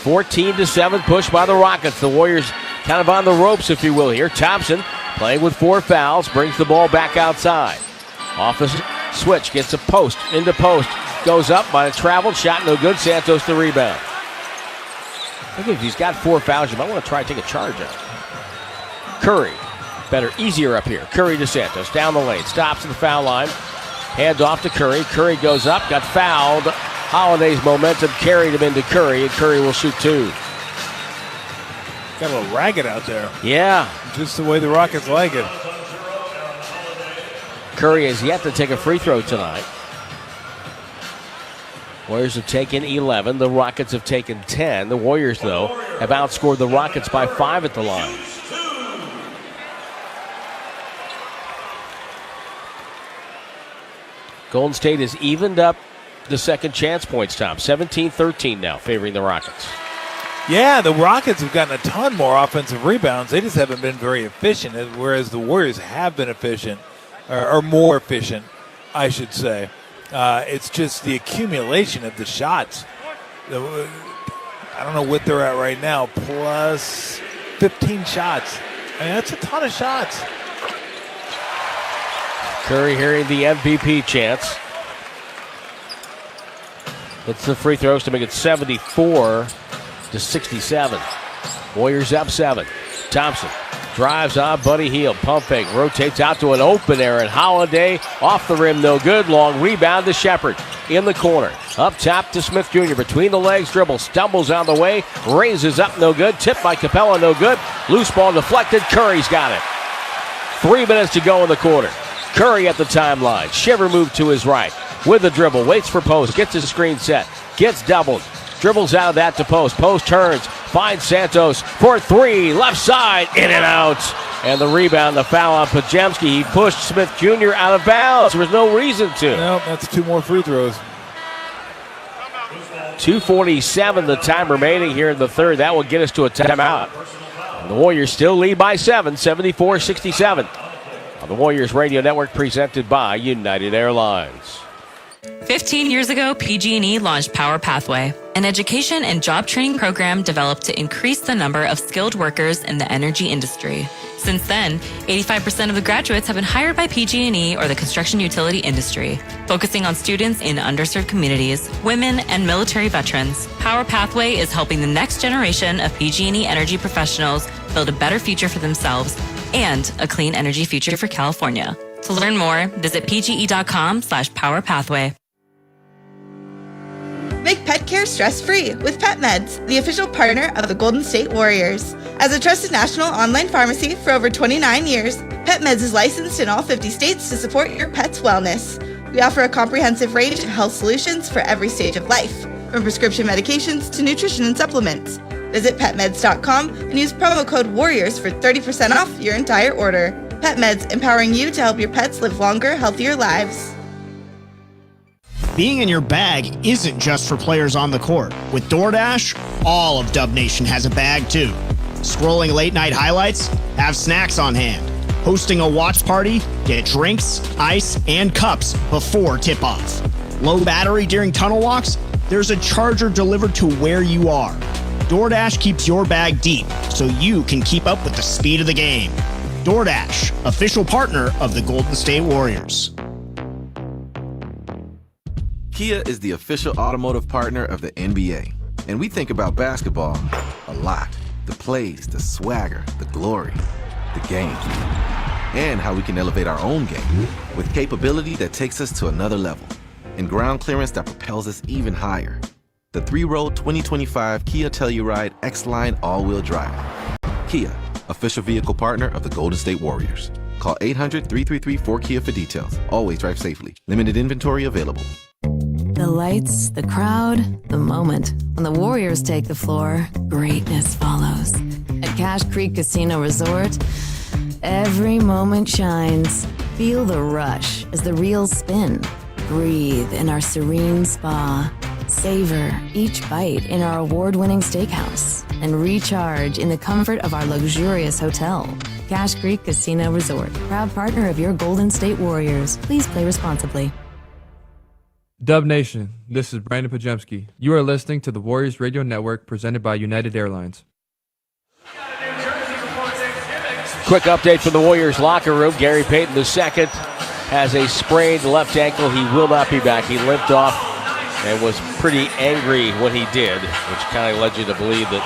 14-7 push by the Rockets. The Warriors kind of on the ropes, if you will, here. Thompson playing with 4 fouls, brings the ball back outside. Off a switch, gets a post, into post. Goes up by a traveled shot, no good. Santos the rebound. I think if he's got 4 fouls, you might want to try and take a charge out. Curry, better, easier up here. Curry to Santos, down the lane, stops at the foul line. Hands off to Curry. Curry goes up, got fouled. Holiday's momentum carried him into Curry, and Curry will shoot 2.
Got a little ragged out there.
Yeah.
Just the way the Rockets like it.
Curry has yet to take a free throw tonight. Warriors have taken 11. The Rockets have taken 10. The Warriors, though, have outscored the Rockets by 5 at the line. Golden State has evened up the second chance points, Tom. 17-13 now, favoring the Rockets.
Yeah, the Rockets have gotten a ton more offensive rebounds. They just haven't been very efficient, whereas the Warriors have been efficient, or more efficient, I should say. It's just the accumulation of the shots. I don't know what they're at right now, plus 15 shots. I mean, that's a ton of shots.
Curry hearing the MVP chants. Hits the free throws to make it 74-67. Warriors up 7. Thompson Drives on Buddy Hield. Pump fake. Rotates out to an open Aaron Holiday. Off the rim, no good. Long rebound to Shepard. In the corner. Up top to Smith Jr. Between the legs. Dribble. Stumbles on the way. Raises up, no good. Tipped by Capella, no good. Loose ball deflected. Curry's got it. 3 minutes to go in the quarter. Curry at the timeline. Shiver move to his right. With the dribble. Waits for post. Gets his screen set. Gets doubled. Dribbles out of that to post. Post turns. Finds Santos for three. Left side. In and out. And the rebound, the foul on Pajemski. He pushed Smith Jr. out of bounds. There was no reason to.
No, that's 2 more free throws.
2:47 the time remaining here in the third. That will get us to a timeout. And the Warriors still lead by 7, 74-67. On the Warriors Radio Network, presented by United Airlines.
15 years ago, PG&E launched Power Pathway, an education and job training program developed to increase the number of skilled workers in the energy industry. Since then, 85% of the graduates have been hired by PG&E or the construction utility industry. Focusing on students in underserved communities, women, and military veterans, Power Pathway is helping the next generation of PG&E energy professionals build a better future for themselves and a clean energy future for California. To learn more, visit pge.com/powerpathway.
Make pet care stress-free with Pet Meds, the official partner of the Golden State Warriors. As a trusted national online pharmacy for over 29 years, Pet Meds is licensed in all 50 states to support your pet's wellness. We offer a comprehensive range of health solutions for every stage of life, from prescription medications to nutrition and supplements. Visit PetMeds.com and use promo code WARRIORS for 30% off your entire order. Pet Meds, empowering you to help your pets live longer, healthier lives.
Being in your bag isn't just for players on the court. With DoorDash, all of Dub Nation has a bag too. Scrolling late night highlights? Have snacks on hand. Hosting a watch party? Get drinks, ice, and cups before tip-off. Low battery during tunnel walks? There's a charger delivered to where you are. DoorDash keeps your bag deep so you can keep up with the speed of the game. DoorDash, official partner of the Golden State Warriors.
Kia is the official automotive partner of the NBA. And we think about basketball a lot. The plays, the swagger, the glory, the game. And how we can elevate our own game with capability that takes us to another level. And ground clearance that propels us even higher. The 3-row 2025 Kia Telluride X-Line all-wheel drive. Kia, official vehicle partner of the Golden State Warriors. Call 800-333-4KIA for details. Always drive safely. Limited inventory available.
The lights, the crowd, the moment. When the Warriors take the floor, greatness follows. At Cache Creek Casino Resort, every moment shines. Feel the rush as the reels spin. Breathe in our serene spa. Savor each bite in our award-winning steakhouse. And recharge in the comfort of our luxurious hotel. Cache Creek Casino Resort, proud partner of your Golden State Warriors. Please play responsibly.
Dub Nation, this is Brandon Pajemski. You are listening to the Warriors Radio Network presented by United Airlines.
Quick update from the Warriors locker room. Gary Payton II has a sprained left ankle. He will not be back. He limped off and was pretty angry when he did, which kind of led you to believe that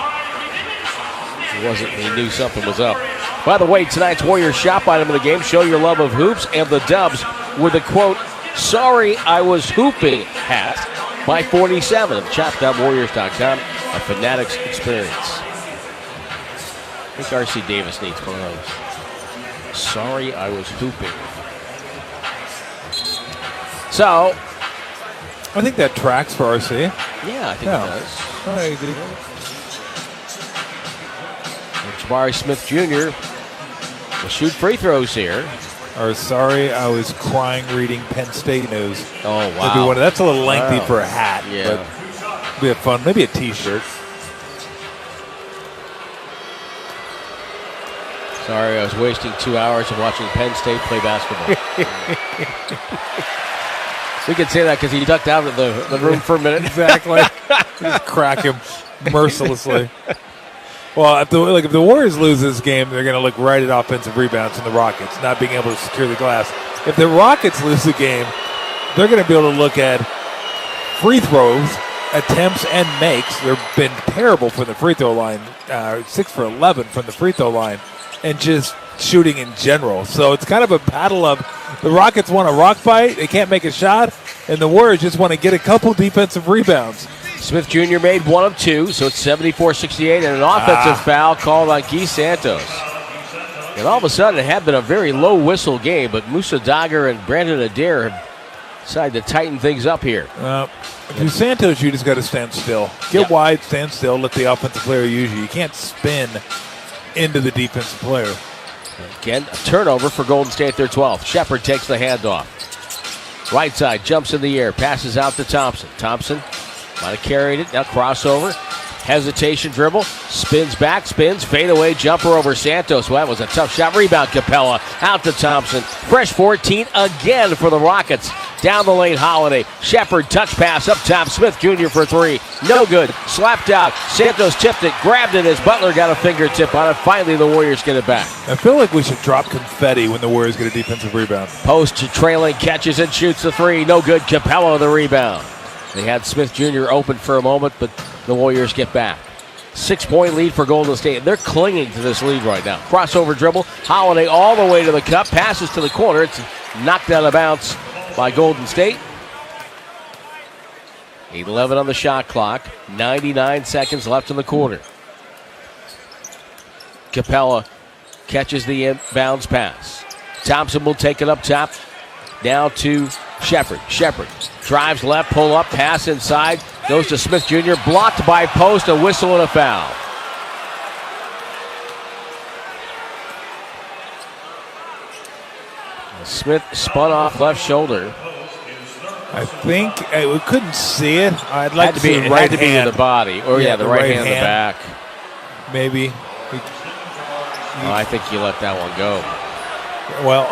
he knew something was up. By the way, tonight's Warriors shop item of the game, show your love of hoops and the Dubs with a quote, "Sorry, I was hooping" hat by 47 of shop.warriors.com, a Fanatics experience. I think R.C. Davis needs one of those. Sorry, I was hooping. So,
I think that tracks for RC.
Yeah, I think it does.
I agree.
Jabari Smith Jr. will shoot free throws here.
Or sorry, I was crying reading Penn State news.
Oh, wow.
That's a little lengthy for a hat.
Yeah.
But it'd be fun. Maybe a T-shirt.
Sorry, I was wasting 2 hours of watching Penn State play basketball. We can say that because he ducked out of the room for a minute.
Exactly. Just crack him mercilessly. Well, if the Warriors lose this game, they're going to look right at offensive rebounds from the Rockets, not being able to secure the glass. If the Rockets lose the game, they're going to be able to look at free throws, attempts, and makes. They've been terrible from the free throw line, 6 for 11 from the free throw line. and just shooting in general. So it's kind of a battle of the Rockets want a rock fight. They can't make a shot. And the Warriors just want to get a couple defensive rebounds.
Smith Jr. made 1 of 2, so it's 74-68, and an offensive foul called on Guy Santos. And all of a sudden, it had been a very low whistle game, but Musa Dagger and Brandon Adair have decided to tighten things up here.
If you're Santos, you just got to stand still. Get wide, stand still, let the offensive player use you. You can't spin into the defensive player.
Again, a turnover for Golden State, their 12th. Shepard takes the handoff. Right side, jumps in the air, passes out to Thompson. Thompson might have carried it, now crossover. Hesitation dribble, spins back, spins, fadeaway jumper over Santos. Well, that was a tough shot. Rebound, Capella, out to Thompson. Fresh 14 again for the Rockets. Down the lane, Holiday. Shepard, touch pass up top. Smith Jr. for 3. No good. Slapped out. Santos tipped it, grabbed it as Butler got a fingertip on it. Finally, the Warriors get it back.
I feel like we should drop confetti when the Warriors get a defensive rebound.
Post to trailing, catches and shoots the 3. No good. Capella the rebound. They had Smith Jr. open for a moment, but the Warriors get back. 6-point lead for Golden State. They're clinging to this lead right now. Crossover dribble. Holiday all the way to the cup. Passes to the corner. It's knocked out of bounds by Golden State. 8:11 on the shot clock. 99 seconds left in the quarter. Capella catches the inbounds pass. Thompson will take it up top. Now to Shepard. Shepard drives left, pull up, pass inside. Goes to Smith Jr. Blocked by post, a whistle and a foul. Smith spun off left shoulder.
I think we couldn't see it. I'd like to
be
see the
right
right
to be
hand.
in the body, or the right hand in the back.
Maybe.
I think you let that one go.
Well,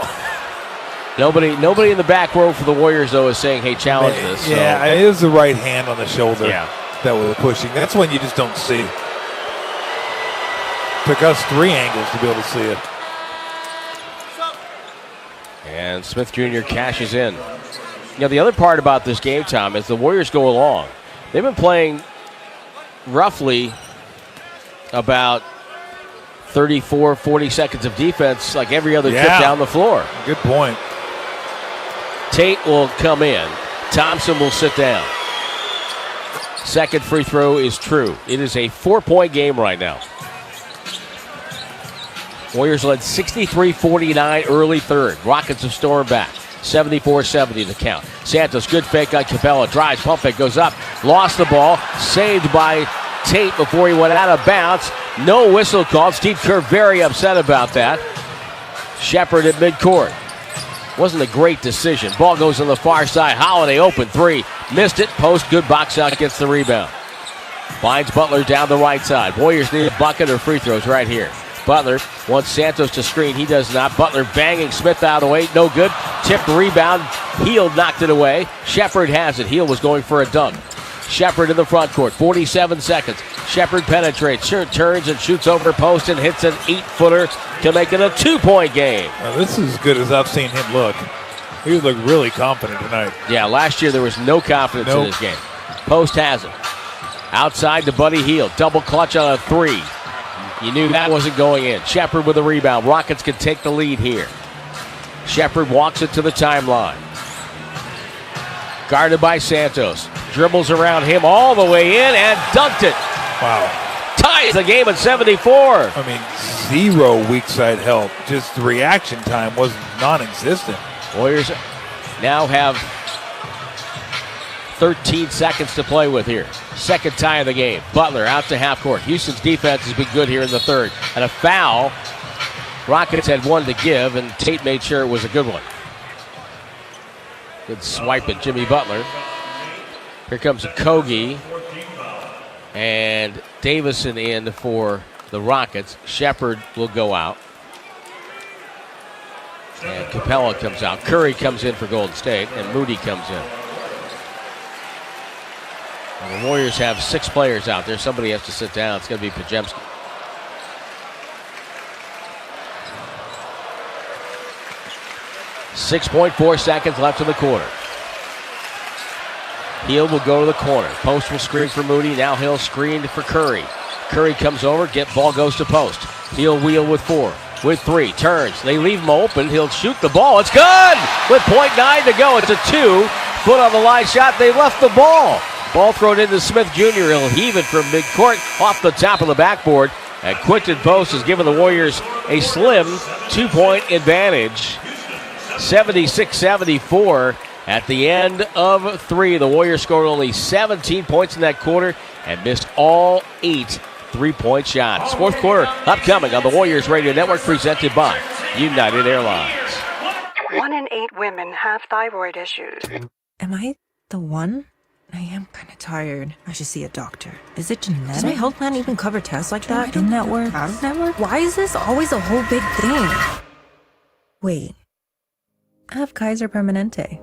nobody in the back row for the Warriors though is saying, "Hey, challenge this."
Yeah,
So.
it was the right hand on the shoulder.
Yeah.
That was pushing. That's one you just don't see. Took us 3 angles to be able to see it.
And Smith Jr. cashes in. You know, the other part about this game, Tom, is the Warriors go along. They've been playing roughly about 34, 40 seconds of defense like every other trip down the floor.
Good point.
Tate will come in. Thompson will sit down. Second free throw is true. It is a 4-point game right now. Warriors led 63-49 early third. Rockets have stormed back. 74-70 the count. Santos, good fake on Capella. Drives, pump fake, goes up. Lost the ball. Saved by Tate before he went out of bounds. No whistle called. Steve Kerr very upset about that. Shepard at midcourt. Wasn't a great decision. Ball goes on the far side. Holiday open 3. Missed it. Post, good box out, gets the rebound. Finds Butler down the right side. Warriors need a bucket or free throws right here. Butler wants Santos to screen. He does not. Butler banging Smith out of the way. No good. Tipped rebound. Heel knocked it away. Shepard has it. Heel was going for a dunk. Shepard in the front court. 47 seconds. Shepard penetrates. Turns and shoots over post and hits an 8-footer to make it a 2-point game.
Now, this is as good as I've seen him look. He looked really confident tonight.
Yeah, last year there was no confidence in his game. Post has it. Outside to Buddy Hield. Double clutch on a 3. You knew that wasn't going in. Shepard with a rebound. Rockets can take the lead here. Shepard walks it to the timeline. Guarded by Santos. Dribbles around him all the way in and dunked it.
Wow.
Ties the game at 74.
I mean, 0 weak side help. Just the reaction time was non-existent.
Warriors now have 13 seconds to play with here. Second tie of the game. Butler out to half court. Houston's defense has been good here in the third. And a foul. Rockets had one to give, and Tate made sure it was a good one. Good swipe at Jimmy Butler. Here comes Kogi. And Davison in for the Rockets. Shepard will go out. And Capella comes out. Curry comes in for Golden State, and Moody comes in. Well, the Warriors have 6 players out there. Somebody has to sit down. It's going to be Pajemski. .4 seconds left in the quarter. Hield will go to the corner. Post will screen for Moody. Now he'll screen for Curry. Curry comes over. Ball goes to post. He'll wheel with 4. with 3. Turns. They leave him open. He'll shoot the ball. It's good with .9 to go. It's a 2-foot on the line shot. They left the ball. Ball thrown into Smith Jr. He'll heave it from midcourt off the top of the backboard. And Quinton Post has given the Warriors a slim 2-point advantage. 76-74 at the end of 3. The Warriors scored only 17 points in that quarter and missed all 8 3-point shots. Fourth quarter upcoming on the Warriors Radio Network, presented by United Airlines.
1 in 8 women have thyroid issues.
Am I the one? I am kind of tired. I should see a doctor. Is it genetic? Does my health plan even cover tests like that? In-network? Out-of-network? Why is this always a whole big thing? Wait. I have Kaiser Permanente.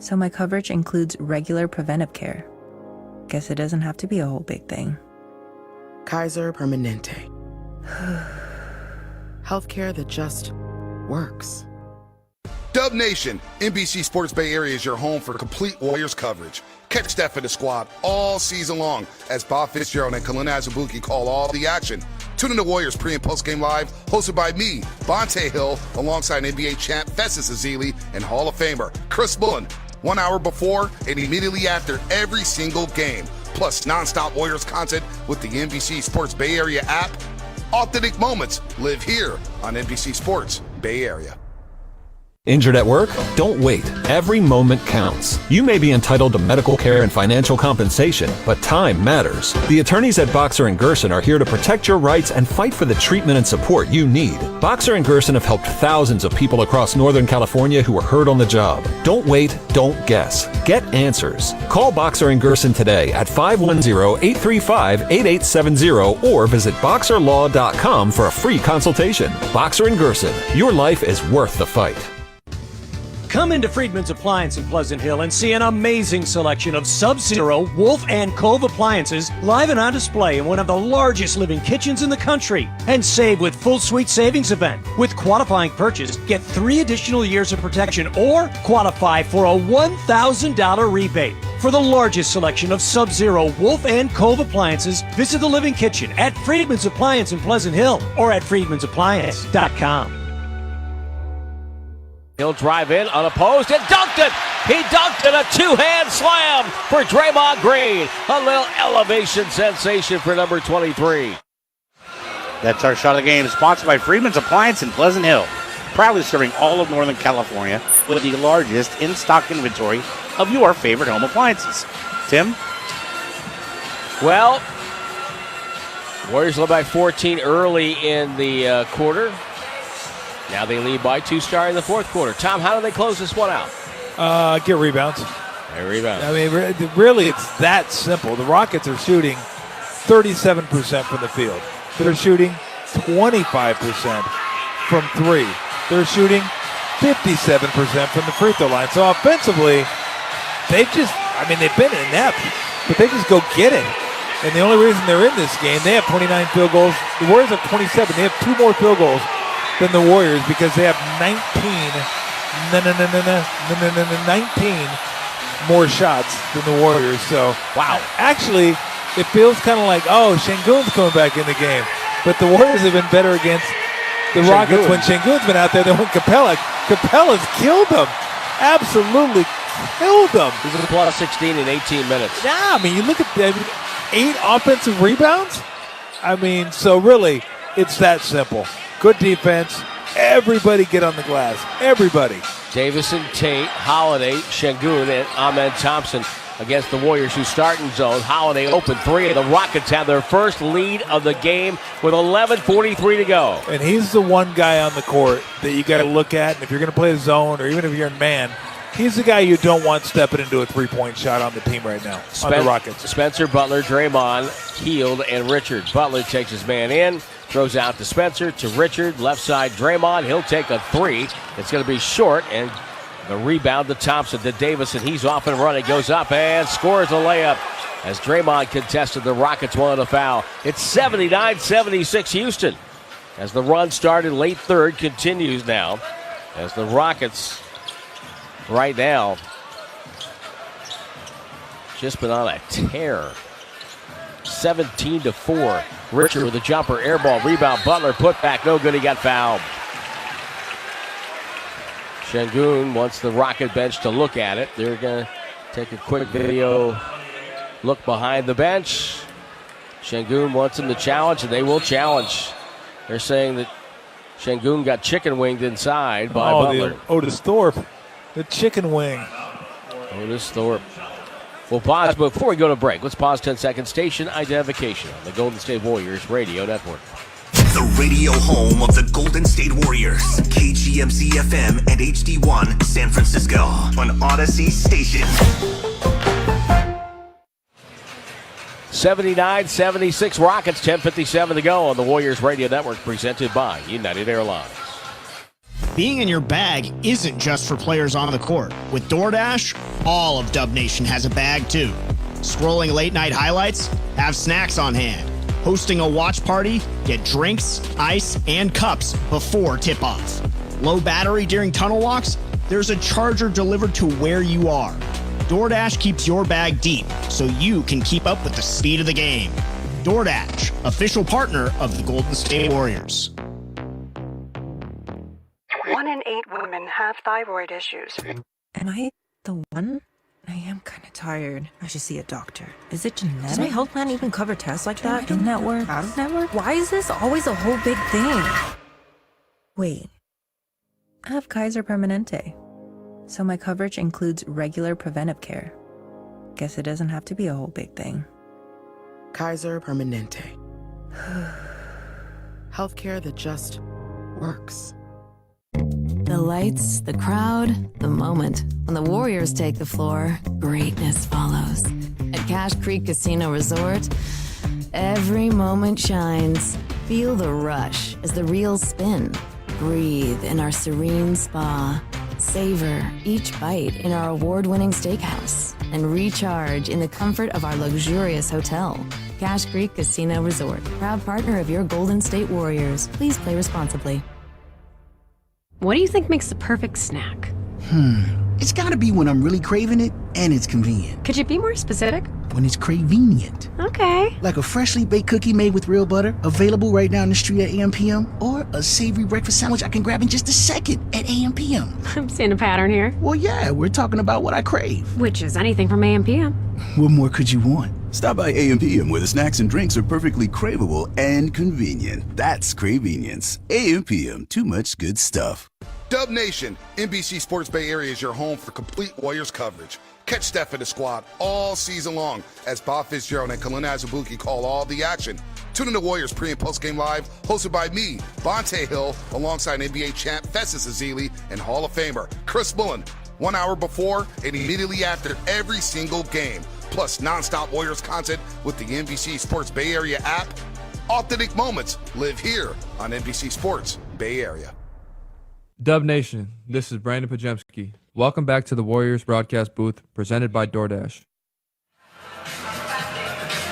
So my coverage includes regular preventive care. Guess it doesn't have to be a whole big thing.
Kaiser Permanente. Healthcare that just works.
Dub Nation, NBC Sports Bay Area is your home for complete Warriors coverage. Catch Steph and the squad all season long as Bob Fitzgerald and Kalina Azubuike call all the action. Tune in to Warriors pre- and post-game live, hosted by me, Bonte Hill, alongside NBA champ Festus Ezeli and Hall of Famer Chris Bullen. 1 hour before and immediately after every single game. Plus non-stop Warriors content with the NBC Sports Bay Area app. Authentic moments live here on NBC Sports Bay Area.
Injured at work? Don't wait. Every moment counts. You may be entitled to medical care and financial compensation, but time matters. The attorneys at Boxer & Gerson are here to protect your rights and fight for the treatment and support you need. Boxer & Gerson have helped thousands of people across Northern California who were hurt on the job. Don't wait, don't guess. Get answers. Call Boxer & Gerson today at 510-835-8870 or visit boxerlaw.com for a free consultation. Boxer & Gerson, your life is worth the fight.
Come into Friedman's Appliance in Pleasant Hill and see an amazing selection of Sub-Zero, Wolf, and Cove appliances live and on display in one of the largest living kitchens in the country. And save with Full Suite Savings Event. With qualifying purchase, get 3 additional years of protection or qualify for a $1,000 rebate. For the largest selection of Sub-Zero, Wolf, and Cove appliances, visit the Living Kitchen at Friedman's Appliance in Pleasant Hill or at friedmansappliance.com.
He'll drive in unopposed and dunked it. He dunked it, a 2-hand slam for Draymond Green. A little elevation sensation for number 23.
That's our shot of the game, sponsored by Freeman's Appliance in Pleasant Hill. Proudly serving all of Northern California with the largest in-stock inventory of your favorite home appliances. Tim?
Well, Warriors led by 14 early in the quarter. Now they lead by 2 starting the fourth quarter. Tom, how do they close this one out?
Get rebounds.
They rebound.
I mean, really, it's that simple. The Rockets are shooting 37% from the field. They're shooting 25% from 3. They're shooting 57% from the free throw line. So offensively, they've been inept, but they just go get it. And the only reason they're in this game, they have 29 field goals. The Warriors have 27. They have 2 more field goals than the Warriors because they have 19 more shots than the Warriors. So, wow. Actually, it feels kind of like, Şengün's coming back in the game. But the Warriors have been better against the Rockets when Şengün's been out there than when Capella's killed them. Absolutely killed them.
He's a plus 16 in 18 minutes.
Yeah, I mean, you look at 8 offensive rebounds. I mean, so really, it's that simple. Good defense. Everybody get on the glass. Everybody.
Davison, Tate, Holiday, Şengün, and Ahmed Thompson against the Warriors who start in zone. Holiday open 3, and the Rockets have their first lead of the game with 11:43 to go.
And he's the one guy on the court that you got to look at. And if you're going to play a zone or even if you're in man, he's the guy you don't want stepping into a 3-point shot on the team right now, on the Rockets.
Spencer, Butler, Draymond, Hield, and Richard. Butler takes his man in. Throws out to Spencer, to Richard, left side Draymond. He'll take a 3. It's going to be short, and the rebound to Thompson, to Davison. He's off and running, goes up and scores a layup as Draymond contested. The Rockets wanted a foul. It's 79-76 Houston as the run started late third continues now as the Rockets right now just been on a tear. 17-4 Richard with a jumper, air ball, rebound, Butler, put back, no good, he got fouled. Şengün wants the Rocket bench to look at it. They're going to take a quick video look behind the bench. Şengün wants him to challenge, and they will challenge. They're saying that Şengün got chicken winged inside by Butler.
Otis Thorpe, the chicken wing.
Otis Thorpe. We'll pause, but before we go to break, let's pause 10 seconds. Station identification on the Golden State Warriors Radio Network.
The radio home of the Golden State Warriors. KGMZ FM and HD1 San Francisco on Odyssey Station.
79-76 Rockets, 10:57 to go on the Warriors Radio Network, presented by United Airlines.
Being in your bag isn't just for players on the court. With DoorDash, all of Dub Nation has a bag too. Scrolling late night highlights? Have snacks on hand. Hosting a watch party? Get drinks, ice, and cups before tip-off. Low battery during tunnel walks? There's a charger delivered to where you are. DoorDash keeps your bag deep so you can keep up with the speed of the game. DoorDash, official partner of the Golden State Warriors.
1 in 8 women have thyroid issues.
Am I the one? I am kind of tired. I should see a doctor. Is it genetic? Does my health plan even cover tests like that? In-network? Out-of-network? Why is this always a whole big thing? Wait. I have Kaiser Permanente. So my coverage includes regular preventive care. Guess it doesn't have to be a whole big thing.
Kaiser Permanente. Healthcare that just works.
The lights, the crowd, the moment. When the Warriors take the floor, greatness follows. At Cache Creek Casino Resort, every moment shines. Feel the rush as the reels spin. Breathe in our serene spa. Savor each bite in our award-winning steakhouse. And recharge in the comfort of our luxurious hotel. Cache Creek Casino Resort, proud partner of your Golden State Warriors. Please play responsibly.
What do you think makes the perfect snack?
It's gotta be when I'm really craving it and it's convenient.
Could you be more specific?
When it's convenient.
Okay.
Like a freshly baked cookie made with real butter, available right down the street at AM/PM, or a savory breakfast sandwich I can grab in just a second at AM/PM.
I'm seeing a pattern here.
Well, yeah, we're talking about what I crave.
Which is anything from AM/PM.
What more could you want?
Stop by AM/PM where the snacks and drinks are perfectly craveable and convenient. That's Cravenience. AM/PM, too much good stuff.
Dub Nation, NBC Sports Bay Area is your home for complete Warriors coverage. Catch Steph and the squad all season long as Bob Fitzgerald and Kalina Azubuike call all the action. Tune in to Warriors pre- and post-game live, hosted by me, Bonte Hill, alongside NBA champ Festus Ezeli and Hall of Famer Chris Mullen. 1 hour before and immediately after every single game. Plus nonstop Warriors content with the NBC Sports Bay Area app. Authentic moments live here on NBC Sports Bay Area.
Dub Nation, this is Brandon Pajemski. Welcome back to the Warriors broadcast booth, presented by DoorDash.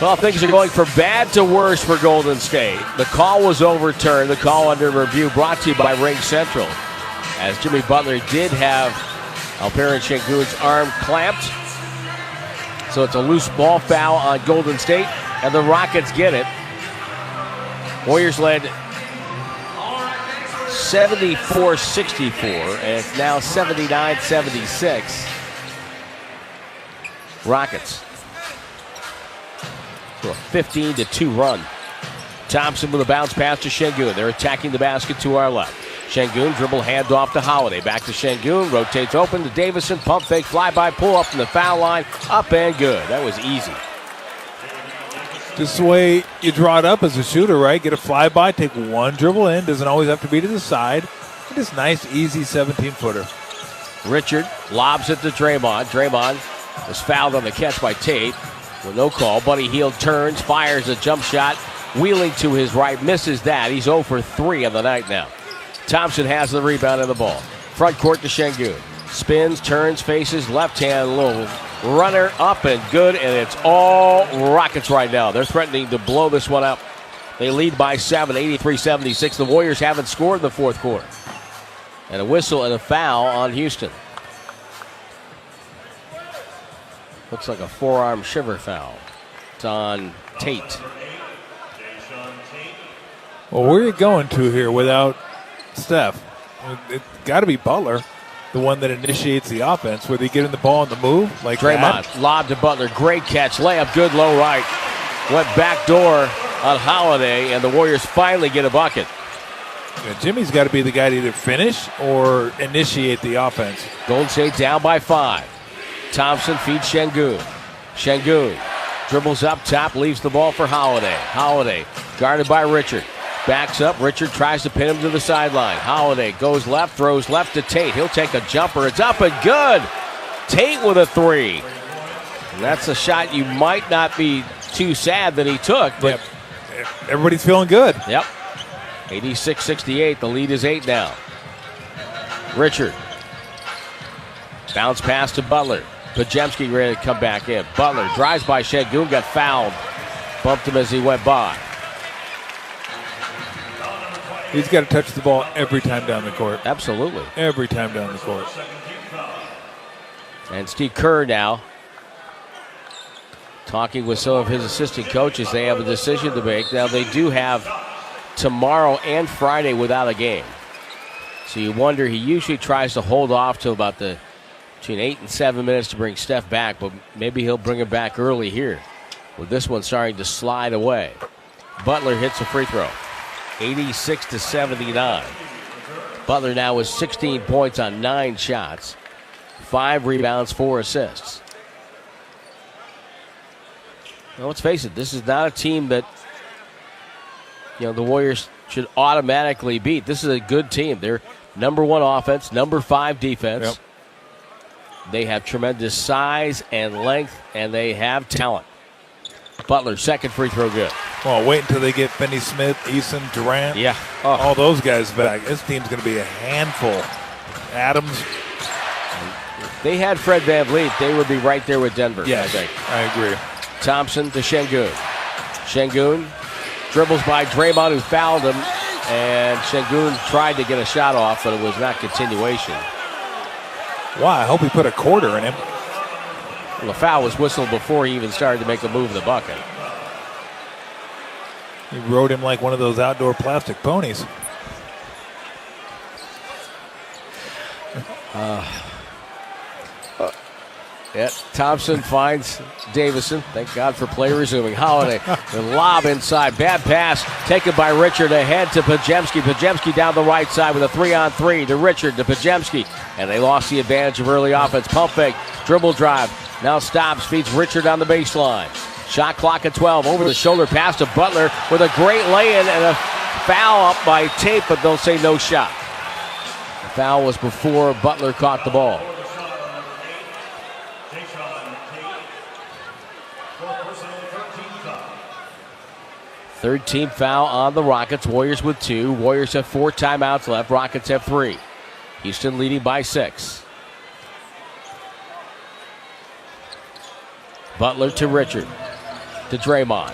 Well, things are going from bad to worse for Golden State. The call was overturned. The call under review brought to you by Ring Central, as Jimmy Butler did have Alperen Şengün's arm clamped. So it's a loose ball foul on Golden State, and the Rockets get it. Warriors led 74-64, and it's now 79-76. Rockets to a 15-2 run. Thompson with a bounce pass to Şengün. They're attacking the basket to our left. Şengün dribble handoff to Holiday. Back to Şengün. Rotates open to Davison. Pump fake, fly-by, pull up from the foul line. Up and good. That was easy.
Just the way you draw it up as a shooter, right? Get a fly-by, take one dribble in. Doesn't always have to be to the side. Just nice, easy 17-footer.
Richard lobs it to Draymond. Draymond was fouled on the catch by Tate with no call. Buddy Hield turns, fires a jump shot, wheeling to his right, misses that. He's 0 for 3 on the night now. Thompson has the rebound and the ball. Front court to Şengün. Spins, turns, faces, left hand, little runner up and good, and it's all Rockets right now. They're threatening to blow this one up. They lead by 7, 83-76. The Warriors haven't scored in the fourth quarter. And a whistle and a foul on Houston. Looks like a forearm shiver foul. It's on Tate.
Well, where are you going to here without Steph? It's got to be Butler, the one that initiates the offense, where they get in the ball on the move. Like
Draymond, lob to Butler, great catch, layup, good, low right. Went back door on Holiday, and the Warriors finally get a bucket.
Yeah, Jimmy's got to be the guy to either finish or initiate the offense.
Golden State down by 5. Thompson feeds Şengün. Şengün dribbles up top, leaves the ball for Holiday. Holiday guarded by Richard. Backs up. Richard tries to pin him to the sideline. Holiday goes left, throws left to Tate. He'll take a jumper. It's up and good. Tate with a 3. And that's a shot you might not be too sad that he took. But
everybody's feeling good.
Yep. 86-68. The lead is 8 now. Richard. Bounce pass to Butler. Podziemski ready to come back in. Butler drives by Şengün, got fouled. Bumped him as he went by.
He's got to touch the ball every time down the court.
Absolutely.
Every time down the court.
And Steve Kerr now talking with some of his assistant coaches. They have a decision to make. Now, they do have tomorrow and Friday without a game. So you wonder, he usually tries to hold off till about between 8 and 7 minutes to bring Steph back, but maybe he'll bring him back early here. With this one starting to slide away. Butler hits a free throw. 86-79. Butler now with 16 points on 9 shots, 5 rebounds, 4 assists. Now, let's face it, this is not a team that the Warriors should automatically beat. This is a good team. They're number 1 offense, number 5 defense.
Yep.
They have tremendous size and length, and they have talent. Butler, second free throw good.
Well, wait until they get Finney Smith, Eason, Durant.
Yeah.
All those guys back. This team's going to be a handful. Adams.
If they had Fred VanVleet, they would be right there with Denver.
Yes,
I think.
I agree.
Thompson to Şengün. Şengün dribbles by Draymond, who fouled him, and Şengün tried to get a shot off, but it was not continuation.
Wow, I hope he put a quarter in him.
Well, the foul was whistled before he even started to make a move in the bucket.
He rode him like one of those outdoor plastic ponies.
Thompson finds Davison. Thank God for play resuming. Holiday, the lob inside. Bad pass taken by Richard ahead to Podziemski. Podziemski down the right side with a 3-on-3 to Richard to Podziemski. And they lost the advantage of early offense. Pump fake, dribble drive. Now stops, feeds Richard on the baseline. Shot clock at 12. Over the shoulder pass to Butler with a great lay-in and a foul up by Tate, but they'll say no shot. The foul was before Butler caught the ball. Third team foul on the Rockets. Warriors with 2. Warriors have 4 timeouts left. Rockets have 3. Houston leading by 6. Butler to Richard. To Draymond.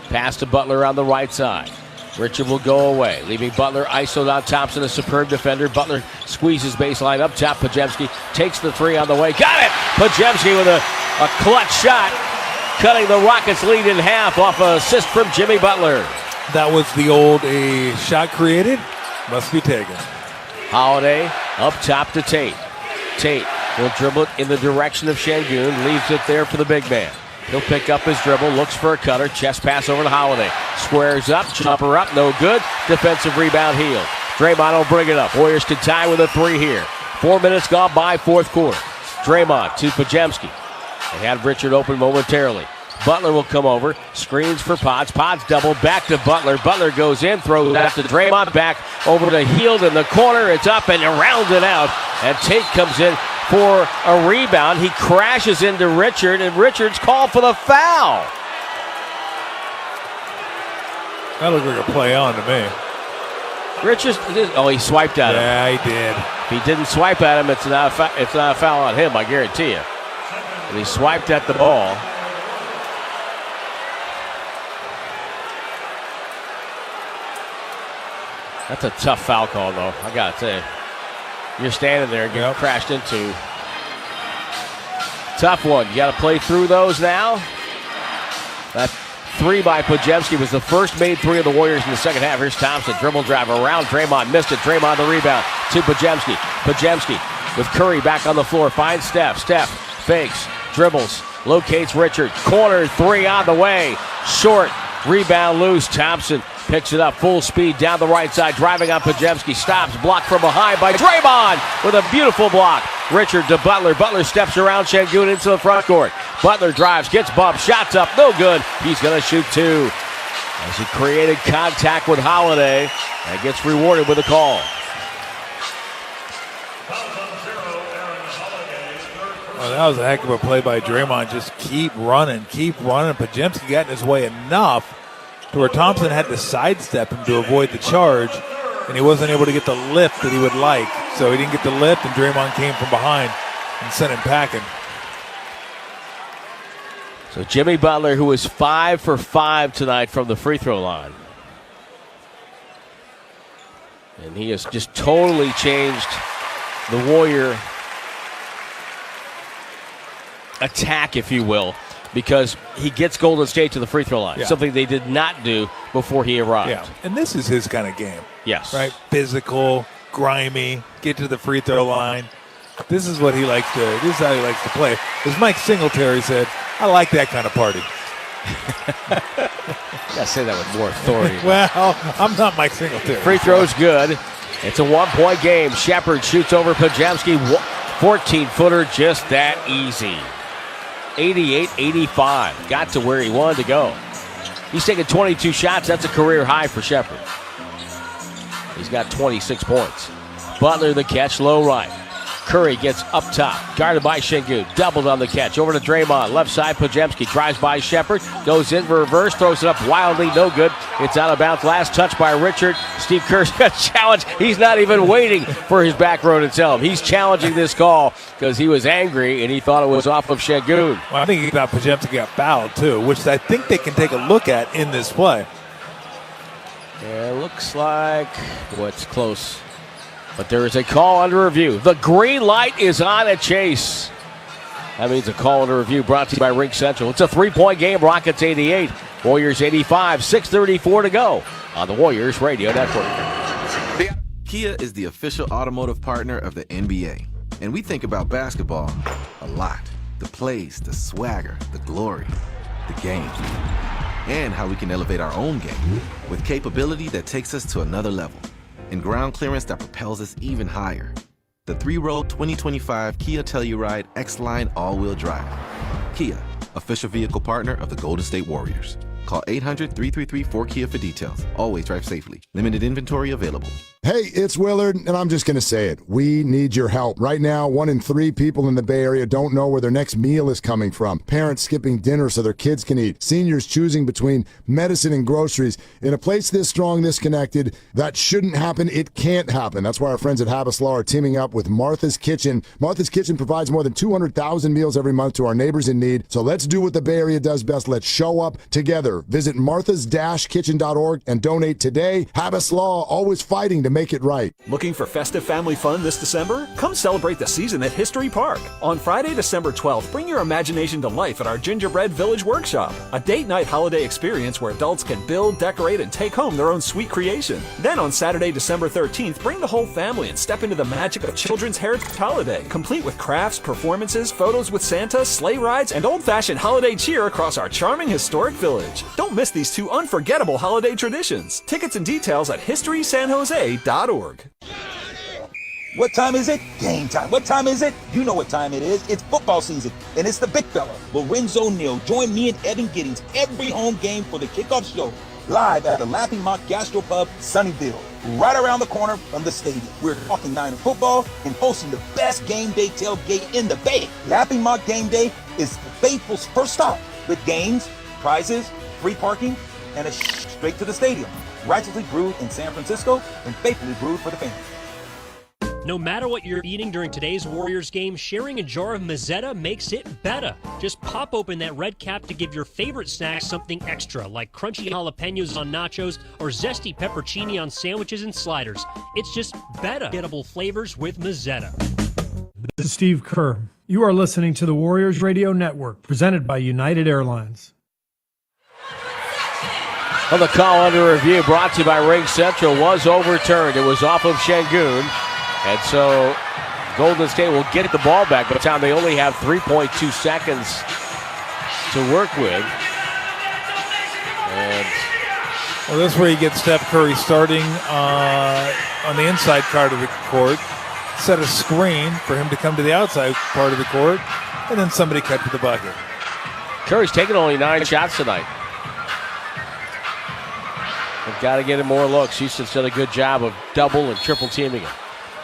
Pass to Butler on the right side. Richard will go away, leaving Butler isoed on Thompson, a superb defender. Butler squeezes baseline up top. Podziemski takes the 3 on the way. Got it! Podziemski with a clutch shot, cutting the Rockets' lead in half off an assist from Jimmy Butler.
That was the old a shot created, must be taken.
Holiday up top to Tate. Tate will dribble it in the direction of Şengün, leaves it there for the big man. He'll pick up his dribble, looks for a cutter, chest pass over to Holiday. Squares up, jumper up, no good. Defensive rebound Hield. Draymond will bring it up. Warriors can tie with a 3 here. 4 minutes gone by, fourth quarter. Draymond to Podziemski. They had Richard open momentarily. Butler will come over, screens for Potts. Potts double, back to Butler. Butler goes in, throws out to Draymond, back over to Hield in the corner. It's up and around it out. And Tate comes in for a rebound. He crashes into Richard, and Richard's called for the foul.
That looked like a play on to me.
Richards, he swiped at him.
Yeah, he did.
If he didn't swipe at him, it's not a foul on him, I guarantee you. And he swiped at the ball. That's a tough foul call, though, I got to tell you. You're standing there and getting crashed into. Tough one. You got to play through those now. That three by Pajemski was the first made three of the Warriors in the second half. Here's Thompson, dribble drive around Draymond, missed it. Draymond the rebound to Pajemski. Pajemski with Curry back on the floor, finds Steph. Steph fakes, dribbles, locates Richard. Corner three on the way, short, rebound loose. Thompson picks it up full speed down the right side, driving on Pajemski, stops, blocked from behind by Draymond with a beautiful block. Richard to Butler. Butler steps around Şengün into the front court. Butler drives, gets bumped, shots up, no good. He's going to shoot two. As he created contact with Holiday and gets rewarded with a call.
Oh, that was a heck of a play by Draymond. Just keep running. Pajemski got in his way enough to where Thompson had to sidestep him to avoid the charge, and he wasn't able to get the lift that he would like. So he didn't get the lift, and Draymond came from behind and sent him packing.
So Jimmy Butler, who was 5 for 5 tonight from the free throw line. And he has just totally changed the Warrior attack, if you will, because he gets Golden State to the free throw line, something they did not do before he arrived.
Yeah, and this is his kind of game.
Yes.
Right? Physical, grimy, get to the free throw line. This is what he likes to, this is how he likes to play. As Mike Singletary said, I like that kind of party.
You gotta say that with more authority.
Well, I'm not Mike Singletary.
Free throw's good. It's a 1-point game. Shepard shoots over Pajemski. 14-footer, just that easy. 88-85. Got to where he wanted to go. He's taken 22 shots. That's a career high for Shepard. He's got 26 points. Butler the catch, low right. Curry gets up top, guarded by Şengün. Doubled on the catch, over to Draymond. Left side, Pajemski drives by Shepard, goes in for reverse, throws it up wildly, no good. It's out of bounds. Last touch by Richard. Steve Kerr's got a challenge. He's not even waiting for his back row to tell him. He's challenging this call because he was angry and he thought it was off of Şengün.
Well, I think he thought Pajemski got fouled too, which I think they can take a look at in this play.
Yeah, looks like what's close. But there is a call under review. The green light is on at Chase. That means a call under review brought to you by Rink Central. It's a 3-point game. Rockets 88, Warriors 85, 6:34 to go on the Warriors Radio Network.
Kia is the official automotive partner of the NBA. And we think about basketball a lot. The plays, the swagger, the glory, the game. And how we can elevate our own game with capability that takes us to another level. And ground clearance that propels us even higher. The 3-row 2025 Kia Telluride X-Line all-wheel drive. Kia, official vehicle partner of the Golden State Warriors. Call 800-333-4KIA for details. Always drive safely. Limited inventory available.
Hey, it's Willard, and I'm just going to say it. We need your help. Right now, 1 in 3 people in the Bay Area don't know where their next meal is coming from. Parents skipping dinner so their kids can eat. Seniors choosing between medicine and groceries. In a place this strong, this connected, that shouldn't happen. It can't happen. That's why our friends at Habas Law are teaming up with Martha's Kitchen. Martha's Kitchen provides more than 200,000 meals every month to our neighbors in need. So let's do what the Bay Area does best. Let's show up together. Visit marthas-kitchen.org and donate today. Habas Law, always fighting to make it right.
Looking for festive family fun this December? Come celebrate the season at History Park. On Friday, December 12th, bring your imagination to life at our Gingerbread Village Workshop, a date night holiday experience where adults can build, decorate, and take home their own sweet creation. Then on Saturday, December 13th, bring the whole family and step into the magic of Children's Heritage Holiday, complete with crafts, performances, photos with Santa, sleigh rides, and old-fashioned holiday cheer across our charming historic village. Don't miss these 2 unforgettable holiday traditions. Tickets and details at historysanjose.org.
What time is it? Game time. What time is it? You know what time it is. It's football season, and it's the big fella, Lorenzo Neal. Join me and Evan Giddings every home game for the kickoff show, live at the Laughing Mock Gastro Pub, Sunnyvale, right around the corner from the stadium. We're talking Niner football and hosting the best game day tailgate in the Bay. Laughing Mock Game Day is the faithful's first stop with games, prizes, free parking, and a straight to the stadium. Righteously brewed in San Francisco and faithfully brewed for the fans.
No matter what you're eating during today's Warriors game, sharing a jar of Mazzetta makes it better. Just pop open that red cap to give your favorite snack something extra, like crunchy jalapenos on nachos or zesty peppercini on sandwiches and sliders. It's just better. Gettable flavors with Mazzetta.
This is Steve Kerr. You are listening to the Warriors Radio Network, presented by United Airlines.
Well, the call under review brought to you by Ring Central was overturned. It was off of Şengün. And so Golden State will get the ball back. By the time they only have 3.2 seconds to work with. And
well, this is where you get Steph Curry starting on the inside part of the court. Set a screen for him to come to the outside part of the court. And then somebody cut to the bucket.
Curry's taken only 9 shots tonight. They've got to get him more looks. Houston's done a good job of double and triple teaming him.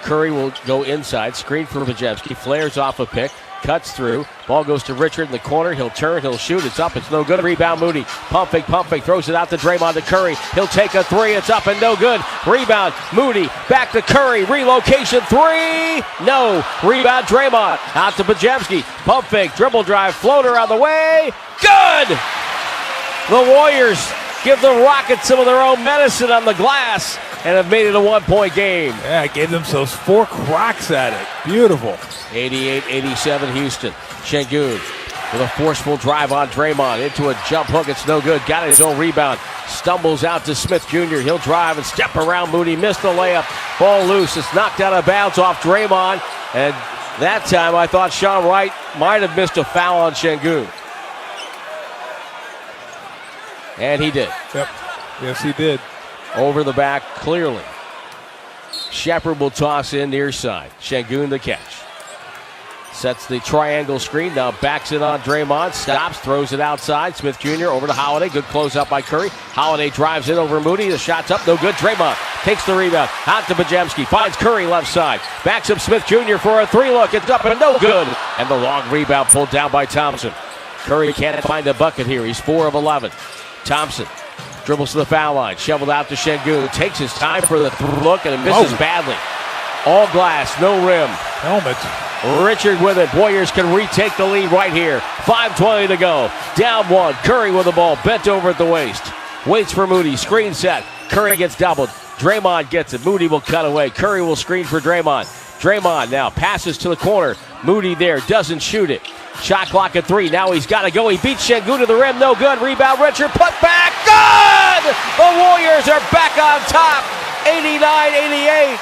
Curry will go inside, screen for Podziemski, flares off a pick, cuts through. Ball goes to Richard in the corner. He'll turn, he'll shoot. It's up, it's no good. Rebound Moody. Pump fake, throws it out to Draymond to Curry. He'll take a three. It's up and no good. Rebound Moody. Back to Curry. Relocation three. No. Rebound Draymond. Out to Podziemski. Pump fake, dribble drive, floater on the way. Good! The Warriors give the Rockets some of their own medicine on the glass and have made it a 1-point game.
Yeah, gave themselves 4 cracks at it. Beautiful.
88-87 Houston. Şengün with a forceful drive on Draymond into a jump hook. It's no good. Got his own rebound. Stumbles out to Smith Jr. He'll drive and step around Moody. Missed the layup. Ball loose. It's knocked out of bounds off Draymond. And that time I thought Sean Wright might have missed a foul on Şengün. And he did.
Yep. Yes, he did.
Over the back, clearly. Shepard will toss in near side. Şengün the catch. Sets the triangle screen, now backs it on Draymond. Stops, throws it outside. Smith Jr. over to Holiday. Good closeout by Curry. Holiday drives in over Moody. The shot's up, no good. Draymond takes the rebound. Out to Podziemski. Finds Curry left side. Backs up Smith Jr. for a 3-look. It's up and no good. And the long rebound pulled down by Thompson. Curry can't find a bucket here. He's 4 of 11. Thompson dribbles to the foul line. Shoveled out to Şengün. Takes his time for the look and it misses badly. All glass, no rim.
Helmet.
Richard with it. Warriors can retake the lead right here. 5:20 to go. Down 1. Curry with the ball. Bent over at the waist. Waits for Moody. Screen set. Curry gets doubled. Draymond gets it. Moody will cut away. Curry will screen for Draymond. Draymond now passes to the corner. Moody there. Doesn't shoot it. Shot clock at 3. Now he's got to go. He beats Şengün to the rim. No good. Rebound Richard. Put back. Good! The Warriors are back on top. 89-88.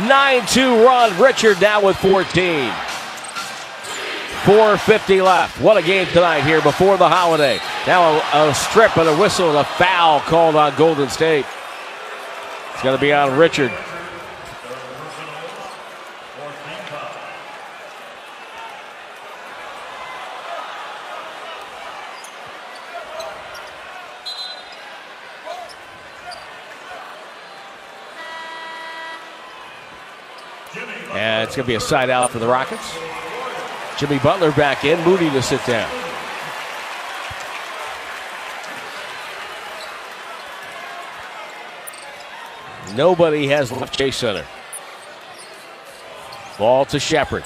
9-2 run. Richard now with 14. 4:50 left. What a game tonight here before the holiday. Now a strip and a whistle and a foul called on Golden State. It's going to be on Richard. And it's going to be a side out for the Rockets. Jimmy Butler back in. Moody to sit down. Nobody has left Chase Center. Ball to Shepard.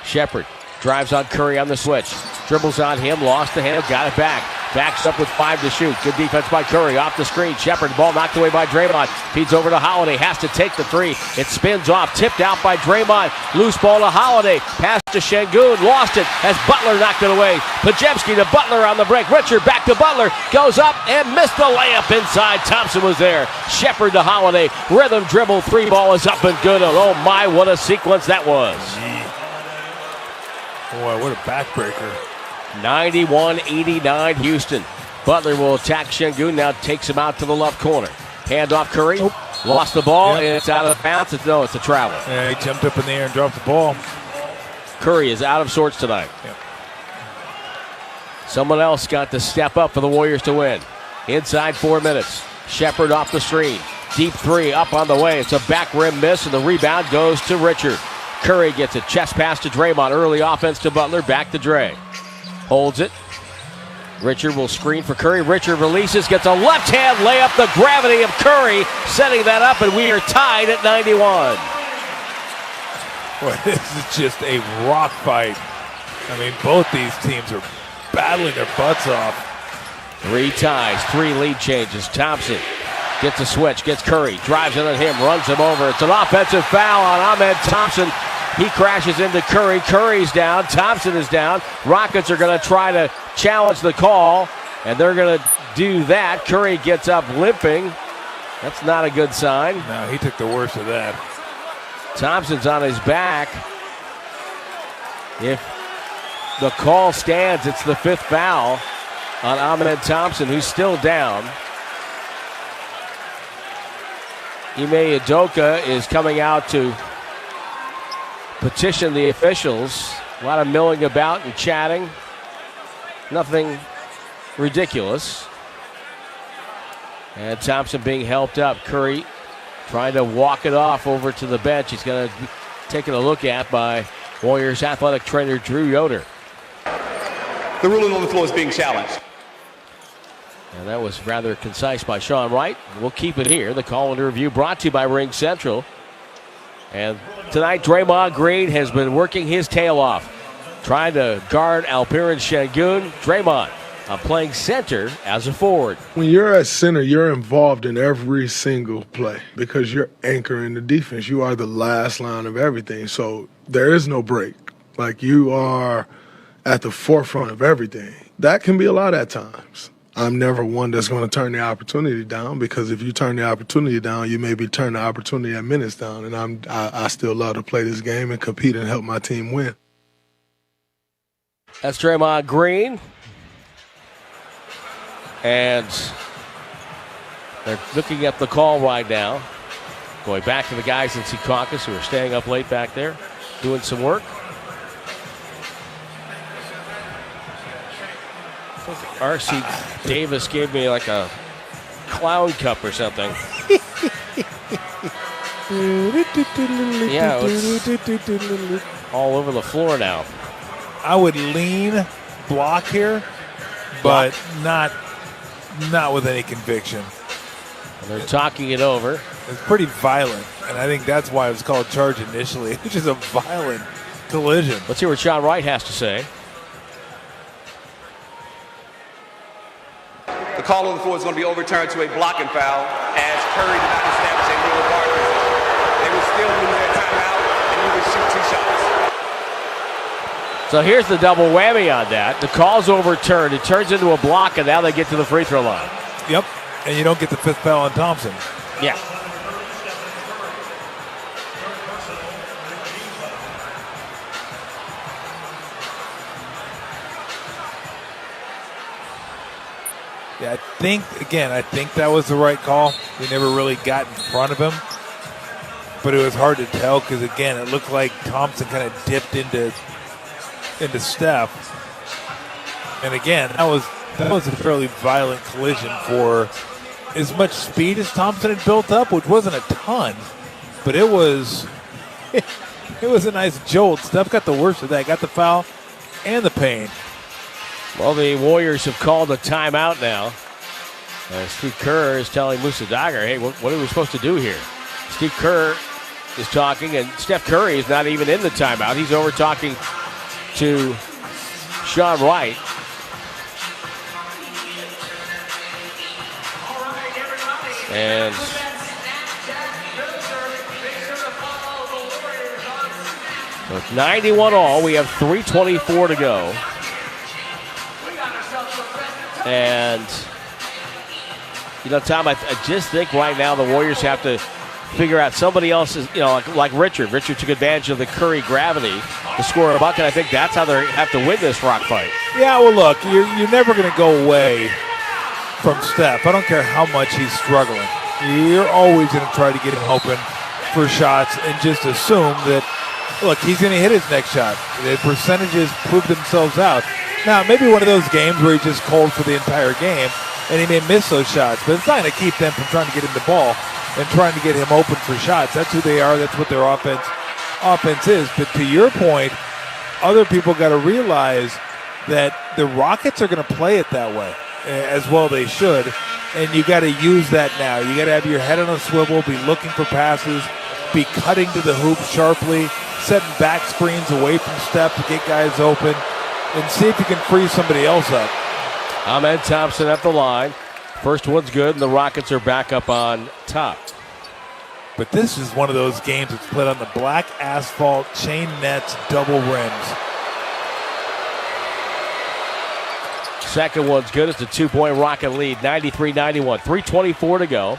Shepard drives on Curry on the switch. Dribbles on him. Lost the handle. Got it back. Backs up with 5 to shoot. Good defense by Curry. Off the screen. Shepard. Ball knocked away by Draymond. Feeds over to Holiday. Has to take the 3. It spins off. Tipped out by Draymond. Loose ball to Holiday. Pass to Şengün. Lost it as Butler knocked it away. Podziemski to Butler on the break. Richard back to Butler. Goes up and missed the layup inside. Thompson was there. Shepard to Holiday. Rhythm dribble. 3 ball is up and good. Oh my, what a sequence that was.
Boy, what a backbreaker.
91-89 Houston. Butler will attack Şengün. Now takes him out to the left corner. Hand off Curry. Lost the ball. And it's out of bounds. It's a travel.
Yeah, he jumped up in the air and dropped the ball.
Curry is out of sorts tonight.
Yep.
Someone else got to step up for the Warriors to win. Inside 4 minutes. Shepard off the screen. Deep 3 up on the way. It's a back rim miss, and the rebound goes to Richard. Curry gets a chest pass to Draymond. Early offense to Butler. Back to Dre. Holds it. Richard will screen for Curry. Richard releases, gets a left-hand layup. The gravity of Curry setting that up, and we are tied at 91.
Boy, this is just a rock fight. I mean, both these teams are battling their butts off.
3 ties, 3 lead changes. Thompson gets a switch, gets Curry, drives it on him, runs him over. It's an offensive foul on Ahmed Thompson. He crashes into Curry. Curry's down. Thompson is down. Rockets are going to try to challenge the call. And they're going to do that. Curry gets up limping. That's not a good sign.
No, he took the worst of that.
Thompson's on his back. If the call stands, it's the 5th foul on Ahmed Thompson, who's still down. Ime Udoka is coming out to petition the officials. A lot of milling about and chatting. Nothing ridiculous. And Thompson being helped up. Curry trying to walk it off over to the bench. He's going to be taken a look at by Warriors athletic trainer Drew Yoder.
The ruling on the floor is being challenged.
And that was rather concise by Sean Wright. We'll keep it here. The call and review brought to you by Ring Central. And tonight, Draymond Green has been working his tail off, trying to guard Alperen Şengün. Draymond playing center as a forward.
When you're at center, you're involved in every single play because you're anchoring the defense. You are the last line of everything. So there is no break. Like, you are at the forefront of everything. That can be a lot at times. I'm never one that's going to turn the opportunity down, because if you turn the opportunity down, you maybe turn the opportunity at minutes down. And I still love to play this game and compete and help my team win.
That's Draymond Green. And they're looking at the call right now. Going back to the guys in Secaucus who are staying up late back there, doing some work. R.C. Davis gave me like a clown cup or something. Yeah, it's all over the floor now.
I would lean block here, but not with any conviction.
And they're talking it over.
It's pretty violent, and I think that's why it was called charge initially, which is a violent collision.
Let's hear what Sean Wright has to say.
The call on the floor is going to be overturned to a blocking foul as Curry did not establish a legal guard position. They will still lose their timeout, and you will shoot 2 shots.
So here's the double whammy on that. The call's overturned. It turns into a block, and now they get to the free throw line.
Yep, and you don't get the 5th foul on Thompson.
Yeah.
Yeah, I think that was the right call. We never really got in front of him. But it was hard to tell because, again, it looked like Thompson kind of dipped into Steph. And, again, that was a fairly violent collision for as much speed as Thompson had built up, which wasn't a ton. But it was a nice jolt. Steph got the worst of that. Got the foul and the pain.
Well, the Warriors have called a timeout now. Steve Kerr is telling Musa Dagger, hey, what are we supposed to do here? Steve Kerr is talking, and Steph Curry is not even in the timeout. He's over talking to Sean Wright. And so it's 91 all. We have 3:24 to go. And, Tom, I just think right now the Warriors have to figure out somebody else's, like Richard. Richard took advantage of the Curry gravity to score a bucket. I think that's how they have to win this rock fight.
Yeah, well, look, you're never going to go away from Steph. I don't care how much he's struggling. You're always going to try to get him open for shots and just assume that, look, he's going to hit his next shot. The percentages prove themselves out. Now, maybe one of those games where he's just cold for the entire game, and he may miss those shots, but it's not going to keep them from trying to get him the ball and trying to get him open for shots. That's who they are. That's what their offense is. But to your point, other people got to realize that the Rockets are going to play it that way, as well they should, and you got to use that now. You got to have your head on a swivel, be looking for passes, be cutting to the hoop sharply, setting back screens away from Steph to get guys open, and see if you can free somebody else up.
Ahmed Thompson at the line. First one's good, and the Rockets are back up on top.
But this is one of those games that's played on the black asphalt, chain nets, double rims.
Second one's good. It's a 2-point Rocket lead, 93-91. 3:24 to go.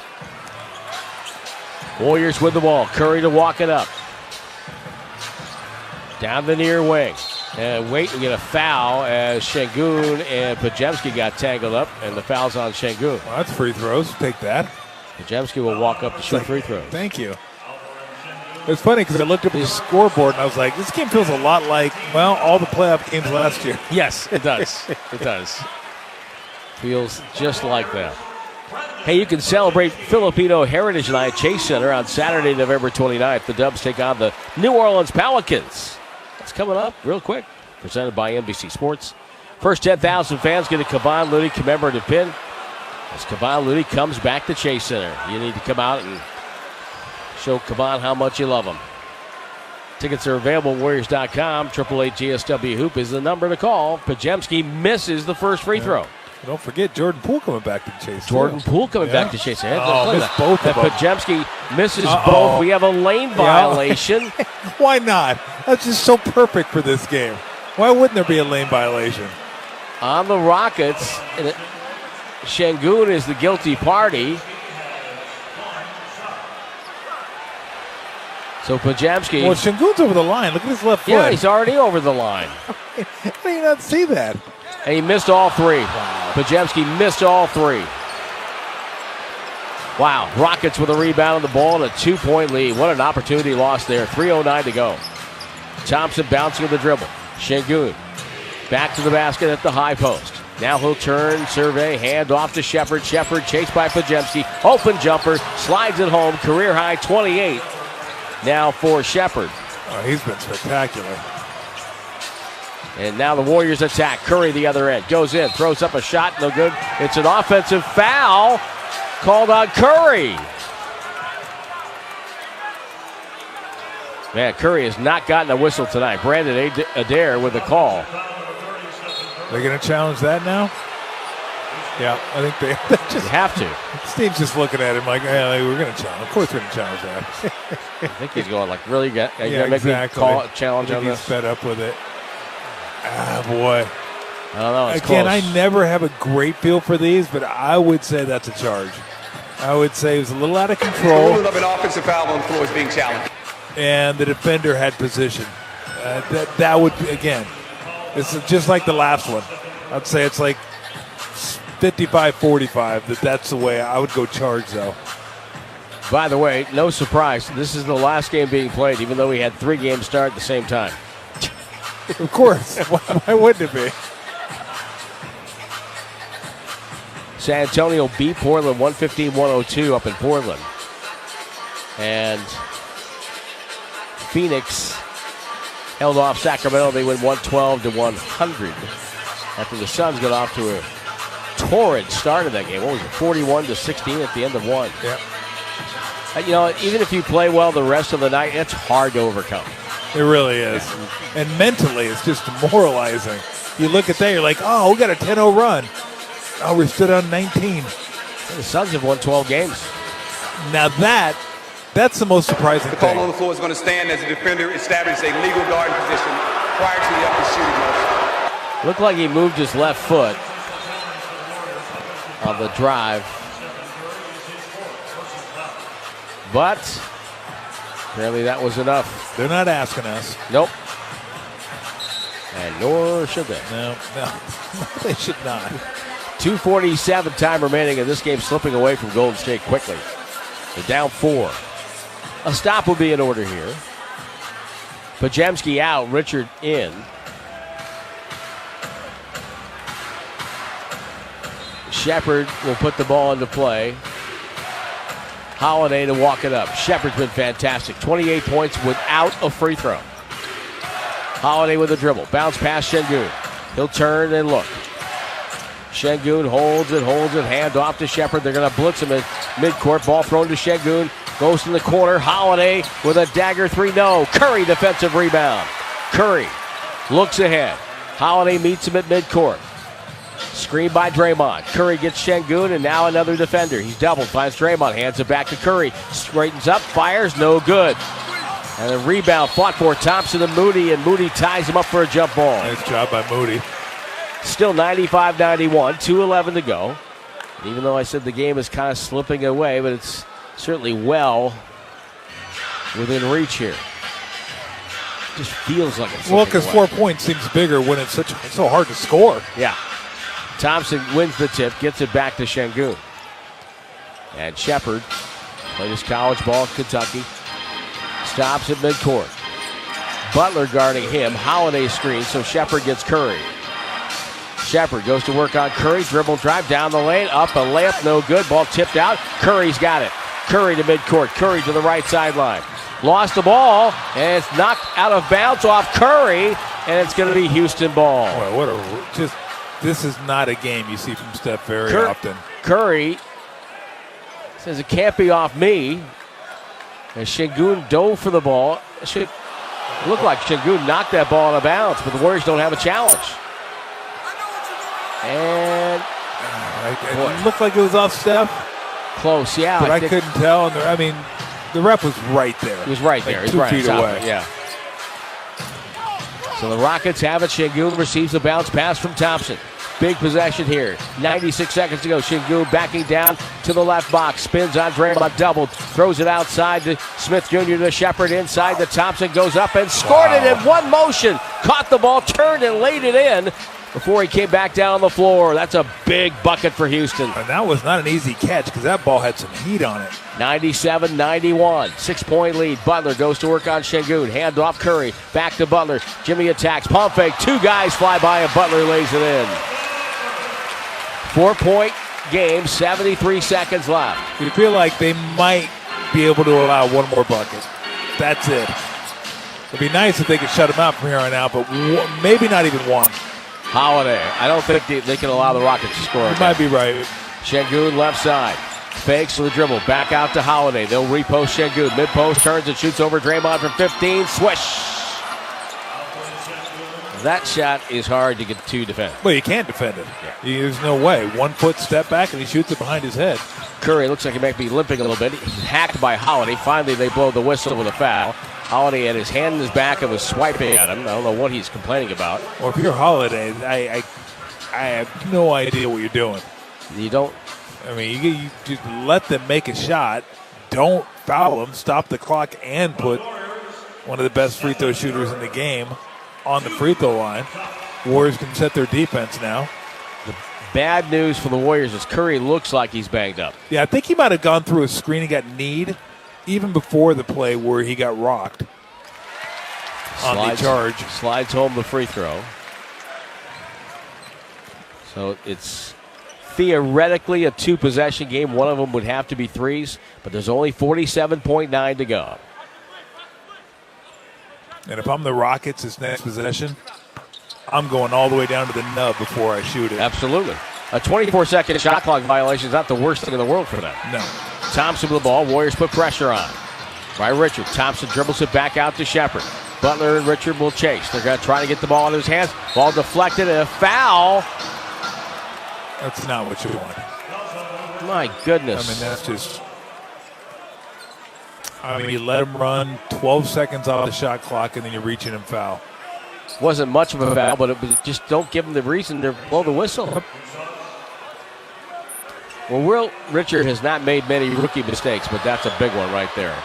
Warriors with the ball. Curry to walk it up. Down the near wing. And wait, we get a foul as Şengün and Podziemski got tangled up, and the foul's on Şengün.
Well, that's free throws. Take that.
Podziemski will walk up to shoot free throws.
Thank you. It's funny because I looked up his scoreboard and I was like, this game feels a lot like, well, all the playoff games last year.
Yes, it does. It does. Feels just like that. Hey, you can celebrate Filipino Heritage Night at Chase Center on Saturday, November 29th. The Dubs take on the New Orleans Pelicans. That's coming up real quick. Presented by NBC Sports. First 10,000 fans get a Kevon Looney commemorative pin. As Kevon Looney comes back to Chase Center, you need to come out and show Kevon how much you love him. Tickets are available at Warriors.com. 888-GSW Hoop is the number to call. Podziemski misses the first free throw.
Don't forget Jordan Poole coming back to Chase.
Jordan Poole coming back to Chase.
Missed both of them.
Podziemski misses both. We have a lane violation.
Why not? That's just so perfect for this game. Why wouldn't there be a lane violation?
On the Rockets, Şengün is the guilty party. So Podziemski.
Well, Şengün's over the line. Look at his left foot.
Yeah, he's already over the line.
How do you not see that?
And he missed all three. Wow. Podziemski missed all three. Wow. Rockets with a rebound on the ball and a 2-point lead. What an opportunity lost there. 3:09 to go. Thompson bouncing with the dribble. Şengün back to the basket at the high post. Now he'll turn, survey, hand off to Shepherd. Shepherd chased by Podziemski. Open jumper, slides it home. Career high 28. Now for Shepherd.
Oh, he's been spectacular.
And now the Warriors attack. Curry the other end. Goes in, throws up a shot, no good. It's an offensive foul called on Curry. Man, Curry has not gotten a whistle tonight. Brandon Adair with the call.
They're going to challenge that now? Yeah, I think they
just have to.
Steve's just looking at him like, hey, we're going to challenge. Of course we're going to challenge that.
I think he's going like, really? You
yeah,
make
exactly.
me call it, challenge on
he's
this?
Fed up with it. Ah, boy.
I don't know. It's
Again,
close.
I never have a great feel for these, but I would say that's a charge. I would say it was a little out of control.
The rule of an offensive foul on the floor is being challenged.
And the defender had position. That would, again, it's just like the last one. I'd say it's like 55-45. That's the way I would go charge, though.
By the way, no surprise, this is the last game being played, even though we had 3 games start at the same time.
Of course. Why wouldn't it be?
San Antonio beat Portland 115-102 up in Portland. And Phoenix held off Sacramento. They win 112-100 after the Suns got off to a torrid start of that game. What was it, 41-16 at the end of one?
Yeah.
You know, even if you play well the rest of the night, it's hard to overcome.
It really is. And mentally, it's just demoralizing. You look at that, you're like, oh, we got a 10-0 run. Oh, we're still on 19.
The Suns have won 12 games.
Now that's the most surprising
The
thing.
call on the floor is going to stand as the defender establishes a legal guard position prior to the upper shooting motion.
Looked like he moved his left foot on the drive. But apparently that was enough.
They're not asking us.
Nope. And nor should they.
No, they should not.
2:47 time remaining, and this game slipping away from Golden State quickly. They're down 4. A stop will be in order here. Podziemski out, Richard in. Shepherd will put the ball into play. Holiday to walk it up. Shepherd's been fantastic. 28 points without a free throw. Holiday with a dribble. Bounce past Şengün. He'll turn and look. Şengün holds it. Hand off to Shepherd. They're going to blitz him in midcourt. Ball thrown to Şengün. Goes to the corner. Holiday with a dagger 3. No. Curry defensive rebound. Curry looks ahead. Holiday meets him at midcourt. Screen by Draymond. Curry gets Şengün, and now another defender. He's doubled, finds Draymond, hands it back to Curry. Straightens up, fires, no good. And a rebound fought for Thompson and Moody ties him up for a jump ball.
Nice job by Moody.
Still 95-91, 2:11 to go. Even though I said the game is kind of slipping away, but it's certainly well within reach here. Just feels like it's
well, because 4 points seems bigger when it's so hard to score.
Yeah. Thompson wins the tip, gets it back to Şengün. And Shepard played his college ball in Kentucky. Stops at midcourt. Butler guarding him. Holiday screen, so Shepard gets Curry. Shepard goes to work on Curry. Dribble drive down the lane. Up a layup, no good. Ball tipped out. Curry's got it. Curry to midcourt. Curry to the right sideline. Lost the ball, and it's knocked out of bounds off Curry, and it's going to be Houston ball.
Boy, this is not a game you see from Steph very often.
Curry says it can't be off me. And Şengün dove for the ball. It should look like Şengün knocked that ball out of bounds, but the Warriors don't have a challenge. And
it looked like it was off Steph.
Close, yeah.
But I couldn't tell. I mean, the ref was right there.
He was right there.
Like
He's
2 feet away.
Yeah. So the Rockets have it. Şengün receives the bounce pass from Thompson. Big possession here. 96 seconds to go. Şengün backing down to the left box. Spins on Draymond, doubled. Throws it outside to Smith Jr. to Shepard inside. The Thompson goes up and scored it in one motion. Caught the ball, turned and laid it in before he came back down on the floor. That's a big bucket for Houston.
And that was not an easy catch because that ball had some heat on it.
97-91, 6-point lead. Butler goes to work on Şengün. Hand off Curry. Back to Butler. Jimmy attacks. Pump fake. 2 guys fly by and Butler lays it in. 4-point game, 73 seconds left.
You feel like they might be able to allow one more bucket. That's it. It'd be nice if they could shut him out from here on out, but maybe not even one.
Holiday. I don't think they can allow the Rockets to score.
You might be right.
Şengün left side. Fakes to the dribble. Back out to Holiday. They'll repost Şengün. Mid-post turns and shoots over Draymond from 15. Swish. That shot is hard to get to defend.
Well, you can't defend it. Yeah. There's no way. 1 foot step back and he shoots it behind his head.
Curry looks like he might be limping a little bit. He's hacked by Holiday. Finally, they blow the whistle with a foul. Holiday had his hand in his back and was swiping at him. I don't know what he's complaining about.
Well, if you're Holiday, I have no idea what you're doing.
You don't.
I mean, you just let them make a shot. Don't foul them. Stop the clock and put one of the best free throw shooters in the game on the free throw line. Warriors can set their defense now.
The bad news for the Warriors is Curry looks like he's banged up.
Yeah, I think he might have gone through a screen and got kneed even before the play where he got rocked on the charge.
Slides home the free throw. So it's theoretically a 2-possession game. One of them would have to be threes, but there's only 47.9 to go.
And if I'm the Rockets this next possession, I'm going all the way down to the nub before I shoot it.
Absolutely. A 24-second shot clock violation is not the worst thing in the world for them.
No.
Thompson with the ball. Warriors put pressure on by Richard. Thompson dribbles it back out to Shepard. Butler and Richard will chase. They're going to try to get the ball in his hands. Ball deflected and a foul.
That's not what you want.
My goodness.
I mean, that's just... you let him run 12 seconds off the shot clock, and then you reach in and foul.
Wasn't much of a foul, but it was just don't give him the reason to blow the whistle. Well, Will Richard has not made many rookie mistakes, but that's a big one right there.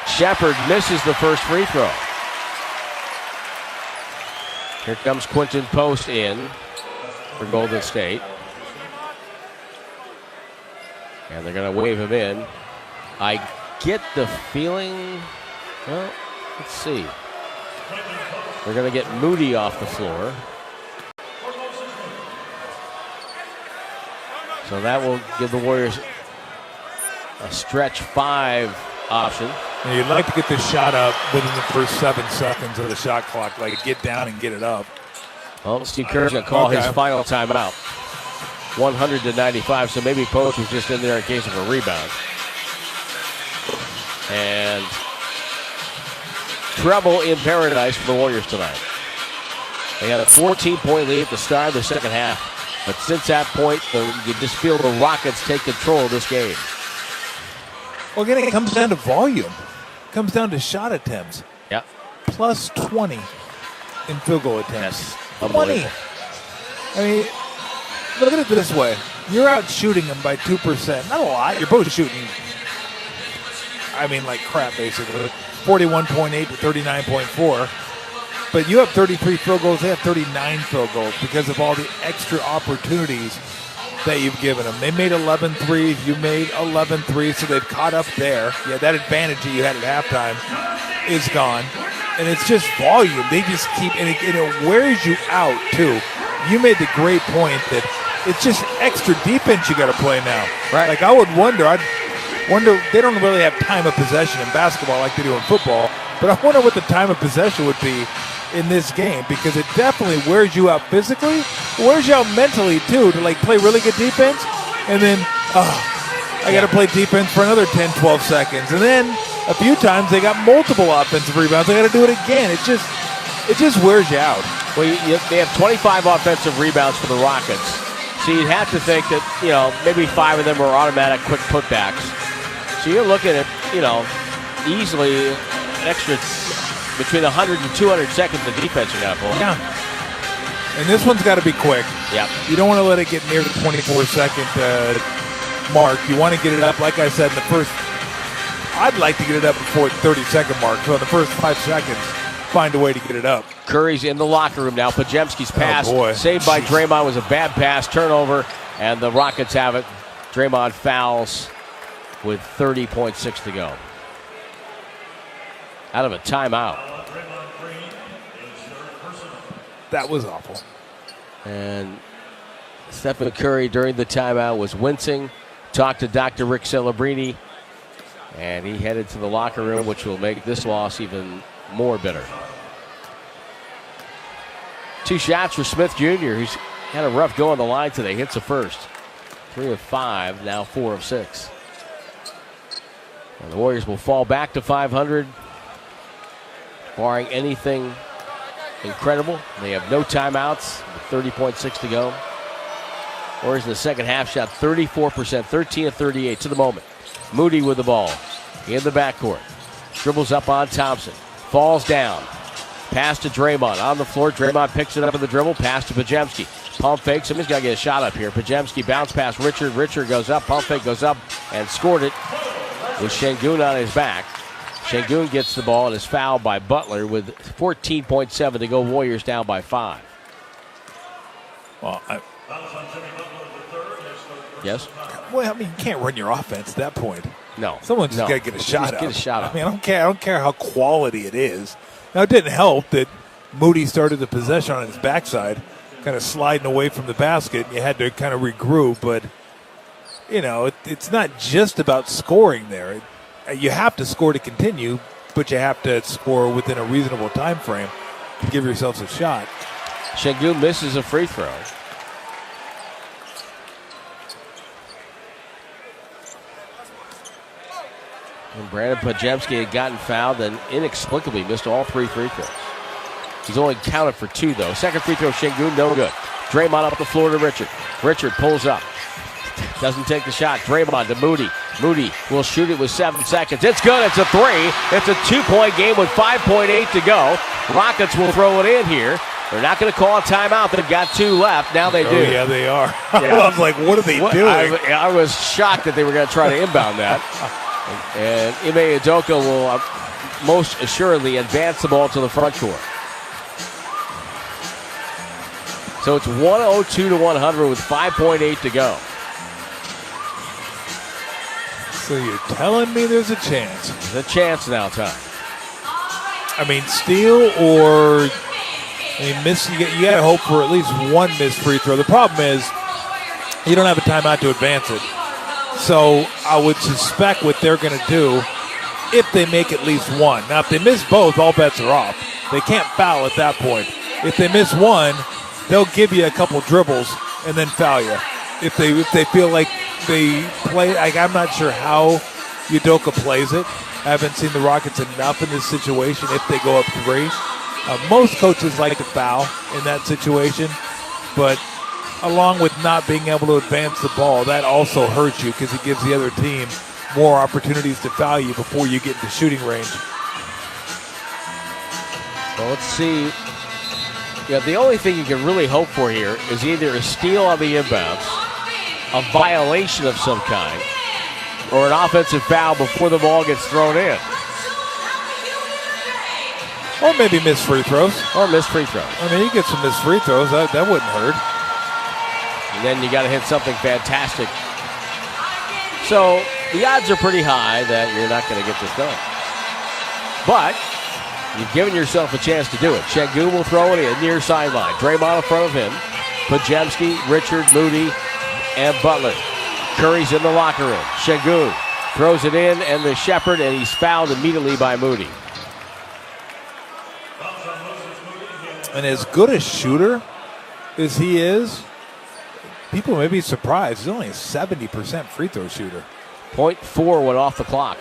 Shepard misses the first free throw. Here comes Quentin Post in for Golden State. And they're going to wave him in. I get the feeling, well, let's see. They're going to get Moody off the floor. So that will give the Warriors a stretch 5 option.
And you'd like to get this shot up within the first 7 seconds of the shot clock, like get down and get it up.
Well, Steve Kerr's going to call his final timeout. 100-95, so maybe Post was just in there in case of a rebound. And trouble in paradise for the Warriors tonight. They had a 14-point lead at the start of the second half. But since that point, you just feel the Rockets take control of this game.
Well, again, it comes down to volume. It comes down to shot attempts.
Yeah.
Plus 20 in field goal attempts.
That's unbelievable.
I mean, look at it this way. You're out shooting them by 2%. Not a lot. You're both shooting, I mean, like crap, basically. 41.8 to 39.4. But you have 33 field goals. They have 39 field goals because of all the extra opportunities that you've given them. They made 11 threes. You made 11 threes, so they've caught up there. Yeah, that advantage that you had at halftime is gone. And it's just volume. They just keep, and it wears you out, too. You made the great point that it's just extra defense you got to play now.
Right.
Like, I'd wonder, they don't really have time of possession in basketball like they do in football, but I wonder what the time of possession would be in this game, because it definitely wears you out physically, wears you out mentally too, to like play really good defense, and then I got to play defense for another 10, 12 seconds, and then a few times they got multiple offensive rebounds. I got to do it again. It just wears you out.
Well, they have 25 offensive rebounds for the Rockets, so you'd have to think that maybe 5 of them are automatic quick putbacks. So you're looking at easily an extra between 100 and 200 seconds of defense you got to pull.
Yeah. And this one's got to be quick.
Yeah.
You don't want to let it get near the 24-second mark. You want to get it up, like I said, in the first. I'd like to get it up before the 30-second mark. So in the first 5 seconds, find a way to get it up.
Curry's in the locker room now. Pajemski's pass, saved by Draymond, was a bad pass, turnover, and the Rockets have it. Draymond fouls with 30.6 to go. Out of a timeout.
That was awful.
And Stephen Curry during the timeout was wincing, talked to Dr. Rick Celebrini, and he headed to the locker room, which will make this loss even more bitter. 2 shots for Smith Jr., who's had a rough go on the line today. Hits the first. 3 of 5, now 4 of 6. And the Warriors will fall back to 500, barring anything incredible. They have no timeouts, 30.6 to go. Warriors in the second half shot 34%, 13 of 38 to the moment. Moody with the ball in the backcourt. Dribbles up on Thompson. Falls down. Pass to Draymond on the floor. Draymond picks it up in the dribble. Pass to Pajemski. Pump fake. Somebody's got to get a shot up here. Pajemski bounce pass Richard. Richard goes up. Pump fake goes up and scored it with Şengün on his back. Şengün gets the ball and is fouled by Butler with 14.7 to go. Warriors down by 5.
Well,
yes?
Well, I mean, you can't run your offense at that point.
No.
Someone's just got to get a shot up.
Get a shot up.
I mean, I don't care how quality it is. Now, it didn't help that Moody started the possession on his backside, kind of sliding away from the basket. You had to kind of regroup, but, it's not just about scoring there. You have to score to continue, but you have to score within a reasonable time frame to give yourselves a shot.
Şengün misses a free throw. And Brandon Pajemski had gotten fouled and inexplicably missed all 3 free throws. He's only counted for 2, though. Second free throw, Şengün, no good. Draymond up the floor to Richard. Richard pulls up. Doesn't take the shot. Draymond to Moody. Moody will shoot it with 7 seconds. It's good. It's a 3. It's a 2-point game with 5.8 to go. Rockets will throw it in here. They're not going to call a timeout. They've got 2 left. Now they do.
Oh, yeah, they are.
Yeah.
I was like, what are they doing?
I was shocked that they were going to try to inbound that. And Ime Udoka will most assuredly advance the ball to the front court. So it's 102 to 100 with 5.8 to go.
So you're telling me there's a chance?
There's a chance now, Tom.
I mean, steal or miss. You got to hope for at least 1 missed free throw. The problem is you don't have a timeout to advance it. So I would suspect what they're going to do if they make at least 1. Now, if they miss both, all bets are off. They can't foul at that point. If they miss 1, they'll give you a couple dribbles and then foul you. If they feel like they play, I'm not sure how Udoka plays it. I haven't seen the Rockets enough in this situation if they go up 3. Most coaches like to foul in that situation, but along with not being able to advance the ball, that also hurts you because it gives the other team more opportunities to foul you before you get into shooting range.
Well, let's see Yeah, the only thing you can really hope for here is either a steal on the inbounds, a violation of some kind, or an offensive foul before the ball gets thrown in.
Or maybe missed free throws.
Or missed free throws.
I mean, you get some missed free throws. That wouldn't hurt.
And then you got to hit something fantastic. So the odds are pretty high that you're not going to get this done. But you've given yourself a chance to do it. Şengün will throw it in near sideline. Draymond in front of him. Podziemski, Richard, Moody, and Butler. Curry's in the locker room. Şengün throws it in, and the Shepherd, and he's fouled immediately by Moody.
And as good a shooter as he is, people may be surprised. He's only a 70% free throw shooter.
0.4 went off the clock.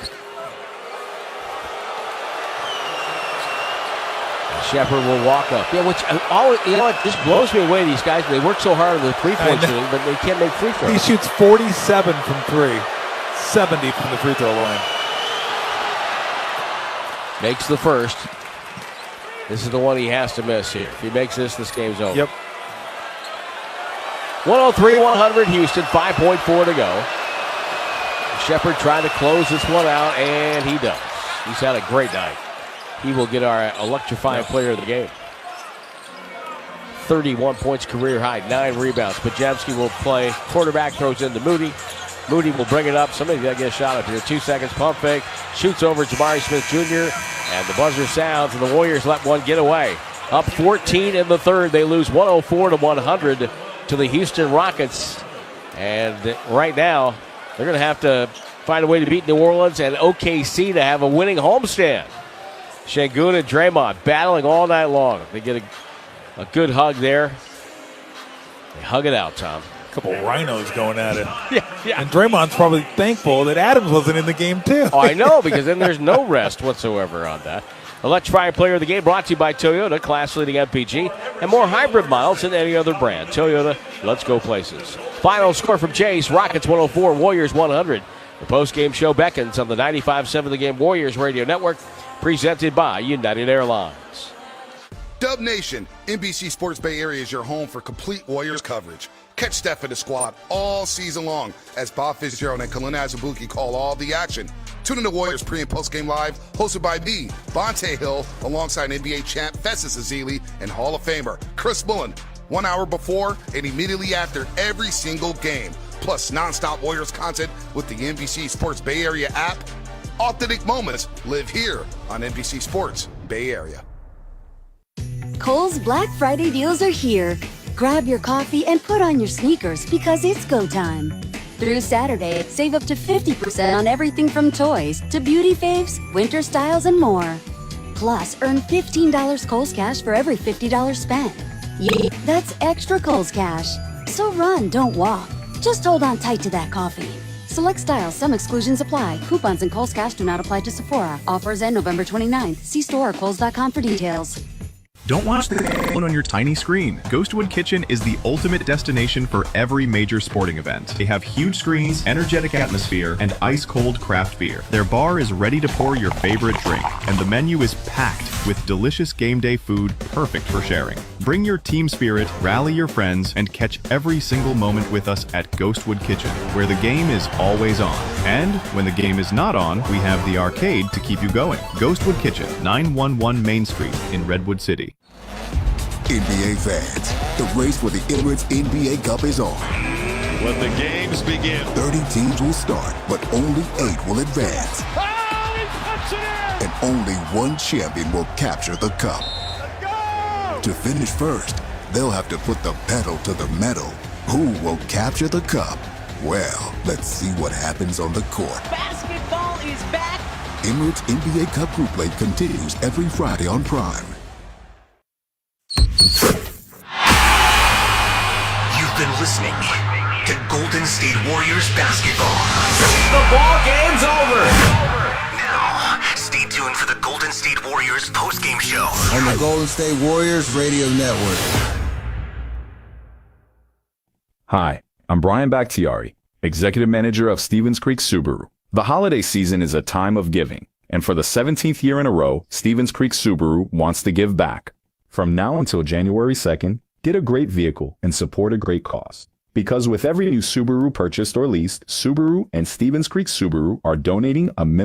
Shepherd will walk up. Yeah, it just blows me away, these guys. They work so hard on the three-point shooting, but they can't make free throws.
He shoots 47 from three, 70 from the free throw line.
Makes the first. This is the one he has to miss here. If he makes this game's over.
Yep.
103-100 Houston, 5.4 to go. Shepherd trying to close this one out, and he does. He's had a great night. He will get our electrifying player of the game. 31 points, career high, 9 rebounds. Podziemski will play quarterback, throws into Moody. Moody will bring it up. Somebody's got to get a shot up here. 2 seconds, pump fake, shoots over Jabari Smith Jr., and the buzzer sounds, and the Warriors let one get away. Up 14 in the third. They lose 104-100 to the Houston Rockets. And right now, they're going to have to find a way to beat New Orleans and OKC to have a winning homestand. Şengün and Draymond battling all night long. They get a good hug there. They hug it out, Tom.
A couple rhinos going at it.
Yeah.
And Draymond's probably thankful that Adams wasn't in the game, too.
Oh, I know, because then there's no rest whatsoever on that. Electrifying player of the game brought to you by Toyota, class-leading MPG, and more hybrid models than any other brand. Toyota, let's go places. Final score from Chase, Rockets 104, Warriors 100. The post-game show beckons on the 95.7 The Game Warriors Radio Network, presented by United Airlines.
Dub Nation, NBC Sports Bay Area is your home for complete Warriors coverage. Catch Steph and the squad all season long as Bob Fitzgerald and Kalina Azubuike call all the action. Tune in to Warriors pre- and post-game live, hosted by me, Bonte Hill, alongside NBA champ Festus Ezeli and Hall of Famer Chris Bullen. 1 hour before and immediately after every single game. Plus nonstop Warriors content with the NBC Sports Bay Area app. Authentic moments live here on NBC Sports Bay Area.
Kohl's Black Friday deals are here. Grab your coffee and put on your sneakers because it's go time. Through Saturday, save up to 50% on everything from toys to beauty faves, winter styles, and more. Plus, earn $15 Kohl's Cash for every $50 spent. Yeah, that's extra Kohl's Cash. So run, don't walk. Just hold on tight to that coffee. Select styles, some exclusions apply. Coupons and Kohl's Cash do not apply to Sephora. Offers end November 29th. See store or kohls.com for details.
Don't watch the game on your tiny screen. Ghostwood Kitchen is the ultimate destination for every major sporting event. They have huge screens, energetic atmosphere, and ice-cold craft beer. Their bar is ready to pour your favorite drink, and the menu is packed with delicious game day food perfect for sharing. Bring your team spirit, rally your friends, and catch every single moment with us at Ghostwood Kitchen, where the game is always on. And when the game is not on, we have the arcade to keep you going. Ghostwood Kitchen, 911 Main Street in Redwood City.
NBA fans, the race for the Emirates NBA Cup is on.
When the games begin,
30 teams will start, but only 8 will advance. And only one champion will capture the cup. To finish first, they'll have to put the pedal to the metal. Who will capture the cup? Well, let's see what happens on the court.
Basketball is back.
Emirates NBA Cup Group Play continues every Friday on Prime.
You've been listening to Golden State Warriors basketball.
The ball game's over.
Now, stay tuned for the Golden State Warriors post-game show
on the Golden State Warriors Radio Network.
Hi, I'm Brian Bakhtiari, Executive Manager of Stevens Creek Subaru. The holiday season is a time of giving, and for the 17th year in a row, Stevens Creek Subaru wants to give back.
From now until January 2nd, get a great vehicle and support a great cause. Because with every new Subaru purchased or leased, Subaru and Stevens Creek Subaru are donating a minimum